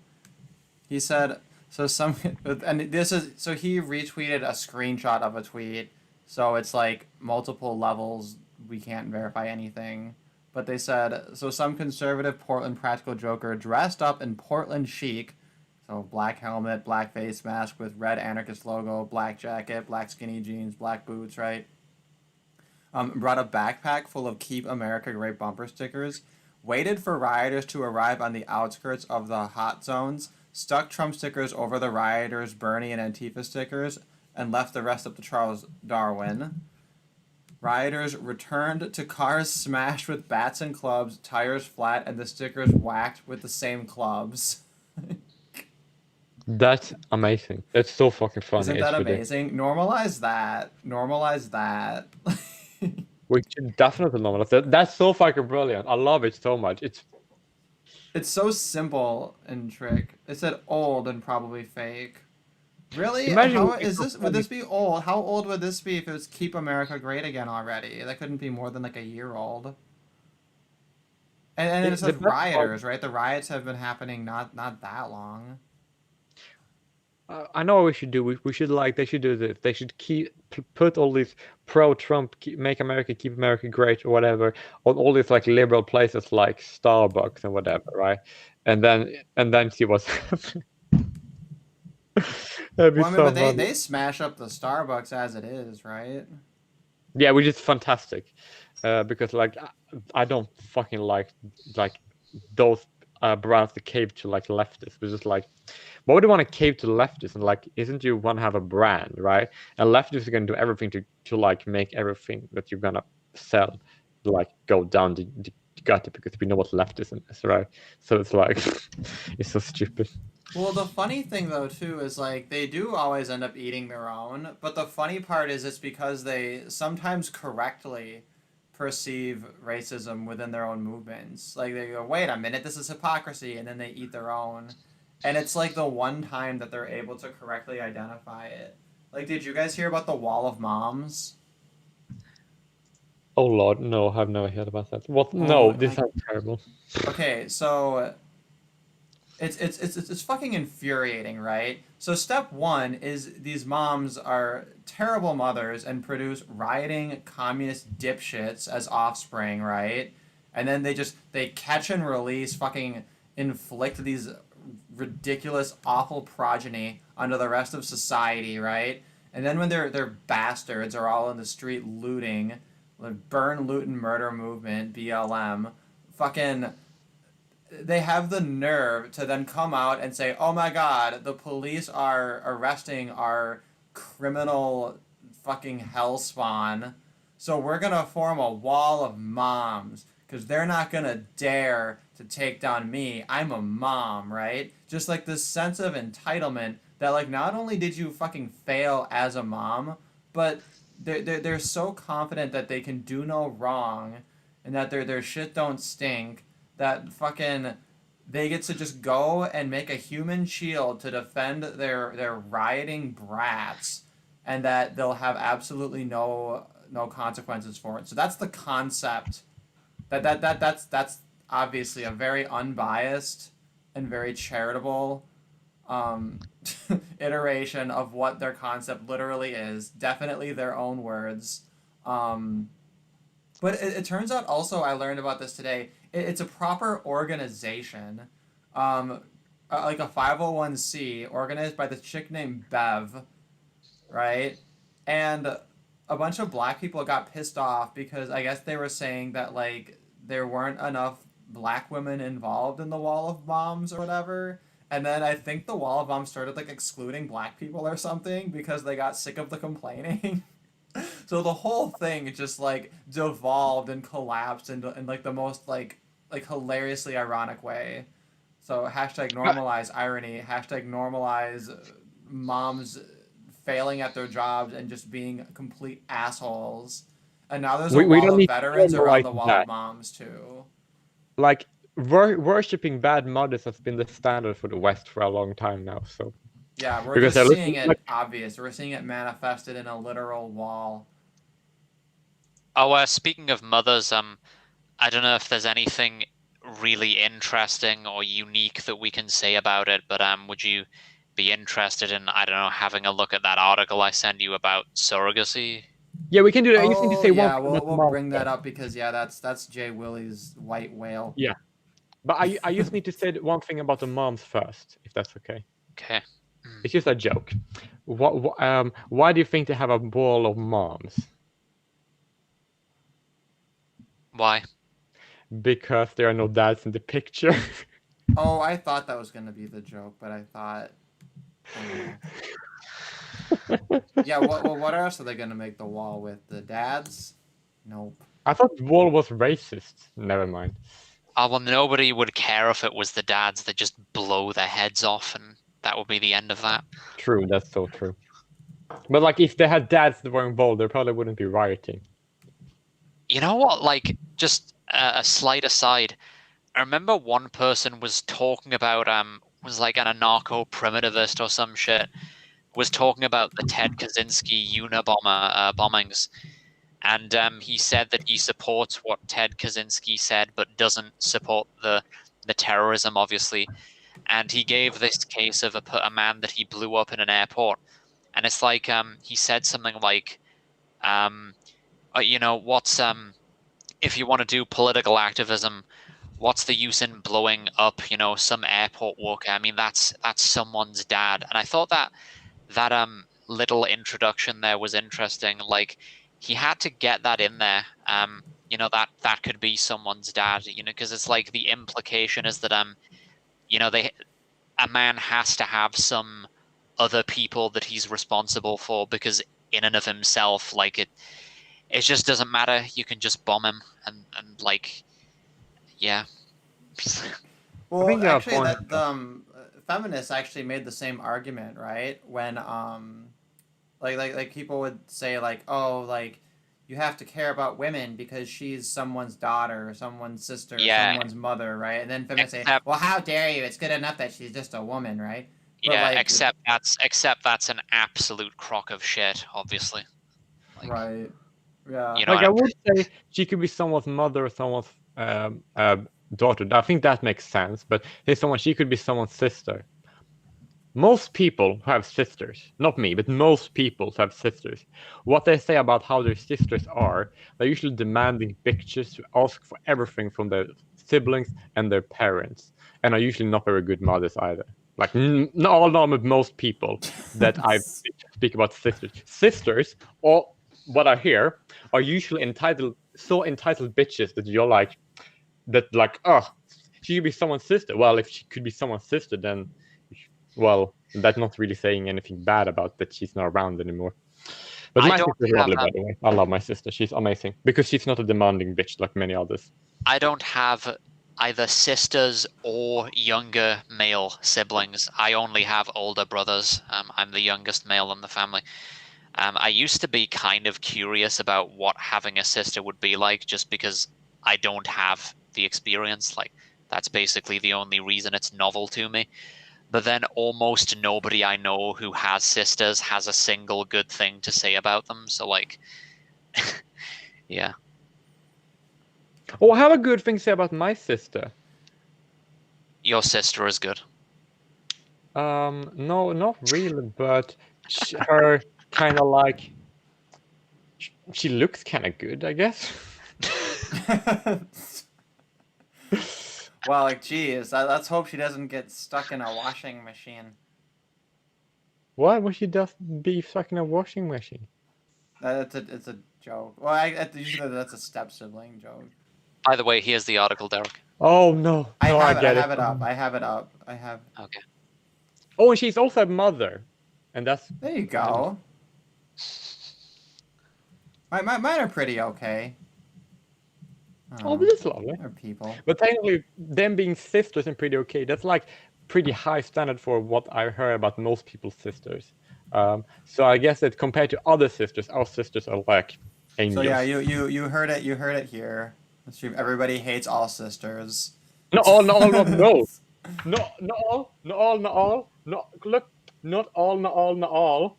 He said, and this is, so he retweeted a screenshot of a tweet, so it's like multiple levels, we can't verify anything. But they said, so some conservative Portland practical joker dressed up in Portland chic, so black helmet, black face mask with red anarchist logo, black jacket, black skinny jeans, black boots, right? Brought a backpack full of Keep America Great bumper stickers, waited for rioters to arrive on the outskirts of the hot zones, stuck Trump stickers over the rioters' Bernie and Antifa stickers, and left the rest up to Charles Darwin. Rioters returned to cars smashed with bats and clubs, tires flat, and the stickers whacked with the same clubs.
That's amazing. That's so fucking funny.
Isn't that amazing? Normalize that. Normalize that.
We should definitely normalize that. That's so fucking brilliant. I love it so much.
It's so simple and trick. It said old and probably fake. Really?
Imagine
How is this? Would this be old? How old would this be if it was Keep America Great Again already? That couldn't be more than like a year old. And it says rioters, right? The riots have been happening not that long.
I know what we should do. We should like they should do this. They should put all these pro-Trump, make America, keep America great or whatever on all these like liberal places like Starbucks and whatever, right? And then see what's happening. That'd be
Well, I mean,
so
but
funny.
they smash up the Starbucks as it is, right?
Yeah, which is fantastic, because like I don't fucking like those brands that cave to like leftists. It's just like, why would you want to cave to leftists? And like, isn't you want to have a brand, right? And leftists are gonna do everything to like make everything that you're gonna sell like go down the gutter because we know what leftism is, right? So it's like, it's so stupid.
Well, the funny thing though too is like they do always end up eating their own, but the funny part is it's because they sometimes correctly perceive racism within their own movements. Like they go, "Wait a minute, this is hypocrisy," and then they eat their own. And it's like the one time that they're able to correctly identify it. Like, did you guys hear about the Wall of Moms?
Oh Lord, no, I've never heard about that. What?
Oh,
No, this
like-
sounds terrible.
Okay, so it's fucking infuriating, right? So step one is these moms are terrible mothers and produce rioting communist dipshits as offspring, right? And then they catch and release, fucking inflict these ridiculous, awful progeny onto the rest of society, right? And then when they're bastards are all in the street looting, like burn, loot, and murder movement, BLM, fucking they have the nerve to then come out and say, "Oh my God, the police are arresting our criminal fucking hellspawn, so we're gonna form a wall of moms because they're not gonna dare to take down me. I'm a mom, right?" Just like this sense of entitlement that like not only did you fucking fail as a mom, but they're so confident that they can do no wrong and that their shit don't stink that fucking they get to just go and make a human shield to defend their rioting brats, and that they'll have absolutely no consequences for it. So that's the concept. That's obviously a very unbiased and very charitable um, iteration of what their concept literally is. Definitely their own words. But it turns out also, I learned about this today, it's a proper organization. Um, like a 501c organized by this chick named Bev, right? And a bunch of black people got pissed off because I guess they were saying that like there weren't enough black women involved in the Wall of Moms or whatever. And then I think the Wall of Moms started like excluding black people or something because they got sick of the complaining. So the whole thing just like devolved and collapsed in like the most like hilariously ironic way. So hashtag normalize irony, hashtag normalize moms failing at their jobs and just being complete assholes. And now there's a
We
wall
don't
of
need to
veterans around the
normalize
wall of
that.
moms too.
Like worshipping bad mothers has been the standard for the West for a long time now. So
Yeah, we're
because they're
just seeing
looking
it
like
obvious. We're seeing it manifested in a literal wall.
Oh, speaking of mothers, I don't know if there's anything really interesting or unique that we can say about it, but would you be interested in, I don't know, having a look at that article I sent you about surrogacy?
yeah, we can do that. I just need to
Oh
say one
yeah,
thing about
we'll
moms
bring
though.
that up because yeah, that's Jay Willie's white whale.
Yeah, but I just need to say one thing about the moms first, if that's okay.
Okay.
It's just a joke. Why do you think they have a wall of moms?
Why?
Because there are no dads in the picture.
Oh, I thought that was gonna be the joke, but I thought. Yeah, what else are they gonna make the wall with? The dads? Nope.
I thought the wall was racist. Never mind.
Oh, well, nobody would care if it was the dads that just blow their heads off, and that would be the end of that.
True, that's so true. But like, if they had dads that were involved, they probably wouldn't be rioting.
You know what? Like, just a slight aside. I remember one person was talking about was like an anarcho-primitivist or some shit, was talking about the Ted Kaczynski Unabomber bombings, and he said that he supports what Ted Kaczynski said, but doesn't support the terrorism, obviously. And he gave this case of a man that he blew up in an airport, and it's like he said something like, you know, what's if you want to do political activism, what's the use in blowing up, you know, some airport worker? I mean, that's someone's dad. And I thought that little introduction there was interesting. Like, he had to get that in there. You know, that could be someone's dad. You know, because it's like the implication is that you know, a man has to have some other people that he's responsible for, because in and of himself, like it just doesn't matter. You can just bomb him and like, yeah.
Well,
you have a
actually,
point.
that feminists actually made the same argument, right? When like people would say like, oh, like you have to care about women because she's someone's daughter, or someone's sister, or
Yeah.
someone's mother, right? And then feminists say,
Except-
well, how dare you? It's good enough that she's just a woman, right? But
Yeah,
like,
except that's an absolute crock of shit, obviously. Like,
right. Yeah.
you know,
Like, I would say she could be someone's mother or someone's daughter. I think that makes sense. But she could be someone's sister. Most people have sisters, not me, but most people have sisters. What they say about how their sisters are, they're usually demanding bitches who ask for everything from their siblings and their parents, and are usually not very good mothers either. Like, not all, but most people that I speak about sisters, or what I hear, are usually entitled bitches that you're like, oh, she could be someone's sister. Well, if she could be someone's sister, then, well, that's not really saying anything bad about that she's not around anymore. But my sister's lovely, by the way. I love my sister. She's amazing. Because she's not a demanding bitch like many others.
I don't have either sisters or younger male siblings. I only have older brothers. I'm the youngest male in the family. I used to be kind of curious about what having a sister would be like, just because I don't have the experience. Like, That's basically the only reason it's novel to me. But then almost nobody I know who has sisters has a single good thing to say about them. So like, yeah.
Oh, I have a good thing to say about my sister.
Your sister is good.
No, not really, but her kind of like she looks kind of good, I guess.
Well, like, geez, let's hope she doesn't get stuck in a washing machine.
Why would she just be stuck in a washing machine?
It's a joke. Well, usually that's a step sibling joke.
By the way, here's the article, Derek.
Oh no,
I
no, I get
have it up. I have it up. I have.
Okay.
Oh, and she's also a mother, and that's.
There you go. Mine are pretty okay.
Oh, but that's lovely.
They're people.
But technically, them being sisters is pretty okay. That's like pretty high standard for what I heard about most people's sisters. So I guess that compared to other sisters, our sisters are like angels.
So yeah, you heard it. You heard it here. That's true. Everybody hates all sisters.
Not all, no. Not all. Look, not all.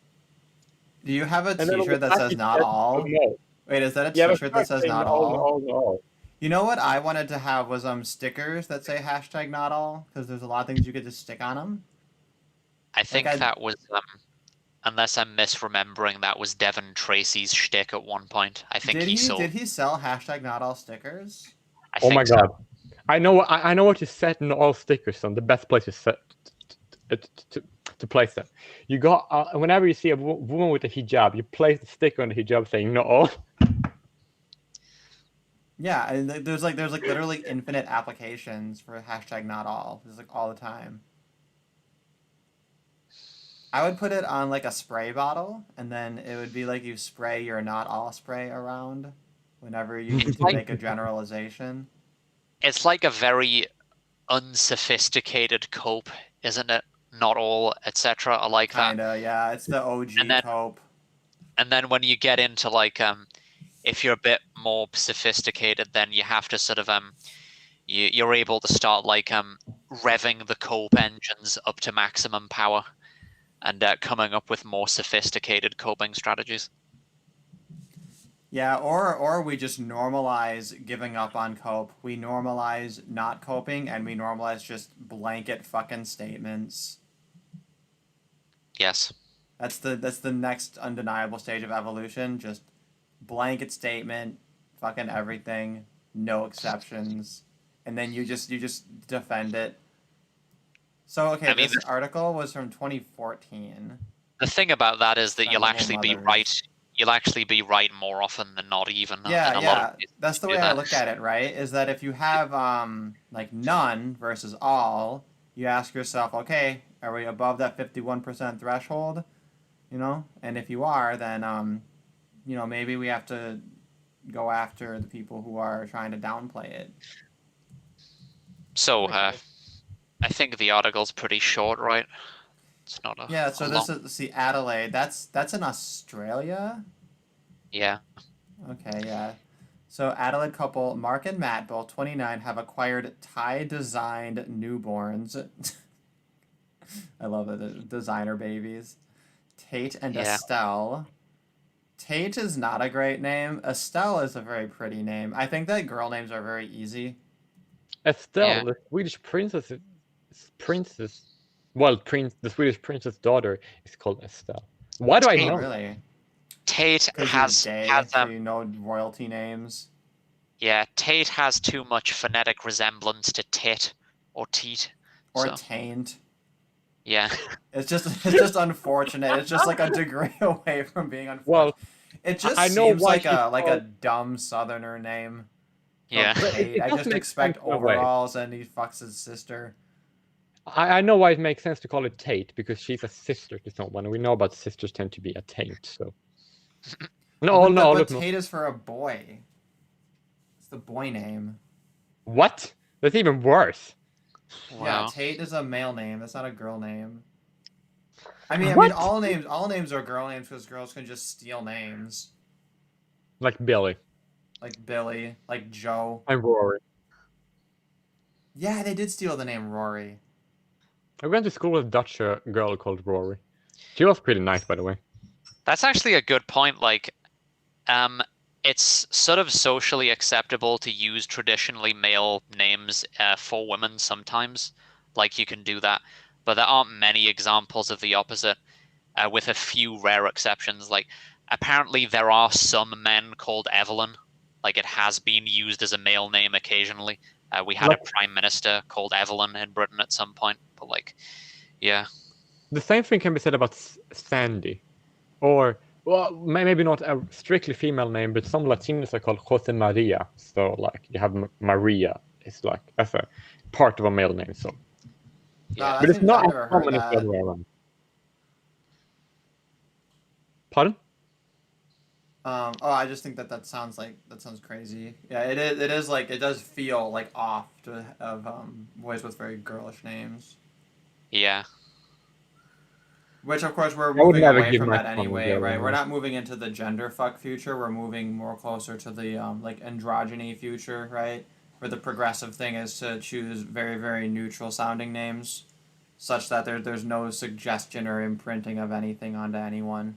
Do you have a T-shirt that says "not all"?
No.
Wait, is that a T-shirt that says "not all"?
No.
You know what I wanted to have was stickers that say hashtag not all, because there's a lot of things you could just stick on them.
I think that was, unless I'm misremembering, that was Devin Tracy's shtick at one point. I think
did he sell hashtag not all stickers?
Oh my god. I know what to set in all stickers on. The best place to set to place them. You got whenever you see a woman with a hijab, you place the sticker on the hijab saying "not all."
Yeah, and there's like literally infinite applications for hashtag not all. There's like all the time. I would put it on like a spray bottle, and then it would be like you spray your not all spray around whenever you need to make a generalization.
It's like a very unsophisticated cope, isn't it? Not all, etc. I like that.
Kinda, yeah. It's the OG cope.
And then when you get into like if you're a bit more sophisticated, then you have to sort of you're able to start like revving the cope engines up to maximum power and coming up with more sophisticated coping strategies.
Yeah, or we just normalize giving up on cope. We normalize not coping, and we normalize just blanket fucking statements.
Yes.
That's the next undeniable stage of evolution. Just blanket statement, fucking everything, no exceptions, and then you just defend it. So okay, this article was from 2014.
The thing about that is that you'll actually be right. You'll actually be right more often than not, even.
Yeah. That's the way I look at it, right? Is that if you have like none versus all, you ask yourself, okay, are we above that 51% threshold? You know, and if you are, then you know, maybe we have to go after the people who are trying to downplay it.
So, I think the article's pretty short, right? It's not a.
Yeah, so this is Adelaide. That's in Australia?
Yeah.
Okay, yeah. So Adelaide couple Mark and Matt, both 29, have acquired Thai-designed newborns. I love it, the designer babies. Tate and Estelle. Tate is not a great name. Estelle is a very pretty name. I think that girl names are very easy.
Estelle, the Swedish princess. Well, the Swedish princess daughter is called Estelle. Why do I know?
Really?
Tate has
so you know royalty names.
Yeah, Tate has too much phonetic resemblance to tit or teat
or taint.
Yeah.
It's just unfortunate. It's just like a degree away from being unfortunate. Well, it just seems like a dumb Southerner name.
Yeah.
I just expect overalls and he fucks his sister.
I know why it makes sense to call it Tate, because she's a sister to someone. We know about sisters tend to be a taint, so.
But Tate is for a boy. It's the boy name.
What? That's even worse.
Wow.
Yeah, Tate is a male name. That's not a girl name. I mean, all names are girl names because girls can just steal names.
Like Billy.
Like Billy. Like Joe.
And Rory.
Yeah, they did steal the name Rory.
I went to school with a Dutch girl called Rory. She was pretty nice, by the way.
That's actually a good point. Like, it's sort of socially acceptable to use traditionally male names for women sometimes. Like, you can do that, but there aren't many examples of the opposite, with a few rare exceptions. Like, apparently there are some men called Evelyn. Like, it has been used as a male name occasionally. We had a
Like,
prime minister called Evelyn in Britain at some point, but like, yeah.
the same thing can be said about Sandy, or well, maybe not a strictly female name, but some Latinos are called Jose Maria. So like you have Maria. It's like as a part of a male name. So,
Yeah.
but it's not
I've
as
never heard
common as the
that.
other way around. Pardon?
I just think that sounds crazy. Yeah, it is. It is like it does feel like off to have boys with very girlish names.
Yeah.
Which of course we're
I would
moving
never
away
give
from
my
that
son a
anyway,
girl
right? We're
name.
not moving into the gender fuck future. We're moving more closer to the like androgyny future, right? Where the progressive thing is to choose very very neutral sounding names, such that there's no suggestion or imprinting of anything onto anyone.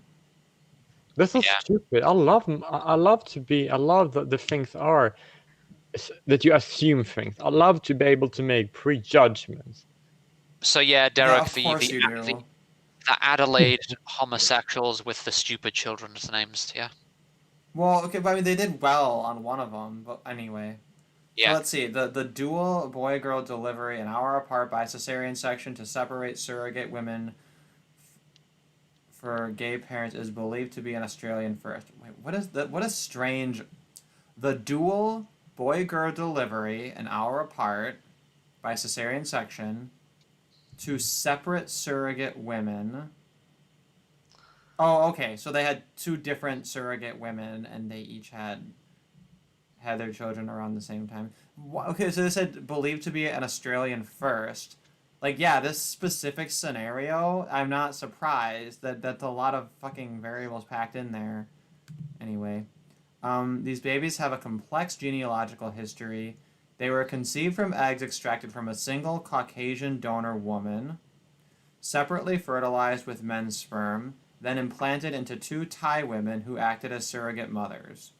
This is
Yeah.
stupid. I love that the things are that you assume things. I love to be able to make prejudgments.
So yeah,
Yeah,
Derek,
of course you do.
the Adelaide homosexuals with the stupid children's names. Yeah.
Well, okay, but I mean they did well on one of them, but anyway. So
Yeah.
let's see. The dual boy girl delivery an hour apart by cesarean section to separate surrogate women for gay parents is believed to be an Australian first. Wait, what is that? What a strange. The dual boy girl delivery an hour apart by cesarean section to separate surrogate women. Oh, okay. So they had two different surrogate women, and they each had their children around the same time. Okay, so they said believed to be an Australian first. Like, yeah, this specific scenario, I'm not surprised that's a lot of fucking variables packed in there. Anyway, these babies have a complex genealogical history. They were conceived from eggs extracted from a single Caucasian donor woman, separately fertilized with men's sperm, then implanted into two Thai women who acted as surrogate mothers.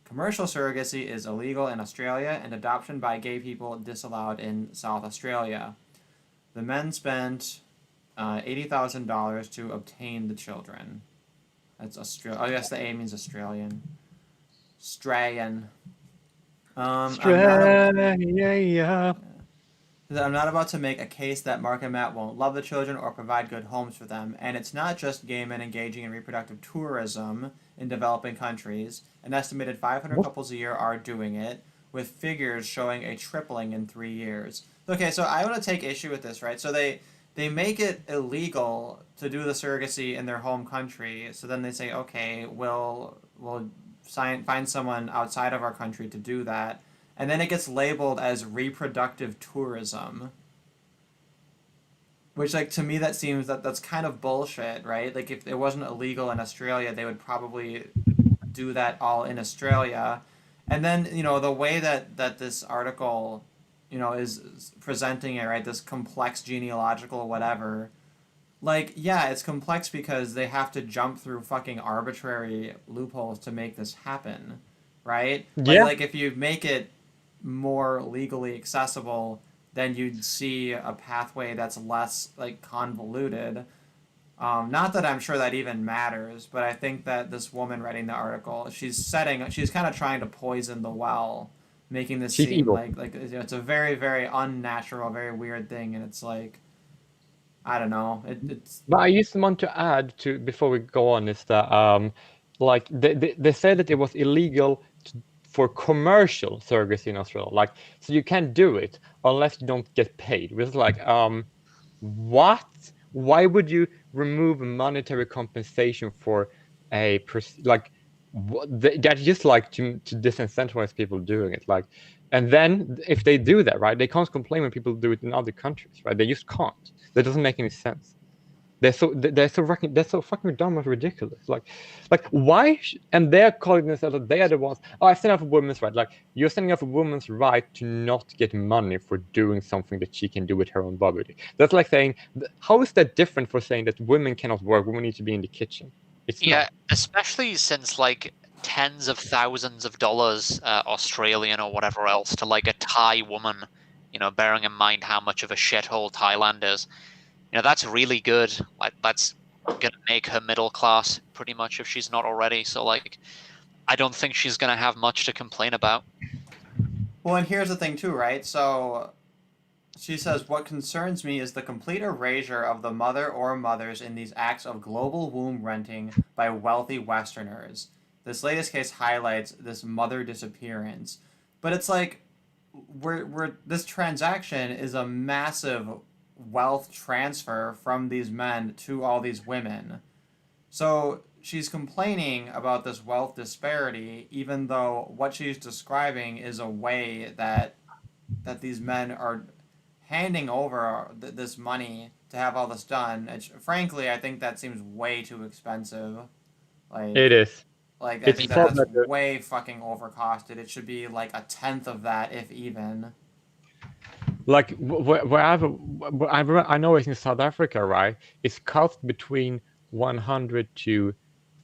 Commercial surrogacy is illegal in Australia and adoption by gay people disallowed in South Australia. The men spent $80,000 to obtain the children. That's Australia. I guess the A means Australian. Australian.
Australia.
I'm not about to make a case that Mark and Matt won't love the children or provide good homes for them. And it's not just gay men engaging in reproductive tourism in developing countries. An estimated 500 couples a year are doing it, with figures showing a tripling in 3 years. Okay, so I want to take issue with this, right? So they make it illegal to do the surrogacy in their home country. So then they say, okay, we'll find someone outside of our country to do that, and then it gets labeled as reproductive tourism, which, like, to me that seems that's kind of bullshit, right? Like, if it wasn't illegal in Australia, they would probably do that all in Australia. And then, the way that this article, is presenting it, right, this complex genealogical whatever, like, yeah, it's complex because they have to jump through fucking arbitrary loopholes to make this happen, right?
Yeah.
Like if you make it more legally accessible, then you'd see a pathway that's less like convoluted. Not that I'm sure that even matters, but I think that this woman writing the article, she's kind of trying to poison the well, making this
She's
seem
evil.
like it's a very very unnatural, very weird thing, and it's like, I don't know. It's
But I just want to add to before we go on is that like they said that it was illegal for commercial surrogacy in Australia. Like, so you can't do it unless you don't get paid. Which is like what? Why would you remove monetary compensation for like that's just like to disincentivize people doing it, like, and then if they do that, right, they can't complain when people do it in other countries, right? They just can't. That doesn't make any sense. They're so fucking dumb and ridiculous. Like why? And they're calling themselves that they are the ones. Oh, I stand up for women's right. Like you're standing up for women's right to not get money for doing something that she can do with her own body. That's like saying, how is that different for saying that women cannot work? Women need to be in the kitchen. It's not.
Especially since like tens of thousands of dollars Australian or whatever else to like a Thai woman, bearing in mind how much of a shithole Thailand is. That's really good. Like that's gonna make her middle class pretty much if she's not already. So like, I don't think she's gonna have much to complain about.
Well, and here's the thing too, right? So she says, what concerns me is the complete erasure of the mother or mothers in these acts of global womb renting by wealthy Westerners. This latest case highlights this mother disappearance. But it's like, this transaction is a massive wealth transfer from these men to all these women. So she's complaining about this wealth disparity, even though what she's describing is a way that these men are handing over this money to have all this done. Frankly, I think that seems way too expensive. Like
It is.
Like I
It's
think that's way fucking overcosted. It should be like a tenth of that, if even.
Like I know it's in South Africa, right? It's cost between 100 to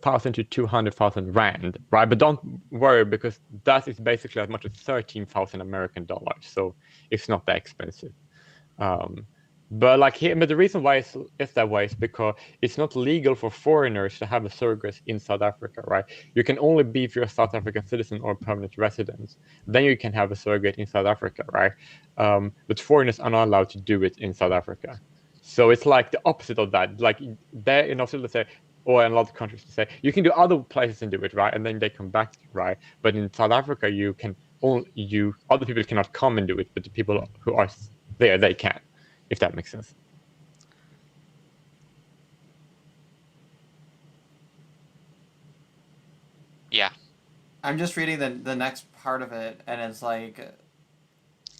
1,000 to 200,000 rand, right? But don't worry because that is basically as much as 13,000 American dollars. So it's not that expensive. But the reason why it's that way is because it's not legal for foreigners to have a surrogate in South Africa, right? You can only be if you're a South African citizen or permanent resident. Then you can have a surrogate in South Africa, right? But foreigners are not allowed to do it in South Africa. So it's like the opposite of that. Like there in Australia, say, or in a lot of countries, to say you can do other places and do it, right? And then they come back, right? But in South Africa, other people cannot come and do it, but the people who are there, they can. If that makes sense.
Yeah.
I'm just reading the next part of it, and it's like,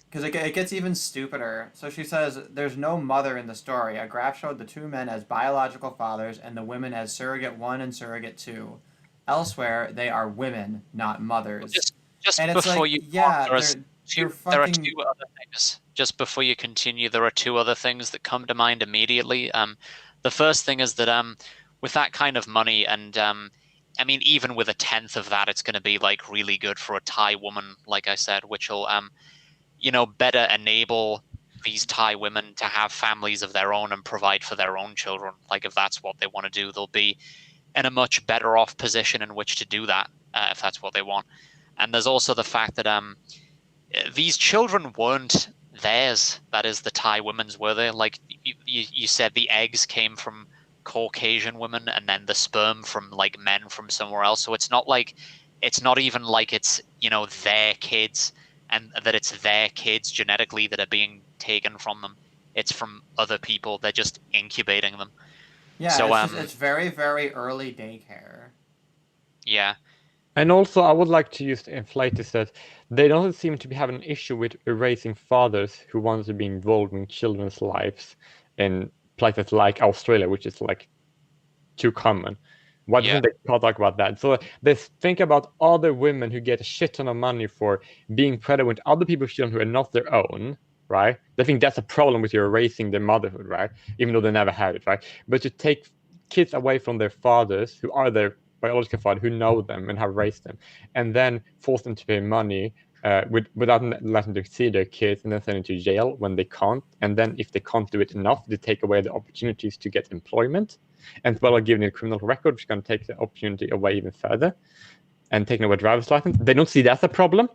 because it gets even stupider. So she says, there's no mother in the story. A graph showed the two men as biological fathers and the women as surrogate 1 and surrogate 2. Elsewhere, they are women, not mothers.
Just
and it's
before
like,
you
yeah,
there are two other things. Just before you continue, there are two other things that come to mind immediately. The first thing is that with that kind of money, and I mean, even with a tenth of that, it's going to be like really good for a Thai woman, like I said, which will better enable these Thai women to have families of their own and provide for their own children. Like if that's what they want to do, they'll be in a much better off position in which to do that if that's what they want. And there's also the fact that these children weren't theirs. That is, the Thai women's, were they? Like you said, the eggs came from Caucasian women, and then the sperm from like men from somewhere else. So it's not even like it's their kids, and that it's their kids genetically that are being taken from them. It's from other people. They're just incubating them.
Yeah, so it's very, very early daycare.
Yeah.
And also, I would like to inflate this that they don't seem to be having an issue with erasing fathers who want to be involved in children's lives in places like Australia, which is like too common. Why doesn't they talk about that? So they think about other women who get a shit ton of money for being pregnant with other people's children who are not their own, right? They think that's a problem with you erasing their motherhood, right? Even though they never had it, right? But to take kids away from their fathers who are their biological father, who know them and have raised them, and then force them to pay money without letting them see their kids, and then send them to jail when they can't. And then if they can't do it enough, they take away the opportunities to get employment. And as well as giving a criminal record, which is going to take the opportunity away even further, and taking away driver's license. They don't see that as a problem.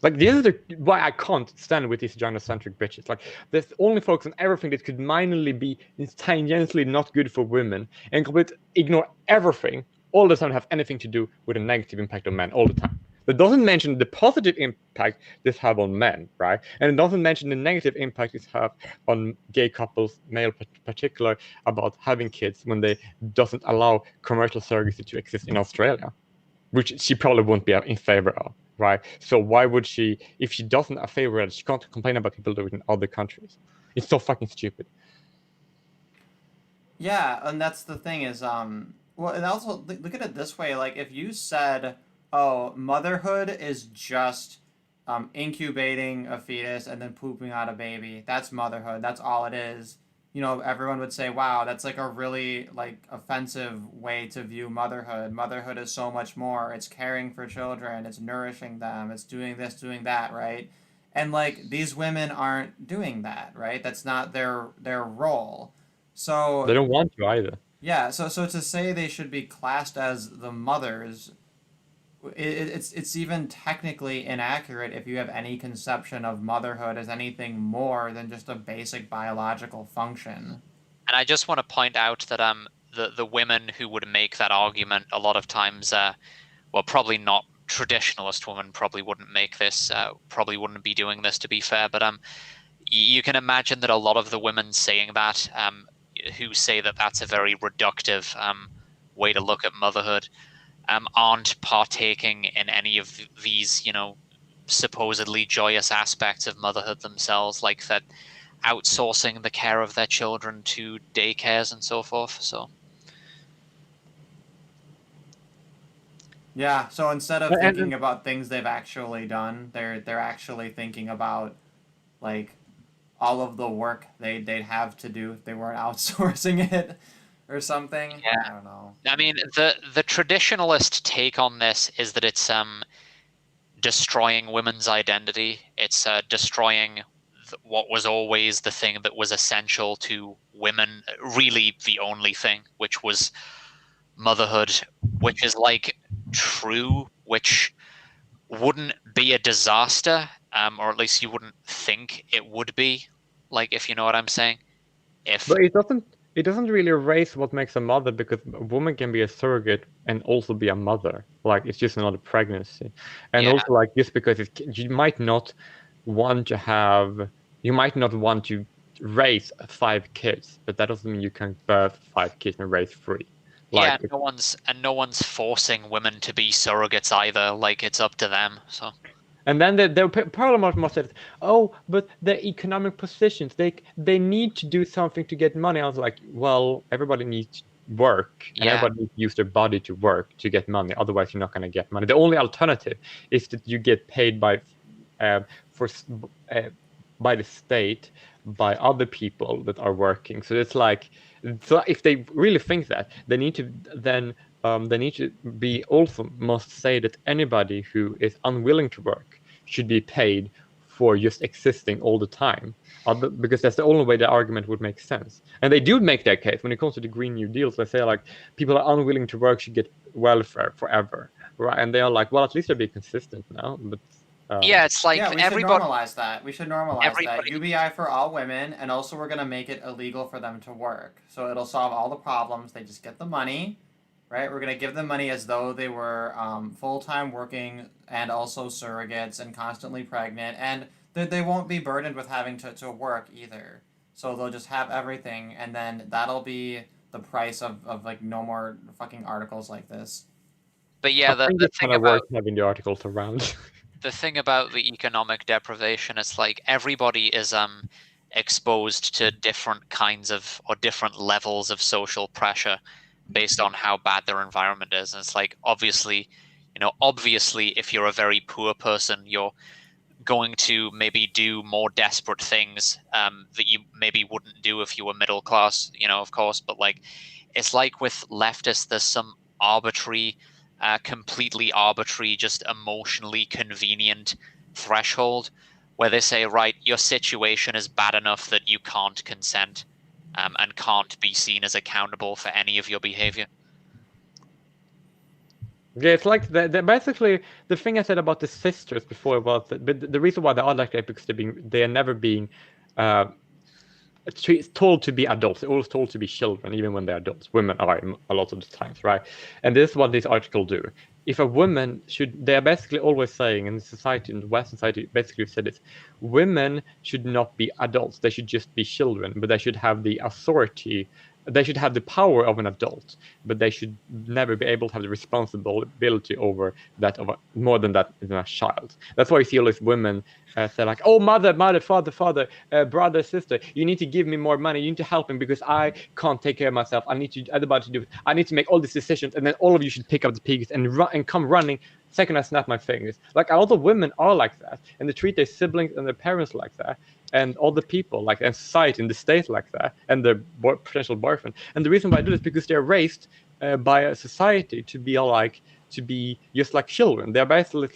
Like, this is why I can't stand with these gynocentric bitches. Like, there's only focus on everything that could minorly be tangentially not good for women, and completely ignore everything all the time, have anything to do with a negative impact on men all the time. It doesn't mention the positive impact this have on men, right? And it doesn't mention the negative impact this have on gay couples, male particular, about having kids when they doesn't allow commercial surrogacy to exist in Australia, which she probably won't be in favor of, right? So why would she, if she doesn't favor it, she can't complain about people doing it in other countries. It's so fucking stupid.
Yeah, and that's the thing is, well, and also look at it this way, like if you said, oh, motherhood is just incubating a fetus and then pooping out a baby, that's motherhood, that's all it is. You know, everyone would say, wow, that's like a really like offensive way to view motherhood. Motherhood is so much more. It's caring for children, it's nourishing them, it's doing this, doing that, right? And like these women aren't doing that, right? That's not their role.
They
So
don't want to either.
yeah, so to say they should be classed as the mothers, it's even technically inaccurate if you have any conception of motherhood as anything more than just a basic biological function.
And I just want to point out that the women who would make that argument a lot of times, well, probably not traditionalist women probably wouldn't make this, probably wouldn't be doing this, to be fair, but you can imagine that a lot of the women saying that, who say that that's a very reductive way to look at motherhood, aren't partaking in any of these, supposedly joyous aspects of motherhood themselves, like that outsourcing the care of their children to daycares and so forth. So
Yeah, so instead of
And,
thinking about things they've actually done, they're actually thinking about like all of the work they'd have to do if they weren't outsourcing it or something.
yeah,
I don't know.
I mean, the traditionalist take on this is that it's destroying women's identity. It's destroying what was always the thing that was essential to women, really the only thing, which was motherhood, which is like true, which wouldn't be a disaster, or at least you wouldn't think it would be, like, if you know what I'm saying.
but it doesn't really erase what makes a mother, because a woman can be a surrogate and also be a mother. Like, it's just another pregnancy. And
Yeah.
also, like, just because you might not want to raise 5 kids, but that doesn't mean you can birth 5 kids and raise 3.
Yeah,
Like,
no one's forcing women to be surrogates either. Like, it's up to them. So
and then the parliament must say, oh, but the economic positions, they need to do something to get money. I was like, well, everybody needs to work, and
Yeah.
everybody needs to use their body to work to get money. Otherwise, you're not going to get money. The only alternative is that you get paid by the state, by other people that are working. So it's like, so if they really think that, they need to then they need to be also must say that anybody who is unwilling to work should be paid for just existing all the time, because that's the only way the argument would make sense. And they do make that case when it comes to the Green New Deals. They say like people are unwilling to work should get welfare forever, right? And they are like, well, at least they'll be consistent now. But
yeah, it's like
Yeah, we
everybody.
should normalize that. We should normalize that.
Everybody-
UBI for all women, and also we're gonna make it illegal for them to work. So it'll solve all the problems. They just get the money, right? We're gonna give them money as though they were full-time working and also surrogates and constantly pregnant, and they won't be burdened with having to work either. So they'll just have everything, and then that'll be the price of like no more fucking articles like this.
But yeah,
I think
the
it's
thing
kind of
about
worth having the articles around.
the thing about the economic deprivation is like everybody is exposed to different kinds of or different levels of social pressure based on how bad their environment is. And it's like obviously if you're a very poor person, you're going to maybe do more desperate things that you maybe wouldn't do if you were middle class, of course. But like it's like with leftists, there's some arbitrary completely arbitrary, just emotionally convenient threshold where they say, right, your situation is bad enough that you can't consent and can't be seen as accountable for any of your behavior.
Yeah, it's like basically the thing I said about the sisters before was that, but the reason why they are like that because they are never being told to be adults. They're always told to be children, even when they're adults. Women are a lot of the times, right? And this is what this article do. If a woman they are basically always saying in society, in the Western society, basically said this: women should not be adults. They should just be children, but they should have the authority they should have the power of an adult, but they should never be able to have the responsibility over that of more than that than a child. That's why you see all these women say like, "Oh, mother, father, brother, sister, you need to give me more money. You need to help me because I can't take care of myself. I need everybody to do it. I need to make all these decisions, and then all of you should pick up the pieces and run and come running. Second, I snap my fingers." Like a lot of women are like that, and they treat their siblings and their parents like that, and all the people like and society and the state like that, and their potential boyfriend. And the reason why I do this is because they're raised by a society to be just like children. They're basically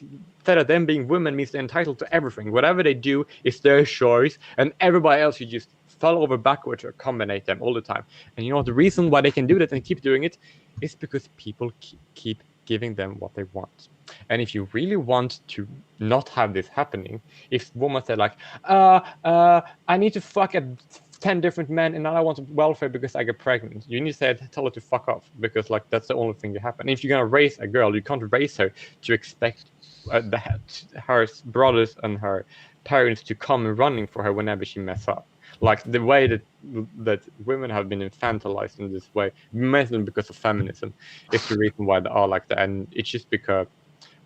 said that them being women means they're entitled to everything. Whatever they do is their choice, and everybody else should just fall over backwards or accommodate them all the time. And you know the reason why they can do that and keep doing it is because people keep giving them what they want. And if you really want to not have this happening, if women say like, I need to fuck 10 different men and I want welfare because I get pregnant, you need to tell her to fuck off, because like that's the only thing that happens. If you're gonna raise a girl, you can't raise her to expect her brothers and her parents to come running for her whenever she mess up. Like the way that women have been infantilized in this way, mainly because of feminism, is the reason why they are like that. And it's just because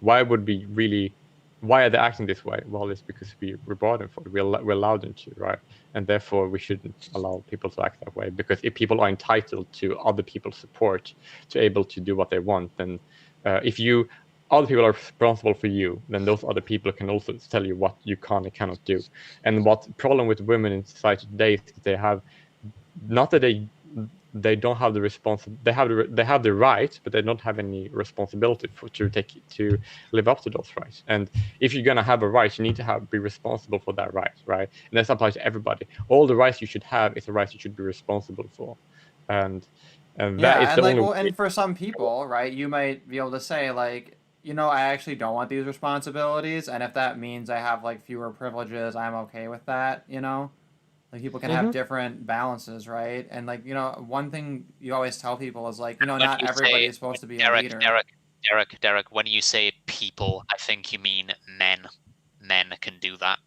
why are they acting this way? Well, it's because we brought them for it. We allowed them to, right? And therefore we shouldn't allow people to act that way, because if people are entitled to other people's support to able to do what they want, then if other people are responsible for you, then those other people can also tell you what you can and cannot do. And what problem with women in society today is they have not that they don't have the they have the right, but they don't have any responsibility to live up to those rights. And if you're gonna have a right, you need to be responsible for that right? And that applies to everybody. All the rights you should have is the rights you should be responsible for, and that is the only way.
And for some people, right, you might be able to say like, I actually don't want these responsibilities, and if that means I have like fewer privileges, I'm okay with that. Like people can have different balances, right? And like, one thing you always tell people is like, not everybody is supposed to be a leader.
Derek, when you say people, I think you mean men. Men can do that.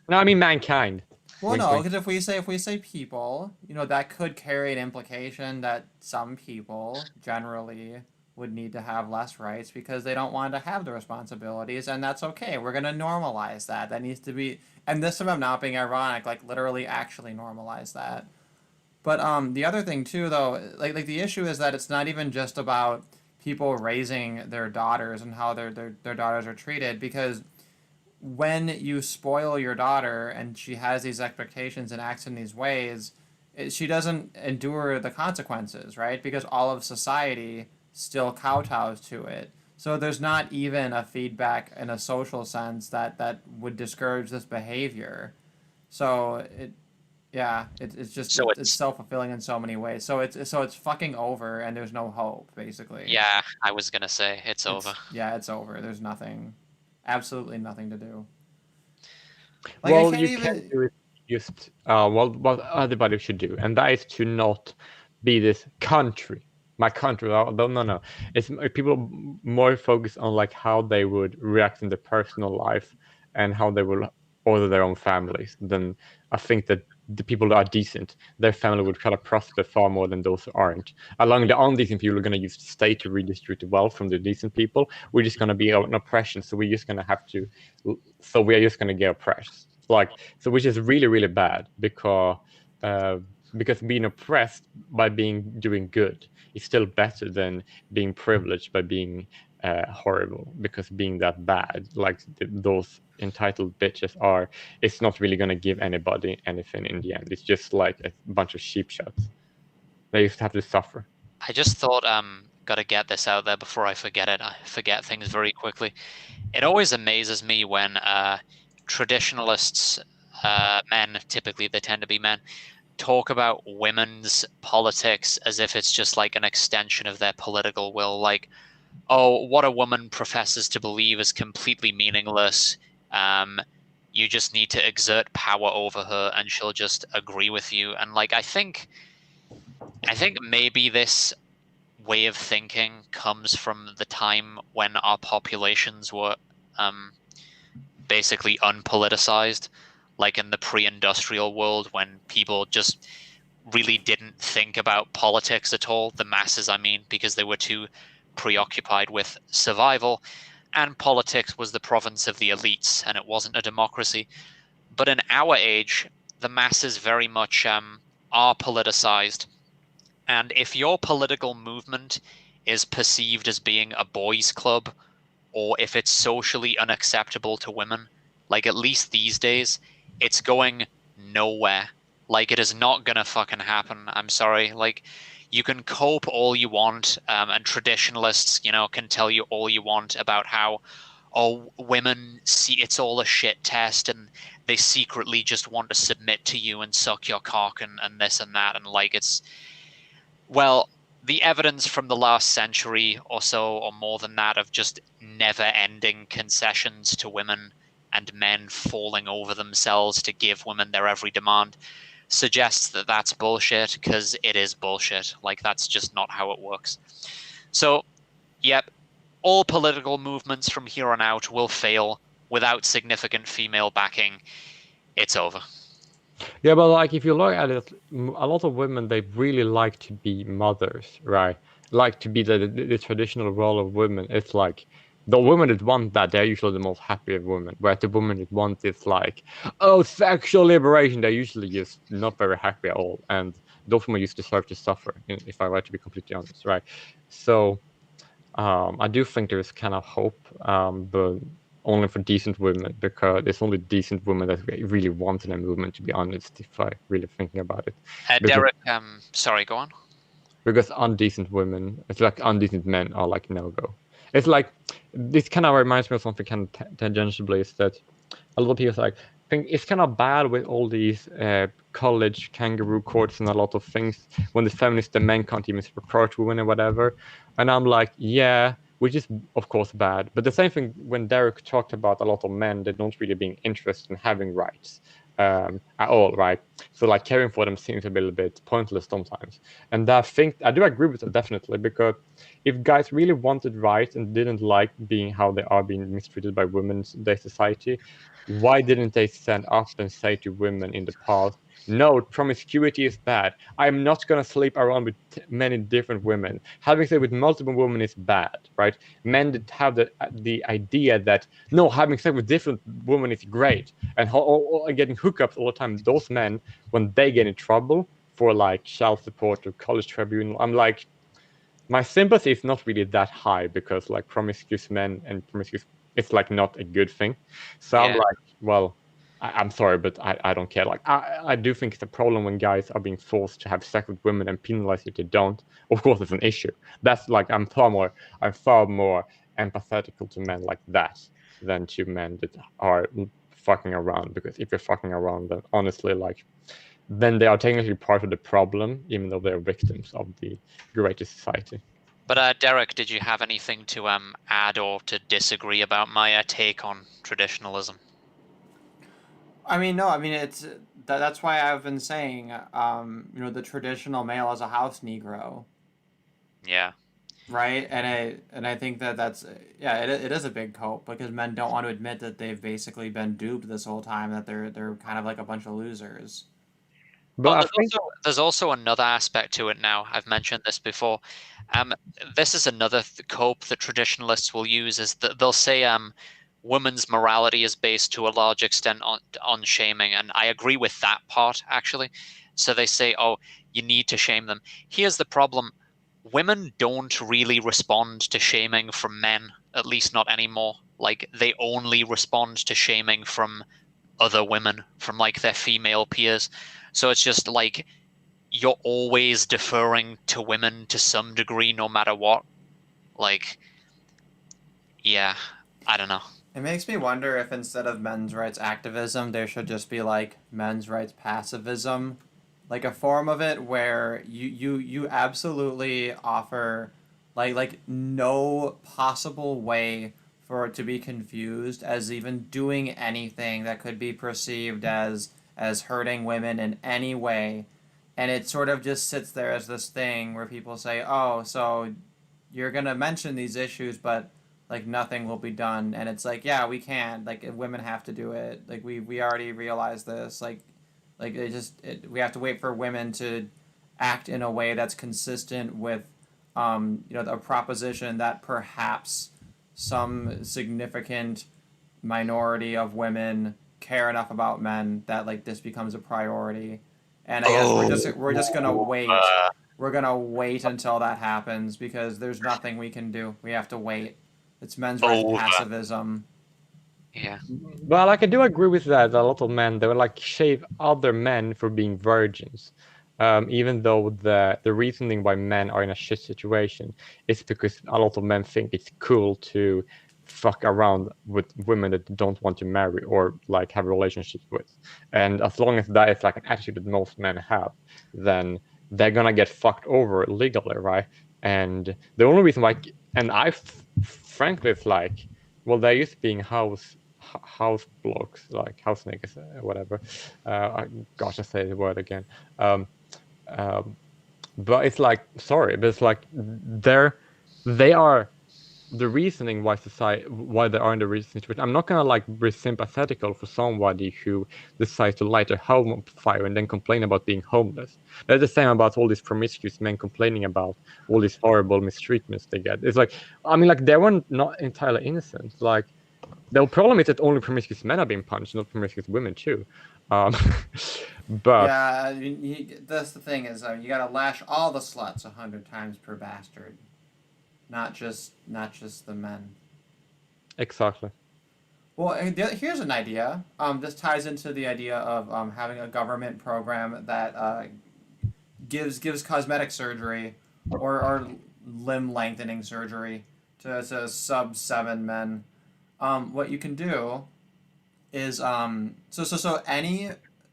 No, I mean mankind.
Well, no, because if we say people, that could carry an implication that some people generally would need to have less rights because they don't want to have the responsibilities, and that's okay. We're going to normalize that. That needs to be, and this time I'm not being ironic, like literally actually normalize that. But the other thing too, though, like the issue is that it's not even just about people raising their daughters and how their daughters are treated, because when you spoil your daughter and she has these expectations and acts in these ways, she doesn't endure the consequences, right? Because all of society still kowtows to it. So there's not even a feedback in a social sense that would discourage this behavior. So it's just it's self-fulfilling in so many ways. So it's fucking over, and there's no hope, basically.
Yeah, I was gonna say it's over.
Yeah, it's over. There's nothing, absolutely nothing to do.
Like, well, you can do it just what everybody should do, and that is to not be this country. My country, no. It's people more focused on like how they would react in their personal life and how they will order their own families. Then I think that the people that are decent, their family would try to prosper far more than those who aren't. Along the undecent people are going to use the state to redistribute the wealth from the decent people. We're just going to be an oppression, so we're just going to have to. So we are just going to get oppressed, which is really, really bad because being oppressed by doing good is still better than being privileged by being horrible, because being that bad, like those entitled bitches are, it's not really going to give anybody anything in the end. It's just like a bunch of sheep shots. They just have to suffer.
I just thought, gotta get this out there before I forget it. I forget things very quickly. It always amazes me when traditionalists, men, typically they tend to be men, talk about women's politics as if it's just like an extension of their political will. Like, oh, what a woman professes to believe is completely meaningless. You just need to exert power over her and she'll just agree with you. And like, I think maybe this way of thinking comes from the time when our populations were basically unpoliticized, like in the pre-industrial world, when people just really didn't think about politics at all. The masses, I mean, because they were too preoccupied with survival, and politics was the province of the elites, and it wasn't a democracy. But in our age, the masses very much are politicized. And if your political movement is perceived as being a boys' club, or if it's socially unacceptable to women, like at least these days, it's going nowhere. Like it is not gonna fucking happen. I'm sorry. Like you can cope all you want, and traditionalists, can tell you all you want about how, oh, women see it's all a shit test and they secretly just want to submit to you and suck your cock and this and that, and like it's, well, the evidence from the last century or so, or more than that, of just never-ending concessions to women and men falling over themselves to give women their every demand suggests that that's bullshit, because it is bullshit. Like, that's just not how it works. So, yep, all political movements from here on out will fail without significant female backing. It's over.
Yeah, but like if you look at it, a lot of women, they really like to be mothers, right? Like to be the traditional role of women. It's like the women that want that, they're usually the most happy women. Whereas the women that want this, like, oh, sexual liberation, they're usually just not very happy at all. And those women used to deserve to suffer, if I were to be completely honest, right? So I do think there is kind of hope, but only for decent women, because it's only decent women that really want in a movement, to be honest, if I really thinking about it.
Derek, sorry, go on.
Because undecent women, it's like undecent men are like no-go. It's like, this kind of reminds me of something kind of tangentially, is that a lot of people like think it's kind of bad with all these college kangaroo courts and a lot of things when the feminists, the men can't even approach women or whatever. And I'm like, yeah, which is of course bad. But the same thing when Derek talked about a lot of men that don't really being interested in having rights at all, right? So like caring for them seems a little bit pointless sometimes. And I do agree with that definitely, because if guys really wanted rights and didn't like being how they are being mistreated by women in their society, why didn't they stand up and say to women in the past, no, promiscuity is bad. I'm not going to sleep around with many different women. Having sex with multiple women is bad, right? Men that have the idea that, no, having sex with different women is great, and getting hookups all the time, those men, when they get in trouble for like child support or college tribunal, I'm like, my sympathy is not really that high, because like promiscuous men and promiscuous, it's like not a good thing. So yeah. I'm like, well, I'm sorry, but I don't care. Like I do think it's a problem when guys are being forced to have sex with women and penalized if they don't. Of course, it's an issue. That's like I'm far more empathetical to men like that than to men that are fucking around. Because if you're fucking around, then honestly, like, then they are technically part of the problem, even though they're victims of the greater society.
But Derek, did you have anything to add or to disagree about my take on traditionalism?
I mean, no. I mean, that's why I've been saying, the traditional male as a house Negro.
Yeah.
Right, and I think that's it is a big cope, because men don't want to admit that they've basically been duped this whole time, that they're kind of like a bunch of losers.
But there's also another aspect to it now. I've mentioned this before. This is another cope that traditionalists will use, is that they'll say women's morality is based to a large extent on shaming, and I agree with that part, actually. So they say, oh, you need to shame them. Here's the problem. Women don't really respond to shaming from men, at least not anymore. Like, they only respond to shaming from other women, from like their female peers. So it's just like you're always deferring to women to some degree, no matter what. Like, yeah, I don't know.
It makes me wonder if instead of men's rights activism, there should just be like men's rights passivism, like a form of it where you absolutely offer like no possible way for it to be confused as even doing anything that could be perceived as hurting women in any way, and it sort of just sits there as this thing where people say, oh, so you're gonna mention these issues, but like nothing will be done. And it's like, yeah, we can, like, women have to do it, like we already realized this, like Like we have to wait for women to act in a way that's consistent with, the proposition that perhaps some significant minority of women care enough about men that like this becomes a priority. And I guess we're just gonna wait. We're gonna wait until that happens because there's nothing we can do. We have to wait. It's men's right to passivism.
Yeah.
Well, like I do agree with that. A lot of men they would like shave other men for being virgins, even though the reasoning why men are in a shit situation is because a lot of men think it's cool to fuck around with women that they don't want to marry or like have relationships with. And as long as that is like an attitude that most men have, then they're gonna get fucked over legally, right? And the only reason why, and frankly, it's like, well, there used to being house blocks, like house niggas, whatever. Gosh, I say the word again. But it's like, sorry, but it's like they are the reasoning why they are in the recent situation. I'm not gonna like be sympathetical for somebody who decides to light a home on fire and then complain about being homeless. That's the same about all these promiscuous men complaining about all these horrible mistreatments they get. It's like, I mean, like they were not entirely innocent. Like the problem is that only promiscuous men are being punched, not promiscuous women too. But
yeah, I mean, that's the thing is, you gotta lash all the sluts 100 times per bastard, not just the men.
exactly.
Well, here's an idea. This ties into the idea of having a government program that gives cosmetic surgery or limb lengthening surgery to sub 7 men. What you can do is so any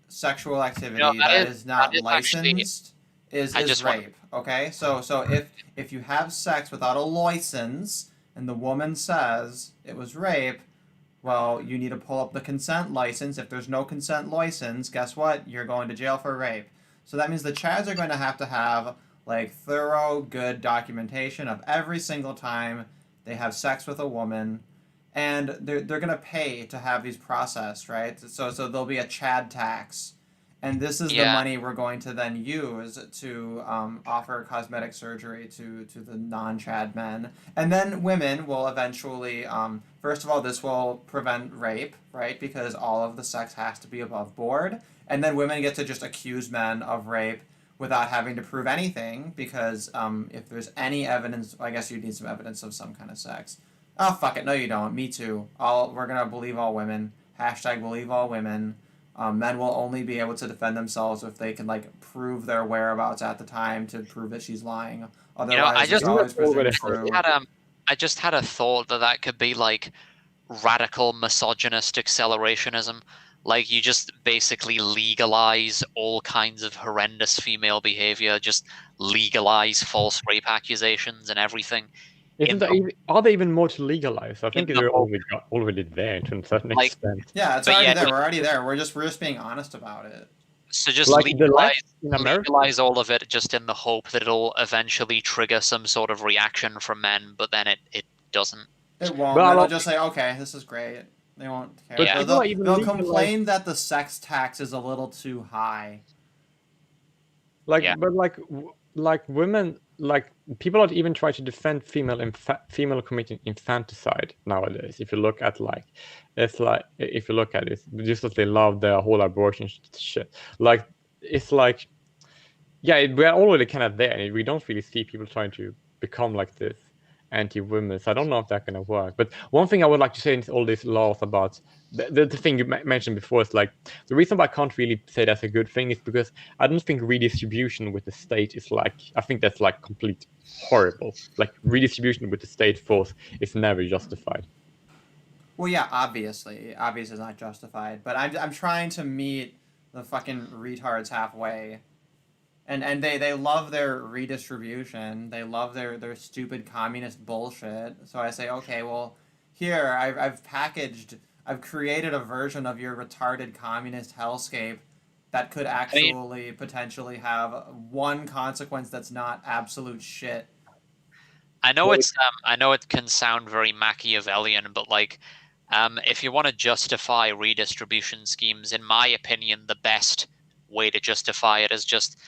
sexual activity that is not licensed is rape. Okay, so if you have sex without a license and the woman says it was rape, well, you need to pull up the consent license. If there's no consent license, guess what? You're going to jail for rape. So that means the Chads are going to have like thorough, good documentation of every single time they have sex with a woman, and they're going to pay to have these processed, right? So there'll be a Chad tax, and this is the money we're going to then use to offer cosmetic surgery to the non-Chad men. And then women will eventually, first of all, this will prevent rape, right? Because all of the sex has to be above board. And then women get to just accuse men of rape without having to prove anything, because if there's any evidence, I guess you need some evidence of some kind of sex. Oh, fuck it. No, you don't. Me too. We're going to believe all women. Hashtag believe all women. Men will only be able to defend themselves if they can like prove their whereabouts at the time to prove that she's lying. Otherwise, it's always presumed true.
I just had a thought that could be like radical misogynist accelerationism. Like you just basically legalize all kinds of horrendous female behavior, just legalize false rape accusations and everything.
Are they even more to legalize? I think they're already there to a certain extent.
Yeah, it's already there. We're already there. We're just being honest about it.
So just like legalize all of it, just in the hope that it'll eventually trigger some sort of reaction from men, but then it doesn't.
It won't. They'll just say, "Okay, this is great." They won't care.
Yeah.
They'll complain that the sex tax is a little too high.
But like women, like people don't even try to defend female committing infanticide nowadays. If you look at if you look at it, just as they love the whole abortion shit. Like it's like, yeah, we're already kind of there, and we don't really see people trying to become like this anti-women. So I don't know if that's gonna work. But one thing I would like to say in all these laws about the thing you mentioned before is like the reason why I can't really say that's a good thing is because I don't think redistribution with the state is like, I think that's like complete horrible. Like redistribution with the state force is never justified.
Well, yeah, obviously it's not justified. But I'm trying to meet the fucking retards halfway. And they love their redistribution. They love their stupid communist bullshit. So I say, okay, well, here I've created a version of your retarded communist hellscape that could actually potentially have one consequence that's not absolute shit.
I know it can sound very Machiavellian, but like, if you want to justify redistribution schemes, in my opinion, the best way to justify it is just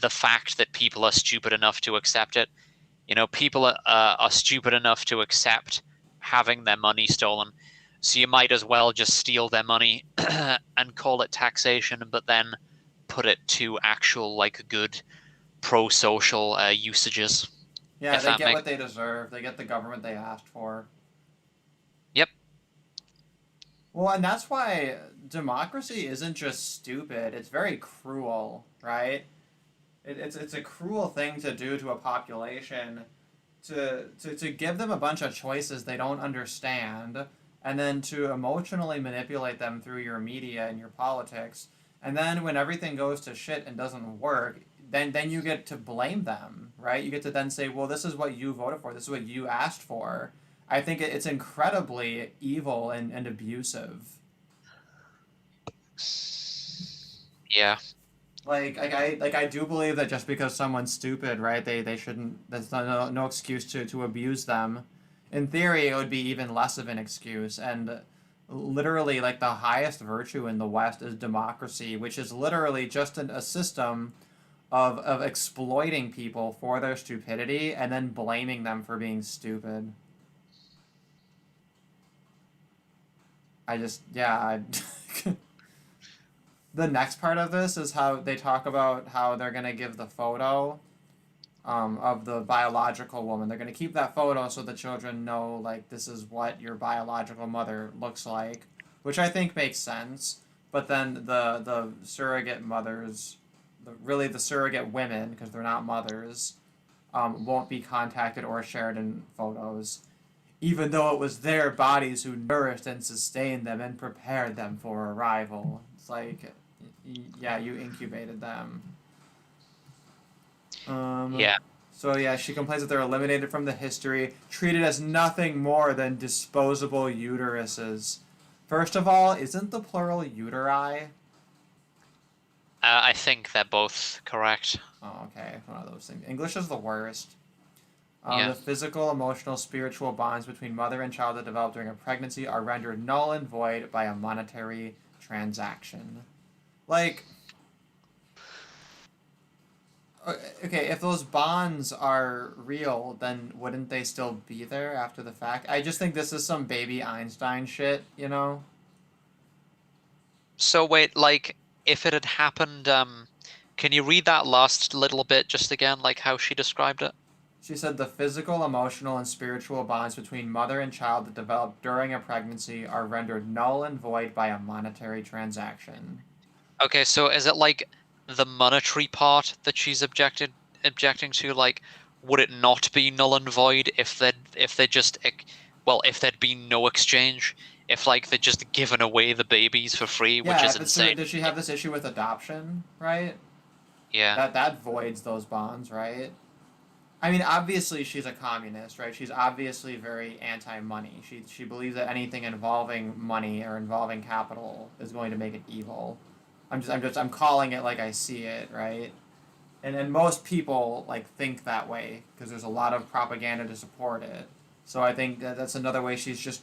the fact that people are stupid enough to accept it. You know, people are stupid enough to accept having their money stolen. So you might as well just steal their money and call it taxation, but then put it to actual, like, good pro-social usages.
Yeah,
If
they
that
get
makes...
what they deserve. They get the government they asked for.
Yep.
Well, and that's why democracy isn't just stupid. It's very cruel, right? It's a cruel thing to do to a population, to give them a bunch of choices they don't understand, and then to emotionally manipulate them through your media and your politics. And then when everything goes to shit and doesn't work, then you get to blame them, right? You get to then say, well, this is what you voted for. This is what you asked for. I think it's incredibly evil and abusive.
Yeah.
I do believe that just because someone's stupid, right? They shouldn't. That's no excuse to abuse them. In theory, it would be even less of an excuse. And literally, like, the highest virtue in the West is democracy, which is literally just a system of exploiting people for their stupidity and then blaming them for being stupid. The next part of this is how they talk about how they're going to give the photo of the biological woman. They're going to keep that photo so the children know, like, this is what your biological mother looks like, which I think makes sense. But then the surrogate mothers, the surrogate women, because they're not mothers, won't be contacted or shared in photos, even though it was their bodies who nourished and sustained them and prepared them for arrival. It's like, yeah, you incubated them.
Yeah.
So yeah, she complains that they're eliminated from the history, treated as nothing more than disposable uteruses. First of all, isn't the plural uteri?
I think they're both correct.
Oh, okay, one of those things. English is the worst.
Yeah.
The physical, emotional, spiritual bonds between mother and child that develop during a pregnancy are rendered null and void by a monetary transaction. Like, okay, if those bonds are real, then wouldn't they still be there after the fact? I just think this is some baby Einstein shit, you know?
So wait, like, if it had happened, can you read that last little bit just again, like how she described it?
She said the physical, emotional, and spiritual bonds between mother and child that develop during a pregnancy are rendered null and void by a monetary transaction.
Okay, so is it like the monetary part that she's objecting to? Like, would it not be null and void if there'd been no exchange? If, like, they'd just given away the babies for free, which is insane.
Did she have this issue with adoption, right?
Yeah.
That voids those bonds, right? I mean, obviously she's a communist, right? She's obviously very anti-money. She believes that anything involving money or involving capital is going to make it evil. I'm calling it like I see it, right? And most people, like, think that way because there's a lot of propaganda to support it. So I think that's another way she's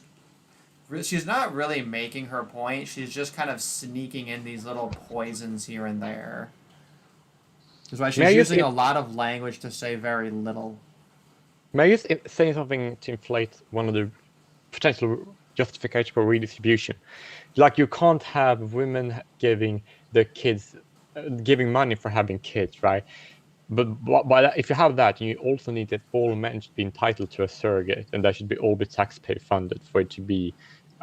not really making her point. She's just kind of sneaking in these little poisons here and there. That's why she's using a lot of language to say very little.
May I just say something to inflate one of the potential justifications for redistribution? Like, you can't have women giving their kids, giving money for having kids, right? But by that, if you have that, you also need that all men should be entitled to a surrogate, and that should be all be taxpayer funded for it to be,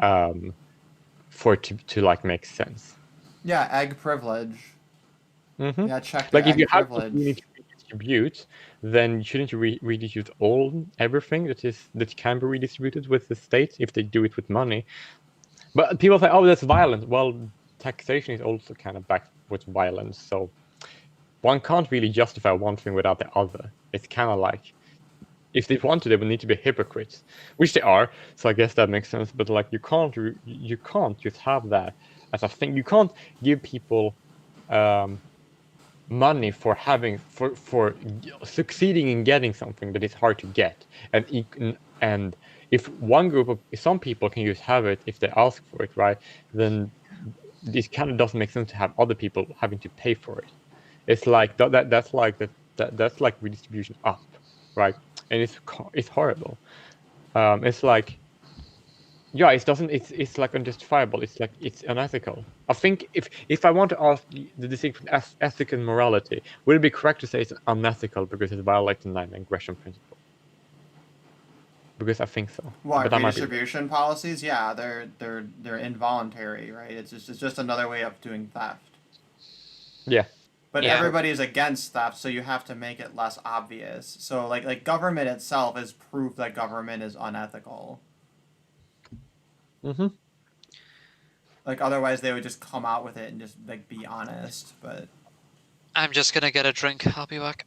for it to like make sense.
Yeah, egg privilege.
Mm-hmm.
Yeah, check.
Like, if you
privilege.
have to need to redistribute, then shouldn't you redistribute everything that can be redistributed with the state if they do it with money? But people say, "Oh, that's violent." Well, taxation is also kind of backed with violence, so one can't really justify one thing without the other. It's kind of like, if they want to, they would need to be hypocrites, which they are. So I guess that makes sense. But, like, you can't just have that as a thing. You can't give people money for succeeding in getting something that is hard to get, and if some people can just have it if they ask for it, right? Then this kind of doesn't make sense to have other people having to pay for it. It's like that's like redistribution up, right? And it's horrible. It's like, yeah, it's like unjustifiable. It's like it's unethical. I think if I want to ask the distinction between ethic and morality, would it be correct to say it's unethical because it violates the non-aggression principle? Because I think so.
Well,
But I might be.
redistribution policies, yeah, they're involuntary, right? It's just another way of doing theft.
Yeah.
But
Yeah.
everybody's against theft, so you have to make it less obvious. So like government itself is proof that government is unethical.
Mm-hmm.
Like otherwise they would just come out with it and just like be honest. But
I'm just gonna get a drink. I'll be back.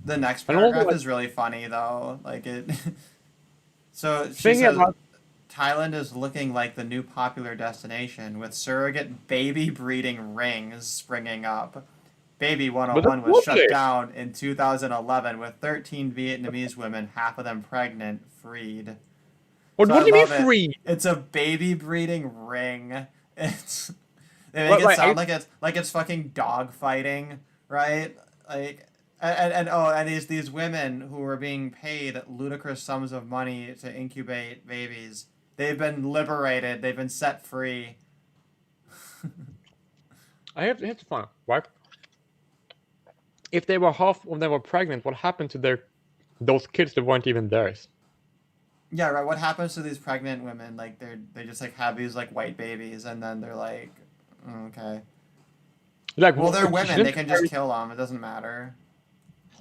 the next
And also,
paragraph
like-
is really funny though. Like it. So she
Thinking
says
about-
Thailand is looking like the new popular destination with surrogate baby breeding rings springing up. Baby 101 was shut
lovely.
down in 2011 with 13 Vietnamese women, half of them pregnant, freed.
What,
So
what
I
do you mean
love it.
free?
It's a baby breeding ring. It's they make
What,
it
like,
sound like it's fucking dog fighting, right? Like and these women who are being paid ludicrous sums of money to incubate babies. They've been liberated. They've been set free.
I have to find out, right? If they were pregnant, what happened to those kids that weren't even theirs?
Yeah, right. What happens to these pregnant women? Like they just like have these like white babies, and then they're like, okay.
Like,
Well, they're women.
shouldn't
They can just kill them. It doesn't matter.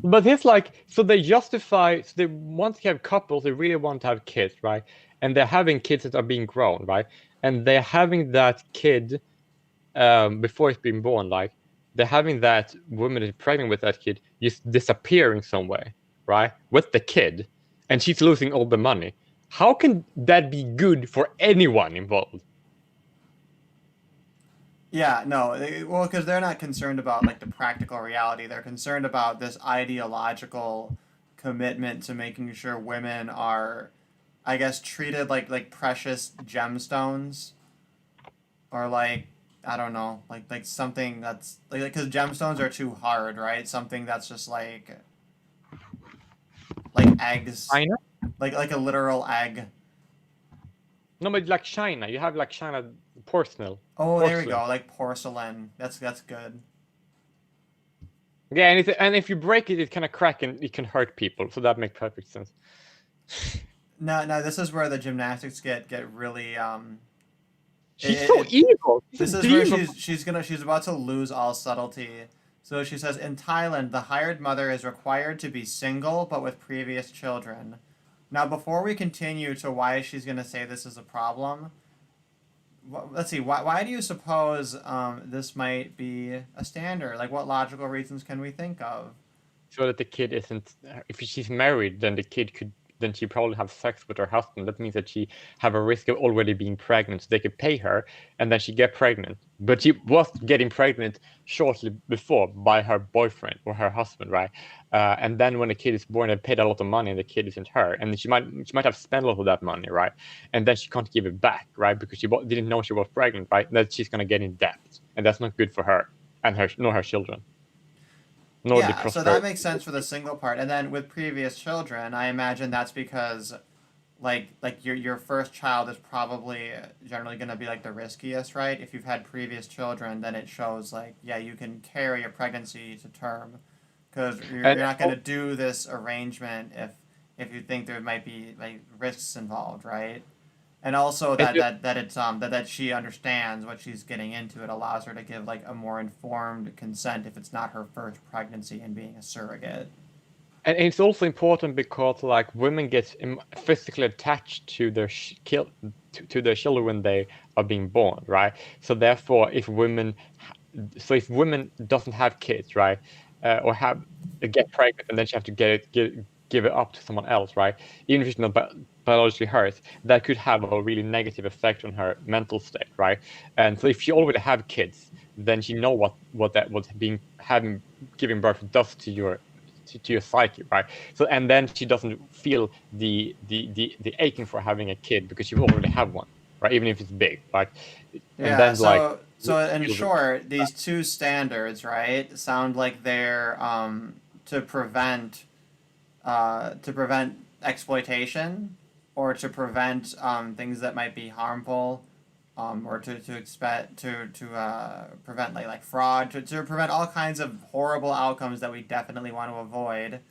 But it's like, so they justify, so they want to have couples, they really want to have kids, right? And they're having kids that are being grown, right? And they're having that kid before it's been born, like, they're having that woman that's pregnant with that kid just disappearing somewhere, right? With the kid, and she's losing all the money. How can that be good for anyone involved?
Yeah, no. Well, because they're not concerned about like the practical reality. They're concerned about this ideological commitment to making sure women are, I guess, treated like precious gemstones, or like I don't know, like something that's like because gemstones are too hard, right? Something that's just like eggs,
China?
like a literal egg.
No, but like China, you have like China porcelain.
Oh, there we
Porcelain.
go, like porcelain. That's good.
Yeah, and if you break it, it kind of crack and it can hurt people. So that makes perfect sense.
No, this is where the gymnastics get really
She's so evil.
This is where she's about to lose all subtlety. So she says, in Thailand, the hired mother is required to be single but with previous children. Now, before we continue to why she's going to say this is a problem, let's see, why do you suppose this might be a standard? Like, what logical reasons can we think of?
So that the kid isn't, if she's married, then then she probably have sex with her husband. That means that she have a risk of already being pregnant. So they could pay her, and then she get pregnant. But she was getting pregnant shortly before by her boyfriend or her husband, right? And then when the kid is born, they paid a lot of money, and the kid isn't her, and she might have spent a lot of that money, right? And then she can't give it back, right? Because she didn't know she was pregnant, right? That she's gonna get in debt, and that's not good for her and nor her children.
Yeah, so that makes sense for the single part. And then with previous children, I imagine that's because like your first child is probably generally going to be like the riskiest, right? If you've had previous children, then it shows like, yeah, you can carry a pregnancy to term because you're not going to do this arrangement if you think there might be like risks involved, right? And also that she understands what she's getting into. It allows her to give like a more informed consent if it's not her first pregnancy and being a surrogate.
And it's also important because like women get physically attached to their to their children when they are being born, right? So therefore, if women doesn't have kids, right, or get pregnant and then she have to give it up to someone else, right? Even if it's not biologically hers, that could have a really negative effect on her mental state, right? And so if she already have kids, then she know what giving birth does to your psyche, right? So and then she doesn't feel the aching for having a kid because you already have one, right? Even if it's big, like.
Yeah.
And then,
so So in short, these two standards, right, sound like they're to prevent exploitation, or to prevent things that might be harmful, or to prevent like fraud, to prevent all kinds of horrible outcomes that we definitely want to avoid.
It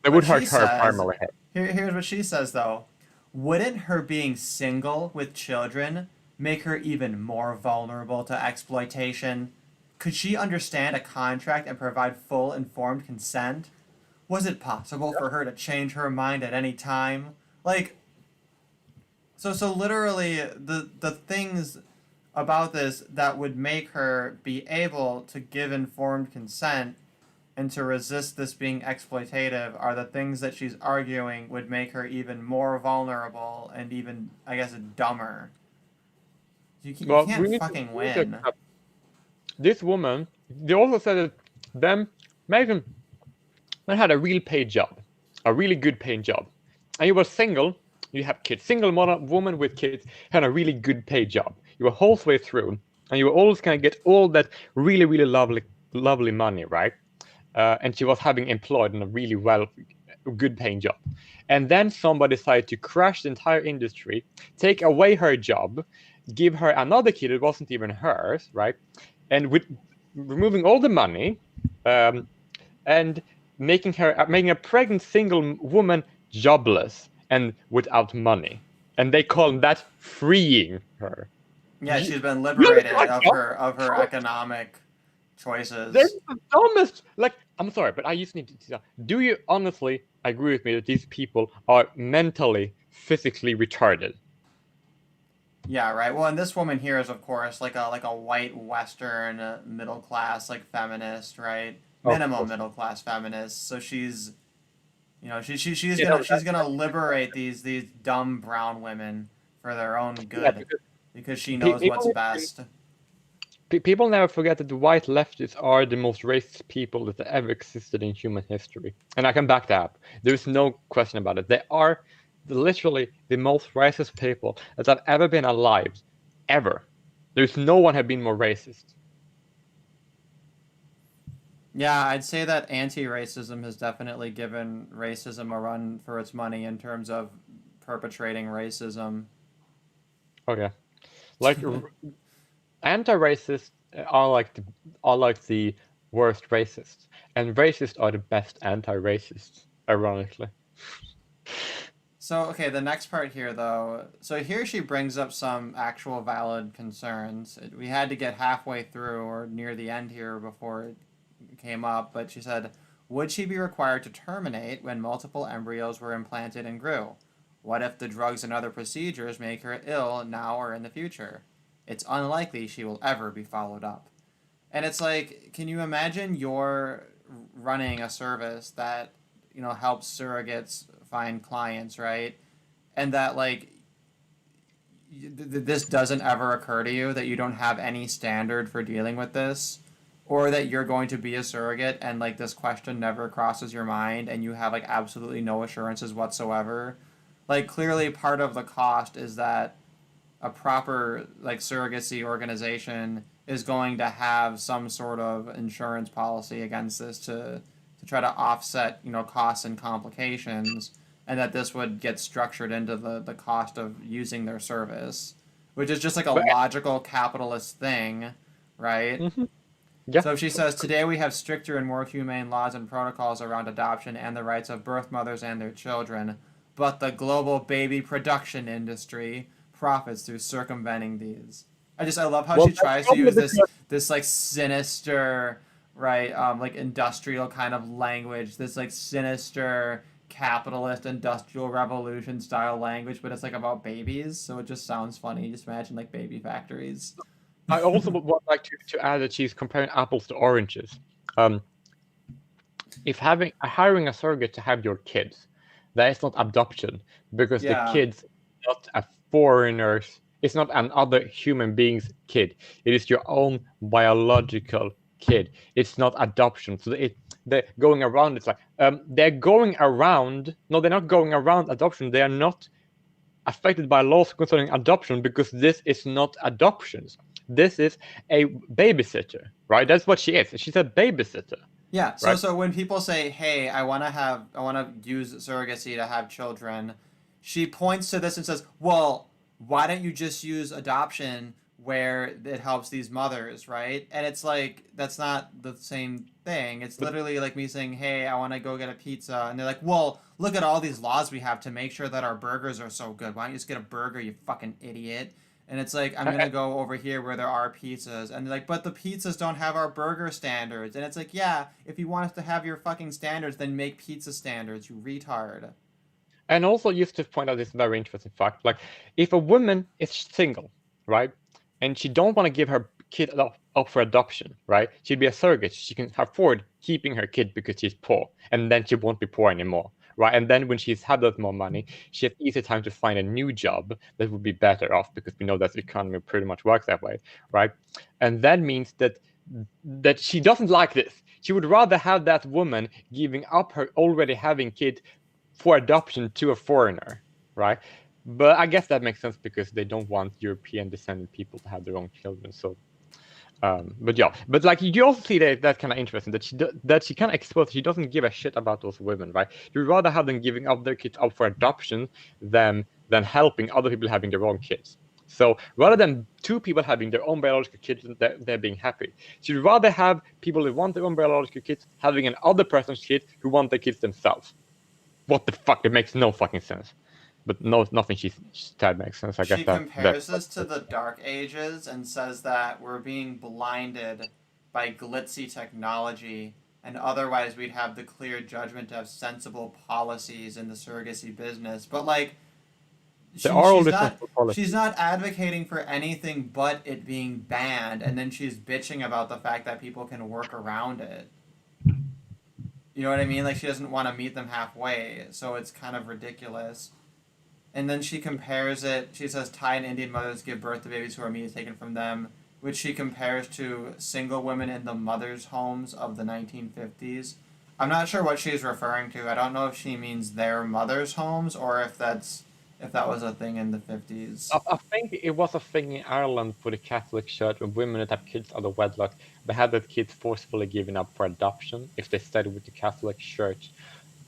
But
would
she
hurt her
says,
primarily.
here's what she says though: wouldn't her being single with children make her even more vulnerable to exploitation? Could she understand a contract and provide full informed consent? Was it possible for her to change her mind at any time? Like, so literally the things about this that would make her be able to give informed consent and to resist this being exploitative are the things that she's arguing would make her even more vulnerable and even, I guess, dumber. You
Well,
can't fucking win.
This woman, they also said that them, Megan had a real paid job, a really good paying job. And you were single, you have kids, single woman with kids had a really good paid job. You were whole way through, and you were always gonna get all that really, really lovely money, right? And she was having employed in a really good paying job. And then somebody decided to crash the entire industry, take away her job, give her another kid that wasn't even hers, right? And with removing all the money, and making a pregnant single woman jobless and without money. And they call that freeing her.
Yeah, she's been liberated of her economic choices.
They're the dumbest. Like, I'm sorry, but I just need to. Do you honestly agree with me that these people are mentally, physically retarded?
Yeah, right. Well, and this woman here is, of course, like a white Western middle class, like feminist, right? Minimum middle class feminist. So she's, she's gonna liberate these dumb brown women for their own good, because she knows what's best.
People never forget that the white leftists are the most racist people that ever existed in human history. And I can back that up. There's no question about it. They are literally the most racist people that have ever been alive, ever. There's no one have been more racist.
Yeah, I'd say that anti-racism has definitely given racism a run for its money in terms of perpetrating racism.
Okay. Like, anti-racists are like the worst racists, and racists are the best anti-racists, ironically.
So, okay, the next part here, though. So here she brings up some actual valid concerns. We had to get halfway through or near the end here before it came up, but she said, would she be required to terminate when multiple embryos were implanted and grew? What if the drugs and other procedures make her ill now or in the future? It's unlikely she will ever be followed up. And it's like, can you imagine you're running a service that, helps surrogates find clients, right? And that, like, this doesn't ever occur to you, that you don't have any standard for dealing with this, or that you're going to be a surrogate and, like, this question never crosses your mind and you have, like, absolutely no assurances whatsoever. Like, clearly part of the cost is that a proper, like, surrogacy organization is going to have some sort of insurance policy against this to try to offset, costs and complications, and that this would get structured into the cost of using their service, which is just like a logical capitalist thing, right?
Mm-hmm. Yeah.
So she says, today we have stricter and more humane laws and protocols around adoption and the rights of birth mothers and their children, but the global baby production industry profits through circumventing these. I love how she tries to use this like sinister, right, like industrial kind of language, this like sinister capitalist industrial revolution style language, but it's like about babies, so it just sounds funny. Just imagine like baby factories.
I also would like to add that she's comparing apples to oranges. If hiring a surrogate to have your kids, that is not adoption, because the kid's not a foreigner's. It's not another human being's kid. It is your own biological kid. It's not adoption. So they're going around. It's like they're going around. No, they're not going around adoption. They are not affected by laws concerning adoption, because this is not adoptions. this is a babysitter, right? That's what she is. She's a babysitter.
Yeah. So
Right.
so when people say, "Hey, I want to use surrogacy to have children," she points to this and says, "Well, why don't you just use adoption where it helps these mothers, right?" And it's like that's not the same thing. It's
But-
literally like me saying, "Hey, I want to go get a pizza," and they're like, "Well, look at all these laws we have to make sure that our burgers are so good. Why don't you just get a burger, you fucking idiot?" And it's like, I'm gonna go over here where there are pizzas. And they're like, but the pizzas don't have our burger standards. And it's like, yeah, if you want us to have your fucking standards, then make pizza standards, you retard.
And also, just to point out this very interesting fact, like if a woman is single, right, and she don't want to give her kid up for adoption, right, she'd be a surrogate. She can afford keeping her kid because she's poor, and then she won't be poor anymore, right? And then when she's had that more money, she has easy time to find a new job that would be better off, because we know that the economy pretty much works that way, right? And that means that she doesn't like this. She would rather have that woman giving up her already having kid for adoption to a foreigner, right? But I guess that makes sense because they don't want European descendant people to have their own children. So, but yeah, but like you also see that kind of interesting that she kind of exposed. She doesn't give a shit about those women, right? You'd rather have them giving up their kids up for adoption than helping other people having their own kids. So rather than two people having their own biological kids, they're being happy. So you'd rather have people who want their own biological kids having another person's kids who want their kids themselves. What the fuck? It makes no fucking sense. But no, nothing she said makes sense. I guess
She
that
compares this to the Dark Ages and says that we're being blinded by glitzy technology, and otherwise we'd have the clear judgment to have sensible policies in the surrogacy business. But like, she's not advocating for anything but it being banned, and then she's bitching about the fact that people can work around it. You know what I mean? Like, she doesn't want to meet them halfway, so it's kind of ridiculous. And then she compares it, she says Thai and Indian mothers give birth to babies who are immediately taken from them, which she compares to single women in the mothers' homes of the 1950s. I'm not sure what she's referring to. I don't know if she means their mothers' homes or if that was a thing in the 50s.
I think it was a thing in Ireland for the Catholic Church when women that have kids out of wedlock, they had their kids forcefully given up for adoption if they studied with the Catholic Church.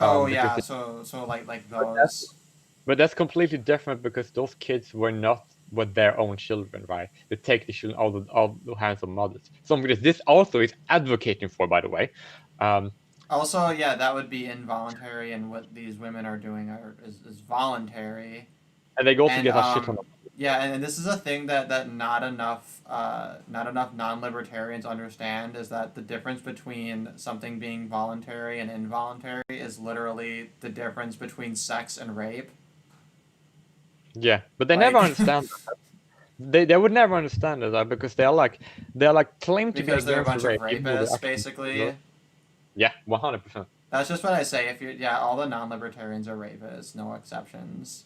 Oh yeah, so like those.
But that's completely different because those kids were not their own children, right? They take the children out of the hands of mothers. Something that this also is advocating for, by the way.
Also, yeah, that would be involuntary, and what these women are doing is voluntary.
And they go to get that shit on them.
Yeah, and this is a thing that not enough non-libertarians understand, is that the difference between something being voluntary and involuntary is literally the difference between sex and rape.
Yeah, but they never understand that. They would never understand that because they're like claim to
because
be
they're a bunch of
rape,
rapists, basically.
Yeah, 100%.
That's just what I say. All the non-libertarians are rapists, no exceptions.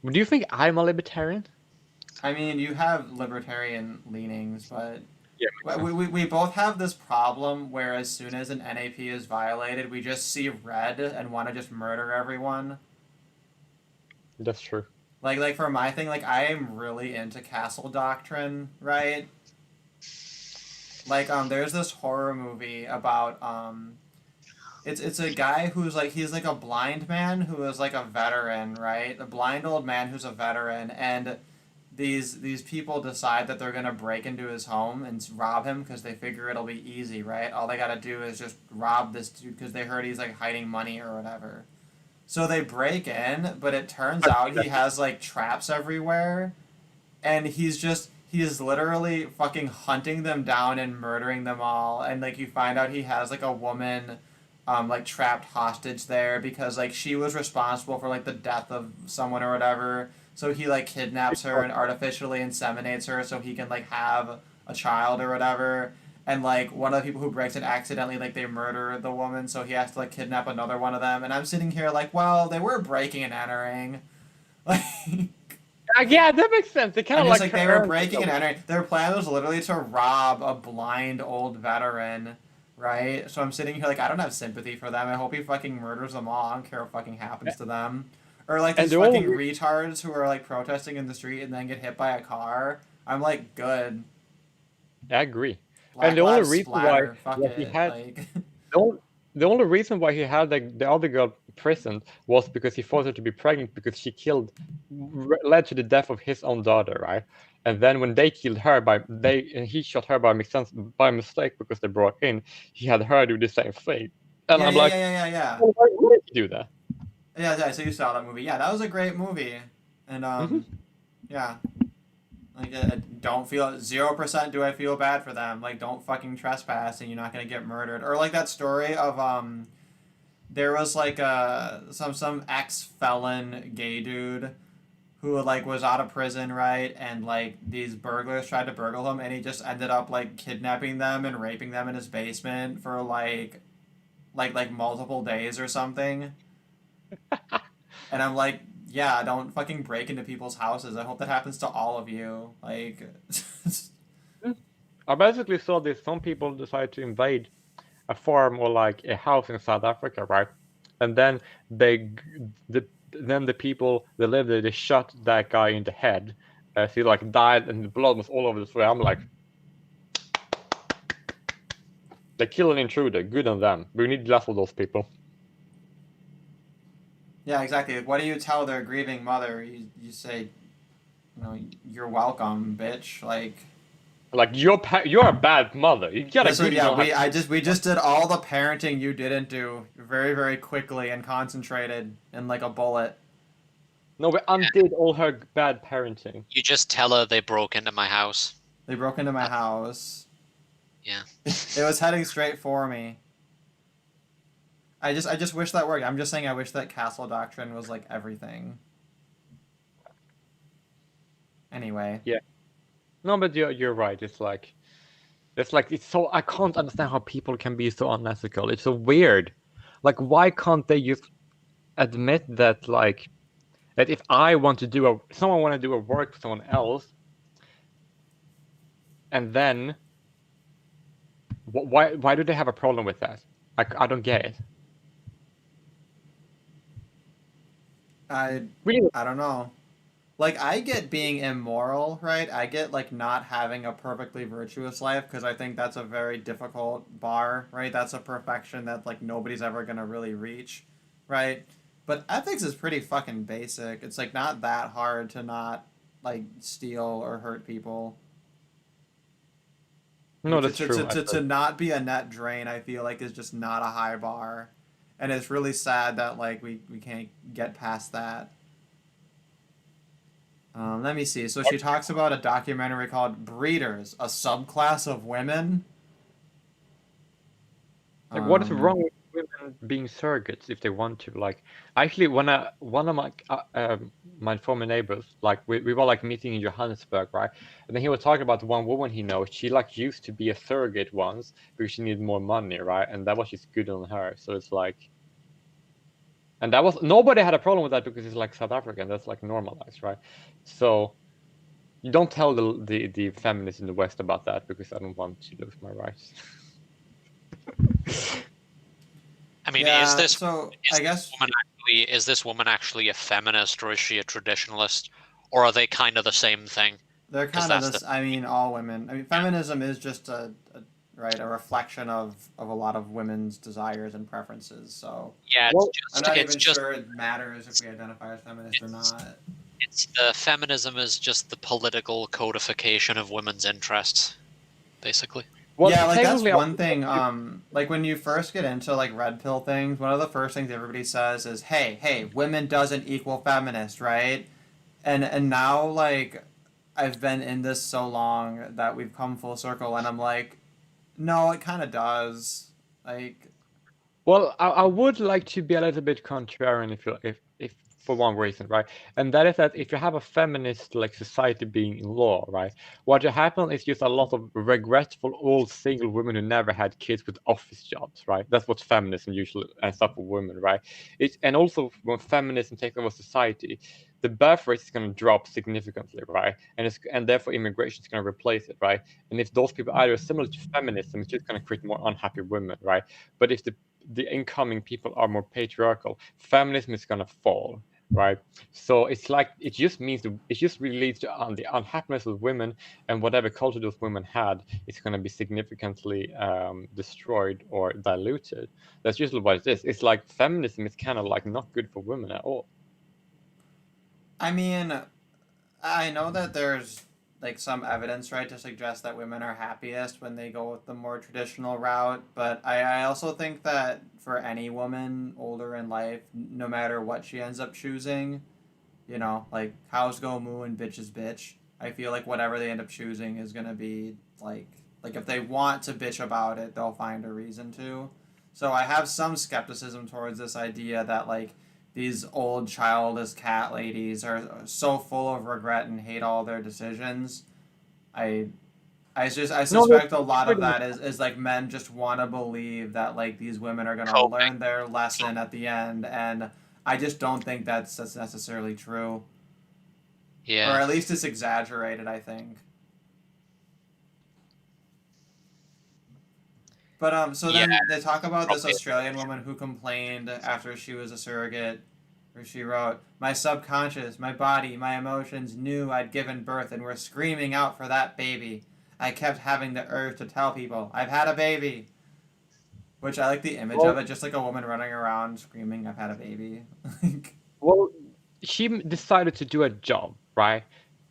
Do you think I'm a libertarian?
I mean, you have libertarian leanings, but
yeah,
we both have this problem where as soon as an NAP is violated, we just see red and want to just murder everyone.
That's true.
Like for my thing, like I am really into castle doctrine, right? Like there's this horror movie about it's a guy who's like, he's like a blind man who is like a veteran, right? A blind old man who's a veteran, and these people decide that they're gonna break into his home and rob him because they figure it'll be easy, right? All they gotta do is just rob this dude because they heard he's like hiding money or whatever. So they break in, but it turns out he has like traps everywhere, and he is literally fucking hunting them down and murdering them all. And like you find out he has like a woman like trapped hostage there because like she was responsible for like the death of someone or whatever. So he like kidnaps her and artificially inseminates her so he can like have a child or whatever. And like one of the people who breaks it accidentally, like they murder the woman, so he has to like kidnap another one of them. And I'm sitting here like, well, they were breaking and entering. Like
yeah, that makes sense. They kind of
like they were breaking and entering. Their plan was literally to rob a blind old veteran, right? So I'm sitting here like, I don't have sympathy for them. I hope he fucking murders them all. I don't care what fucking happens to them. Or like these fucking retards who are like protesting in the street and then get hit by a car. I'm like good.
I agree.
Black
And the only
lives
reason why
splatter. Fuck
he
it.
had
Like
the only reason why he had the other girl imprisoned was because he forced her to be pregnant because she led to the death of his own daughter, right? And then when they killed her he shot her by mistake because they brought in, he had her do the same thing. And
yeah,
I'm
yeah,
like,
yeah, yeah, yeah, yeah.
well, why did you do that?
Yeah, yeah. So you saw that movie? Yeah, that was a great movie. And yeah. Like, don't feel 0%. Do I feel bad for them? Like, don't fucking trespass, and you're not gonna get murdered. Or like that story of there was like some ex felon gay dude who like was out of prison, right? And like these burglars tried to burgle him, and he just ended up like kidnapping them and raping them in his basement for like multiple days or something. And I'm like, yeah, don't fucking break into people's houses. I hope that happens to all of you. Like,
I basically saw this. Some people decide to invade a farm or like a house in South Africa, right? And then the people that lived there, they shot that guy in the head as he like died, and the blood was all over the floor. I'm like, they kill an intruder. Good on them. We need less of those people.
yeah, exactly. What do you tell their grieving mother? You say, you're welcome, bitch.
Like you're a bad mother. You gotta
So
really
yeah,
know how
we just did all the parenting you didn't do very, very quickly and concentrated in like a bullet.
No, we undid all her bad parenting.
You just tell her they broke into my house.
They broke into my house.
Yeah.
It was heading straight for me. I just wish that worked. I'm just saying I wish that castle doctrine was like everything. Anyway.
Yeah. No, but you're right. It's so I can't understand how people can be so unethical. It's so weird. Like, why can't they just admit that that if I want to someone want to do a work for someone else, and then why do they have a problem with that? I don't get it.
I don't know. Like, I get being immoral, right? I get like not having a perfectly virtuous life because I think that's a very difficult bar, right? That's a perfection that like nobody's ever gonna really reach, right? But ethics is pretty fucking basic. It's like not that hard to not like steal or hurt people.
No, that's true.
To not be a net drain, I feel like is just not a high bar, and it's really sad that like we can't get past that. Let me see. So she talks about a documentary called Breeders, a subclass of women.
Like, what is wrong with women being surrogates if they want to? Like, actually, one of my former neighbors, like we were like meeting in Johannesburg, right? And then he was talking about one woman he knows. She like used to be a surrogate once because she needed more money, right? And that was just good on her. So it's like, and that was nobody had a problem with that because it's like South Africa, and that's like normalized, right? So you don't tell the feminists in the West about that because I don't want to lose my rights.
I mean,
Yeah,
is this
so I guess
is this woman actually a feminist, or is she a traditionalist, or are they kind of the same thing?
they're
'Cause
kind of
that's
this.
the-
I mean, all women. I mean, feminism is just a reflection of a lot of women's desires and preferences. So
Yeah,
Well,
I'm not
it's
even
just
sure it matters if we identify as feminist or not.
it's the feminism is just the political codification of women's interests, basically.
Well,
Yeah, like that's
technically,
one thing. Like when you first get into like red pill things, one of the first things everybody says is, "Hey, women doesn't equal feminist, right?" And now like I've been in this so long that we've come full circle, and I'm like, no, it kind of does. Like,
well, I would like to be a little bit contrarian if for one reason, right? And that is that if you have a feminist like society being in law, right, what will happen is just a lot of regretful old single women who never had kids with office jobs, right? That's what feminism usually ends up for women, right? And also when feminism takes over society, the birth rate is going to drop significantly, right? And therefore immigration is going to replace it, right? And if those people are either similar to feminism, it's just going to create more unhappy women, right? But if the incoming people are more patriarchal, feminism is going to fall. right? So it's like it just really leads to the unhappiness of women, and whatever culture those women had, it's going to be significantly destroyed or diluted. That's usually what it is. It's like feminism is kind of like not good for women at all.
I mean, I know that there's like some evidence, right, to suggest that women are happiest when they go with the more traditional route, but I also think that for any woman older in life, no matter what she ends up choosing, you know, like cows go moo and bitches bitch. I feel like whatever they end up choosing is gonna be like if they want to bitch about it, they'll find a reason to. So I have some skepticism towards this idea that like these old childish cat ladies are so full of regret and hate all their decisions. I I
No,
suspect a lot of that is like men just want to believe that like these women are gonna
Coping.
learn their lesson at the end, and I just don't think that's necessarily true,
Yeah.
or at least it's exaggerated. I think. But so
Yeah,
then they talk about this
probably.
Australian woman who complained after she was a surrogate, where she wrote, "My subconscious, my body, my emotions knew I'd given birth and were screaming out for that baby. I kept having the urge to tell people, I've had a baby." Which I like the image of
Well,
it, just like a woman running around screaming, "I've had a baby." Like,
well, she decided to do a job, right?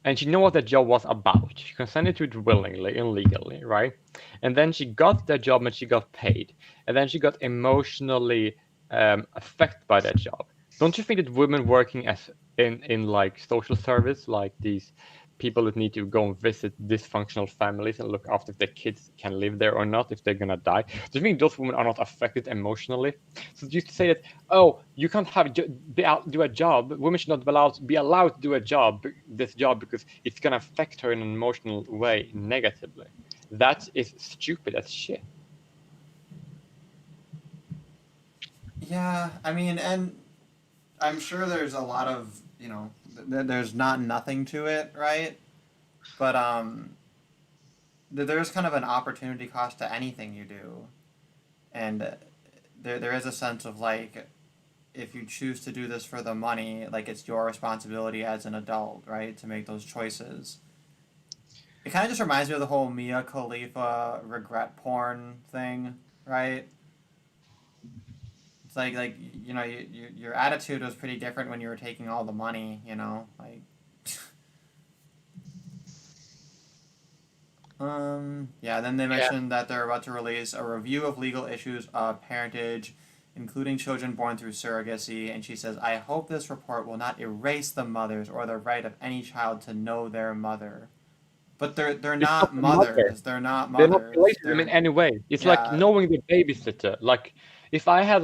And she knew what that job was about. She consented to it willingly and legally, right? And then she got that job and she got paid. And then she got emotionally affected by that job. Don't you think that women working as in like social service, like these people that need to go and visit dysfunctional families and look after if their kids can live there or not, if they're gonna die, do you think those women are not affected emotionally? So you say that, oh, you can't have do a job. Women should not be allowed to do this job because it's gonna affect her in an emotional way negatively. That is stupid as shit.
yeah, I mean, and I'm sure there's a lot of, you know, there's not nothing to it, right? But there's kind of an opportunity cost to anything you do, and there is a sense of like, if you choose to do this for the money, like it's your responsibility as an adult, right, to make those choices. It kind of just reminds me of the whole Mia Khalifa regret porn thing, right? It's like you know, your attitude was pretty different when you were taking all the money, you know, like. Yeah, then they
Yeah.
mentioned that they're about to release a review of legal issues of parentage, including children born through surrogacy, and she says, "I hope this report will not erase the mothers or the right of any child to know their mother." But they're
It's not
not
the mother.
mothers. They're not
They're not
mothers.
related to them in
They're
any way. It's like
yeah.
knowing the babysitter. Like if I had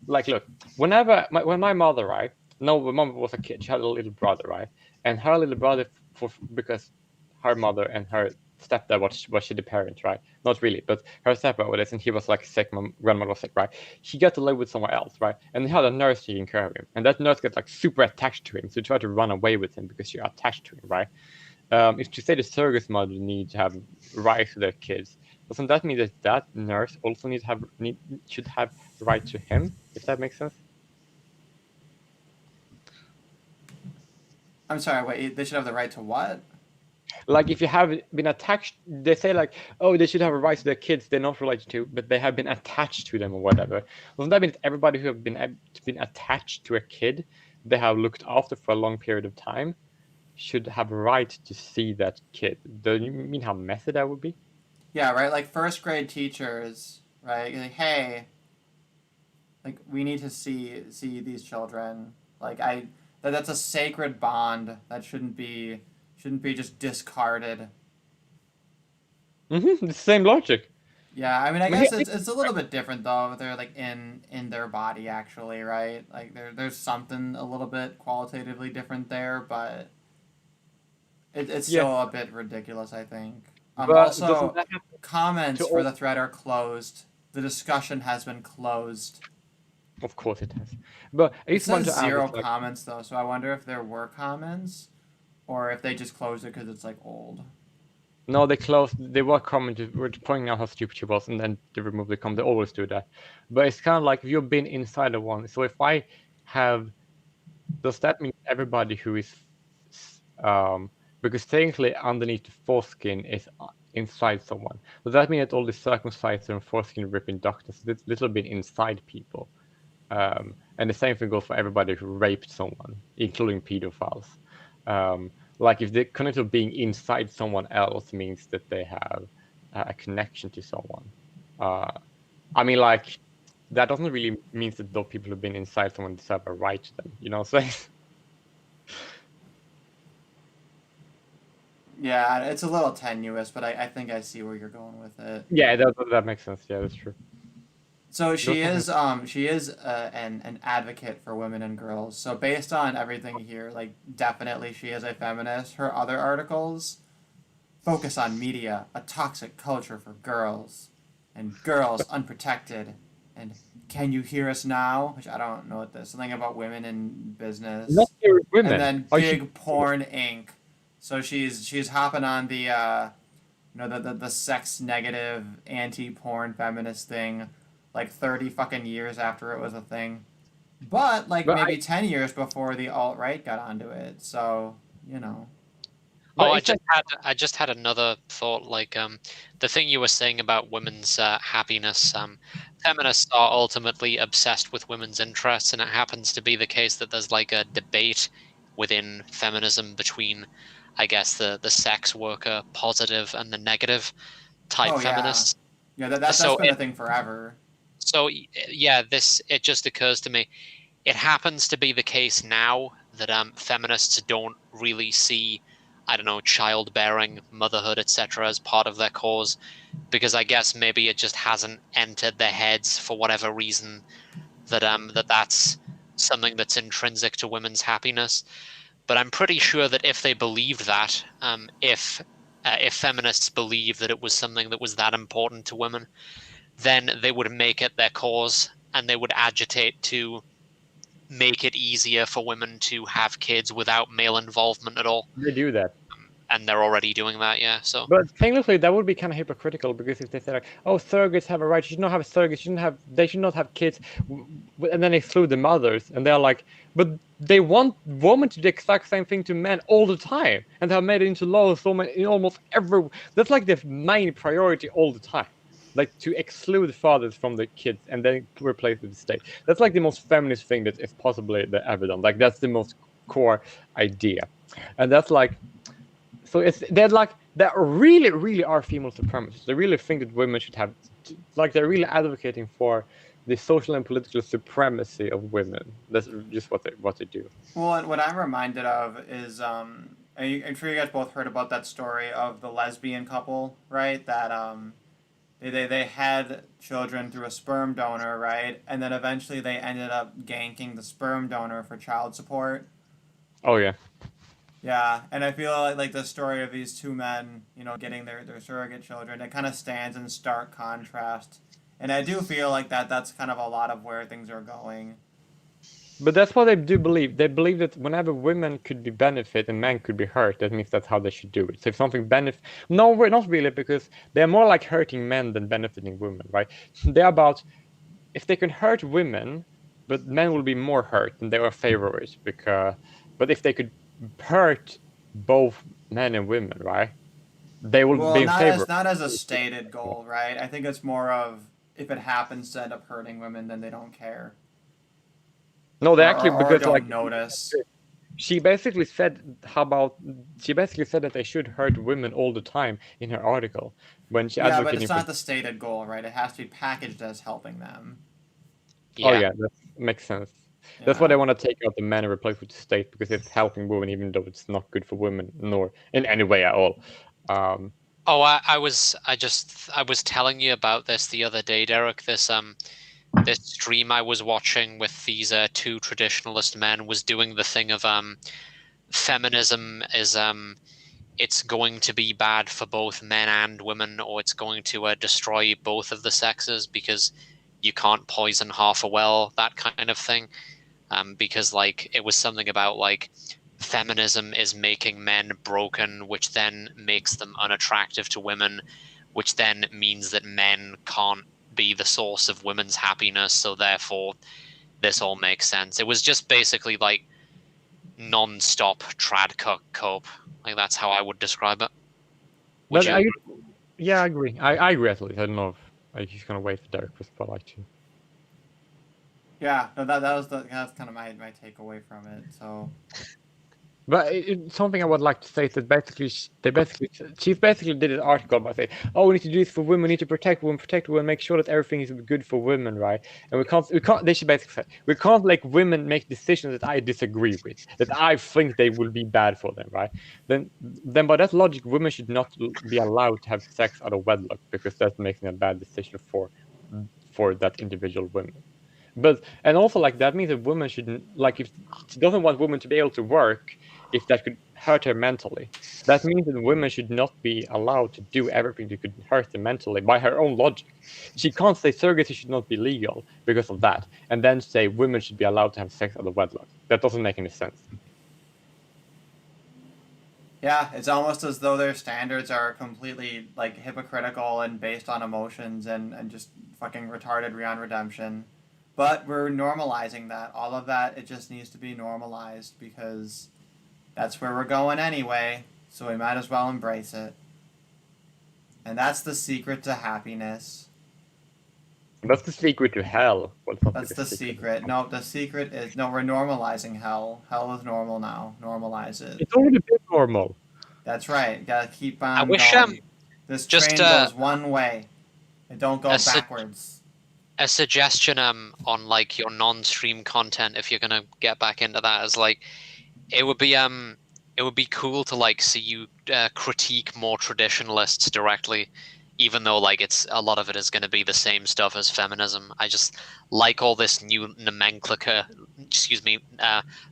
look, when my mother, right? No, when mom was a kid, she had a little brother, right? And her little brother, because her mother and her stepdad was she the parent, right? Not really, but her stepdad was, and he was like sick. My grandmother was sick, right? He got to live with someone else, right? And he had a nurse taking care of him, and that nurse got like super attached to him, so she tried to run away with him because she attached to him, right? If you say the surrogate mother need to have rights to their kids, doesn't that mean that that nurse also should have right to him? If that makes sense.
I'm sorry. Wait, they should have the right to what?
Like if you have been attached, they say like, oh, they should have a right to their kids they're not related to, but they have been attached to them or whatever. Doesn't that mean that everybody who have been attached to a kid they have looked after for a long period of time should have a right to see that kid? Do you mean how messy that would be?
Yeah, right. Like first grade teachers, right? Like, hey, like we need to see these children. Like that's a sacred bond that shouldn't be just discarded.
The same logic.
Yeah, I mean, I
I mean,
guess it's a little bit different though. They're like in their body actually, right? Like there's something a little bit qualitatively different there, but it's
yeah,
still a bit ridiculous, I think.
but doesn't
Also,
that happen
comments
to
for
all?
the thread are closed. The discussion has been closed.
Of course it has. But I
It
just want
says
to add,
zero
it's like,
comments though, so I wonder if there were comments or if they just closed it because it's like old.
no, they closed. They were commenting, were pointing out how stupid she was, and then they removed the comment. They always do that. But it's kind of like if you've been inside of one. So if I have does that mean everybody who is because technically underneath the foreskin is inside someone. Does that mean that all the circumcised and foreskin ripping doctors a little bit inside people? And the same thing goes for everybody who raped someone, including pedophiles. Like if the concept of being inside someone else means that they have a connection to someone. I mean, like that doesn't really mean that those people who've been inside someone deserve a right to them. You know what I'm saying?
Yeah, it's a little tenuous, but I think I see where you're going with it.
Yeah, that makes sense. Yeah, that's true.
So she is an advocate for women and girls. So based on everything here, like definitely she is a feminist. Her other articles focus on media, a toxic culture for girls, and girls unprotected, and can you hear us now? Which I don't know what this. Something about women in business.
Not your women.
And then Gig Porn Inc. So she's hopping on the the sex negative anti porn feminist thing, like 30 fucking years after it was a thing, but like maybe 10 years before the alt right got onto it. So you know.
Oh, I just had another thought. Like the thing you were saying about women's happiness. Feminists are ultimately obsessed with women's interests, and it happens to be the case that there's like a debate within feminism between, I guess, the sex worker positive and the negative type feminists.
Yeah, that's been a thing forever.
So yeah, it just occurs to me. It happens to be the case now that feminists don't really see, I don't know, childbearing, motherhood, etc. as part of their cause, because I guess maybe it just hasn't entered their heads for whatever reason that that's something that's intrinsic to women's happiness. But I'm pretty sure that if they believed that, if feminists believed that it was something that was that important to women, then they would make it their cause and they would agitate to make it easier for women to have kids without male involvement at all.
They do that.
And they're already doing that, yeah. So,
but technically, that would be kind of hypocritical, because if they say like, "Oh, surrogates have a right," you should not have surrogates. They should not have kids, and then exclude the mothers, and they're like, "But they want women to do the exact same thing to men all the time, and they have made it into law so many in almost every." That's like the main priority all the time, like to exclude fathers from the kids and then replace with the state. That's like the most feminist thing that is possibly ever done. Like that's the most core idea, and that's like. So they really, really are female supremacists. They really think that women should have, like they're really advocating for the social and political supremacy of women. That's just what they do.
Well, and what I'm reminded of is I'm sure you guys both heard about that story of the lesbian couple, right? That they had children through a sperm donor, right? And then eventually they ended up ganking the sperm donor for child support.
Oh yeah.
Yeah, and I feel like the story of these two men, getting their surrogate children, it kind of stands in stark contrast. And I do feel like that's kind of a lot of where things are going.
But that's what they do believe. They believe that whenever women could be benefit and men could be hurt, that means that's how they should do it. So if something no, not really, because they're more like hurting men than benefiting women, right? They're about, if they can hurt women, but men will be more hurt, and they are favorites, but if they could hurt both men and women, right? They will be in favor.
Not as a stated goal, right? I think it's more of, if it happens to end up hurting women, then they don't care.
No, they actually, because
don't
like
notice.
She basically said that they should hurt women all the time in her article when she advocated.
Yeah, but it's not the stated goal, right? It has to be packaged as helping them.
Yeah. Oh yeah, that makes sense. Yeah. That's why they want to take out the men and replace with the state, because it's helping women, even though it's not good for women, nor in any way at all.
I was telling you about this the other day, Derek. This stream I was watching with these two traditionalist men was doing the thing of feminism is it's going to be bad for both men and women, or it's going to destroy both of the sexes because you can't poison half a well, that kind of thing. Because like it was something about like feminism is making men broken, which then makes them unattractive to women, which then means that men can't be the source of women's happiness, so therefore this all makes sense. It was just basically like non-stop trad cope. Like that's how I would describe it. Would
But
you?
yeah, I agree. I agree at least. I don't know if I'm just gonna wait for Derek for Spotlight too.
Yeah, no, that's kind of my takeaway from it. So
But something I would like to say is that basically, she basically did an article by saying, "Oh, we need to do this for women. We need to protect women, make sure that everything is good for women, right? And we can't." They should basically say, "We can't let women make decisions that I disagree with, that I think they will be bad for them, right? Then by that logic, women should not be allowed to have sex out of wedlock because that's making a bad decision for that individual woman." And also like that means that women shouldn't, like, if she doesn't want women to be able to work, if that could hurt her mentally, that means that women should not be allowed to do everything that could hurt them mentally by her own logic. She can't say surrogacy should not be legal because of that, and then say women should be allowed to have sex out of wedlock. That doesn't make any sense.
yeah, it's almost as though their standards are completely like hypocritical and based on emotions and just fucking retarded beyond redemption. But we're normalizing that. All of that, it just needs to be normalized because that's where we're going anyway. So we might as well embrace it. And that's the secret to happiness.
That's the secret to hell.
That's the secret. No, the secret is no. We're normalizing hell. Hell is normal now. Normalize it.
It's already been normal.
That's right. You gotta keep on
I wish
going. This
just
train goes one way. It don't go backwards.
A suggestion on like your non-stream content, if you're gonna get back into that, is like it would be cool to like see you critique more traditionalists directly, even though like it's a lot of it is going to be the same stuff as feminism. I just like all this new nomenclature,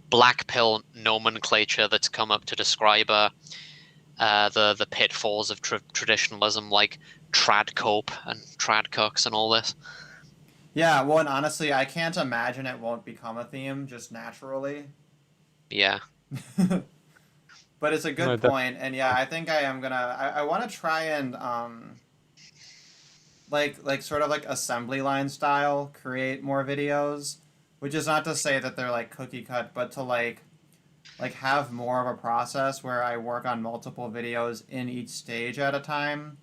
black pill nomenclature that's come up to describe the pitfalls of traditionalism, like trad cope and trad cooks and all this.
Yeah, well, and honestly, I can't imagine it won't become a theme just naturally.
Yeah.
But it's a good point, and yeah, I think I am gonna. I want to try and like sort of like assembly line style create more videos, which is not to say that they're like cookie cut, but to like have more of a process where I work on multiple videos in each stage at a time.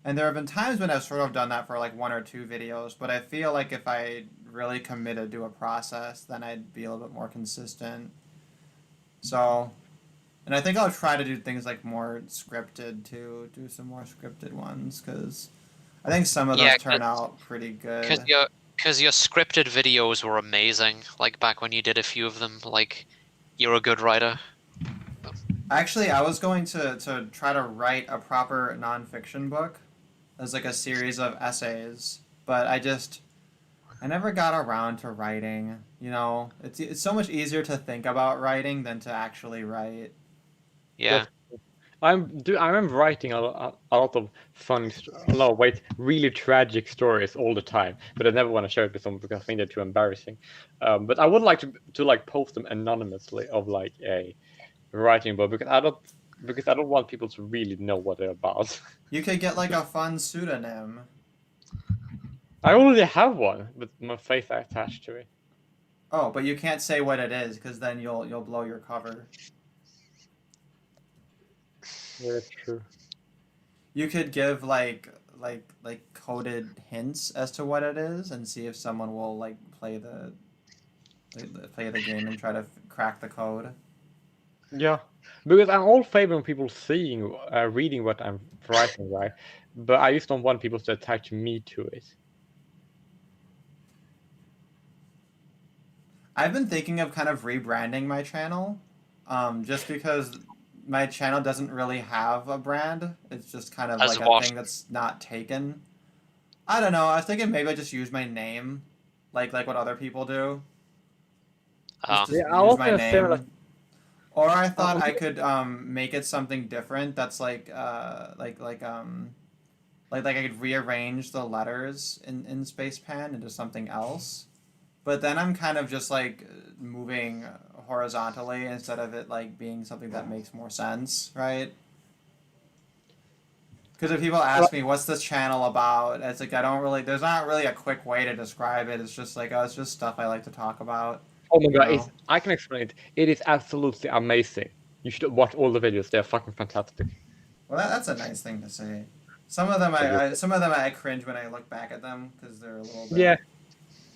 And there have been times when I've sort of done that for like one or two videos, but I feel like if I really committed to a process, then I'd be a little bit more consistent. So, and I think I'll try to do things like more scripted too, do some more scripted ones, because I think some of those turn out pretty good.
Because your scripted videos were amazing, like back when you did a few of them, like you're a good writer.
Actually, I was going to try to write a proper nonfiction book as like a series of essays, but I never got around to writing. You know, it's so much easier to think about writing than to actually write.
Yeah.
I remember writing a lot of really tragic stories all the time, but I never want to share it with someone because I think they're too embarrassing. But I would like to like post them anonymously of like a writing book because I don't want people to really know what they're about.
You could get like a fun pseudonym.
I already have one with my face attached to it.
Oh, but you can't say what it is because then you'll blow your cover.
Yeah, that's true.
You could give like coded hints as to what it is and see if someone will like play the game and try to crack the code.
Yeah, because I'm all favoring people seeing, reading what I'm writing, right? But I just don't want people to attach me to it.
I've been thinking of kind of rebranding my channel, just because my channel doesn't really have a brand. It's just kind of like a thing that's not taken. I don't know. I was thinking maybe I just use my name, like what other people do. Just use my name. Or I thought I could make it something different. That's like I could rearrange the letters in Spacepan into something else. But then I'm kind of just like moving horizontally instead of it like being something that makes more sense, right? Because if people ask me what's this channel about, it's like there's not really a quick way to describe it. It's just like, oh, it's just stuff I like to talk about.
Oh my god,
No.
I can explain it. It is absolutely amazing. You should watch all the videos. They're fucking fantastic.
Well, that's a nice thing to say. Some of them I cringe when I look back at them because they're a little bit.
Yeah.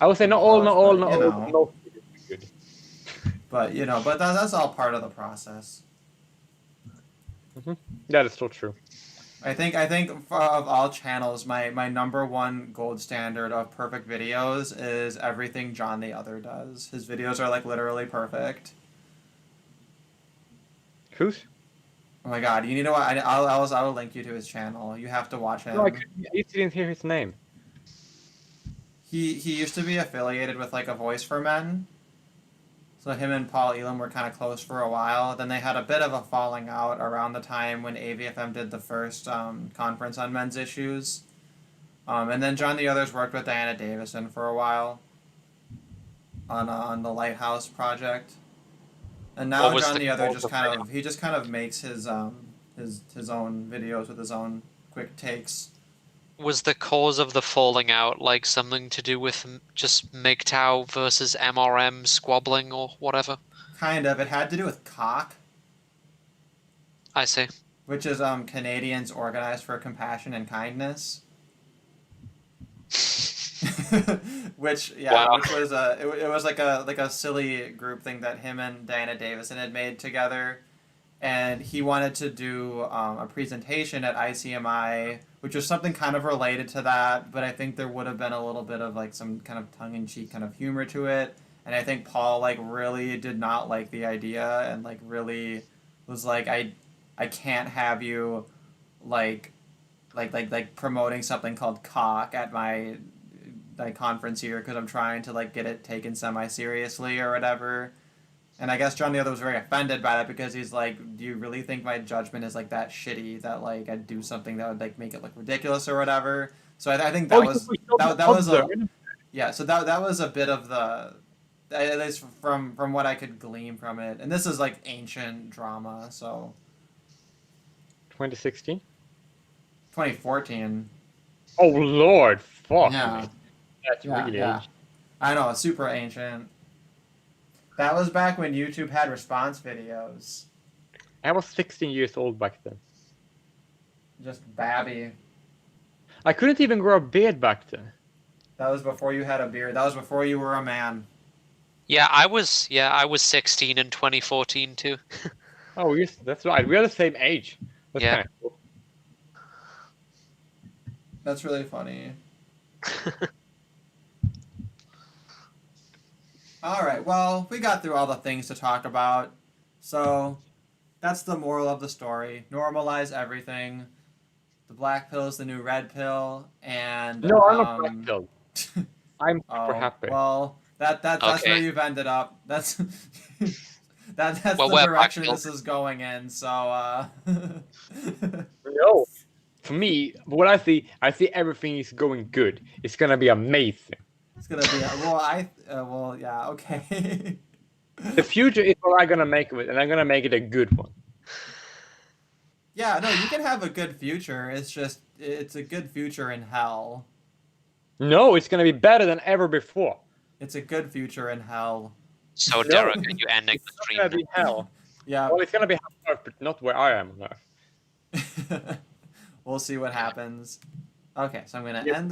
I would say not all, not all, not all, but most videos are good.
But that's all part of the process.
That is so true.
I think of all channels, my number one gold standard of perfect videos is everything John the Other does. His videos are like literally perfect.
Who's?
Oh my god, you need to watch. I will link you to his channel. You have to watch him.
No, I didn't hear his name.
He used to be affiliated with like A Voice for Men. So him and Paul Elam were kind of close for a while. Then they had a bit of a falling out around the time when AVFM did the first conference on men's issues. And then John the Others worked with Diana Davison for a while on the Lighthouse project. And now John the Other just kind of makes his own videos with his own quick takes.
Was the cause of the falling out like something to do with just MGTOW versus MRM squabbling or whatever?
Kind of. It had to do with COC.
I see.
Which is Canadians Organized for Compassion and Kindness. Which was it was like a silly group thing that him and Diana Davison had made together, and he wanted to do a presentation at ICMI, which was something kind of related to that, but I think there would have been a little bit of like some kind of tongue-in-cheek kind of humor to it, and I think Paul like really did not like the idea and like really was like I can't have you like promoting something called COC at my conference here because I'm trying to like get it taken semi-seriously or whatever. And I guess John the Other was very offended by that because he's like, do you really think my judgment is like that shitty that like I'd do something that would like make it look ridiculous or whatever? So I think that was so that was a bit of the, at least from what I could glean from it. And this is like ancient drama, so
2016?
2014.
Oh Lord, fuck
Yeah.
me. That's really ancient.
I know, super ancient. That was back when YouTube had response videos.
I was 16 years old back then.
Just babby.
I couldn't even grow a beard back then.
That was before you had a beard. That was before you were a man.
Yeah, I was 16 in 2014 too.
Oh, yes, that's right. We're the same age. That's
Yeah.
kind of cool.
That's really funny. All right, well, we got through all the things to talk about. So, that's the moral of the story. Normalize everything. The black pill is the new red pill, and
No, I'm not black pill. I'm super happy.
Well, that's
Okay.
where you've ended up. That's that's
Well,
the
we're
direction
black
this is going in. So,
No. For me, what I see everything is going good. It's gonna be amazing.
it's gonna be yeah, okay.
The future is what I'm gonna make of it, and I'm gonna make it a good one.
Yeah, no, you can have a good future. It's just it's a good future in hell.
No, it's gonna be better than ever before.
It's a good future in hell.
So
No.
Derek, are you ending
It's
the
not
stream?
gonna be hell.
Yeah.
Well, it's gonna be hell, but not where I am on Earth.
We'll see what happens. Okay, so I'm gonna end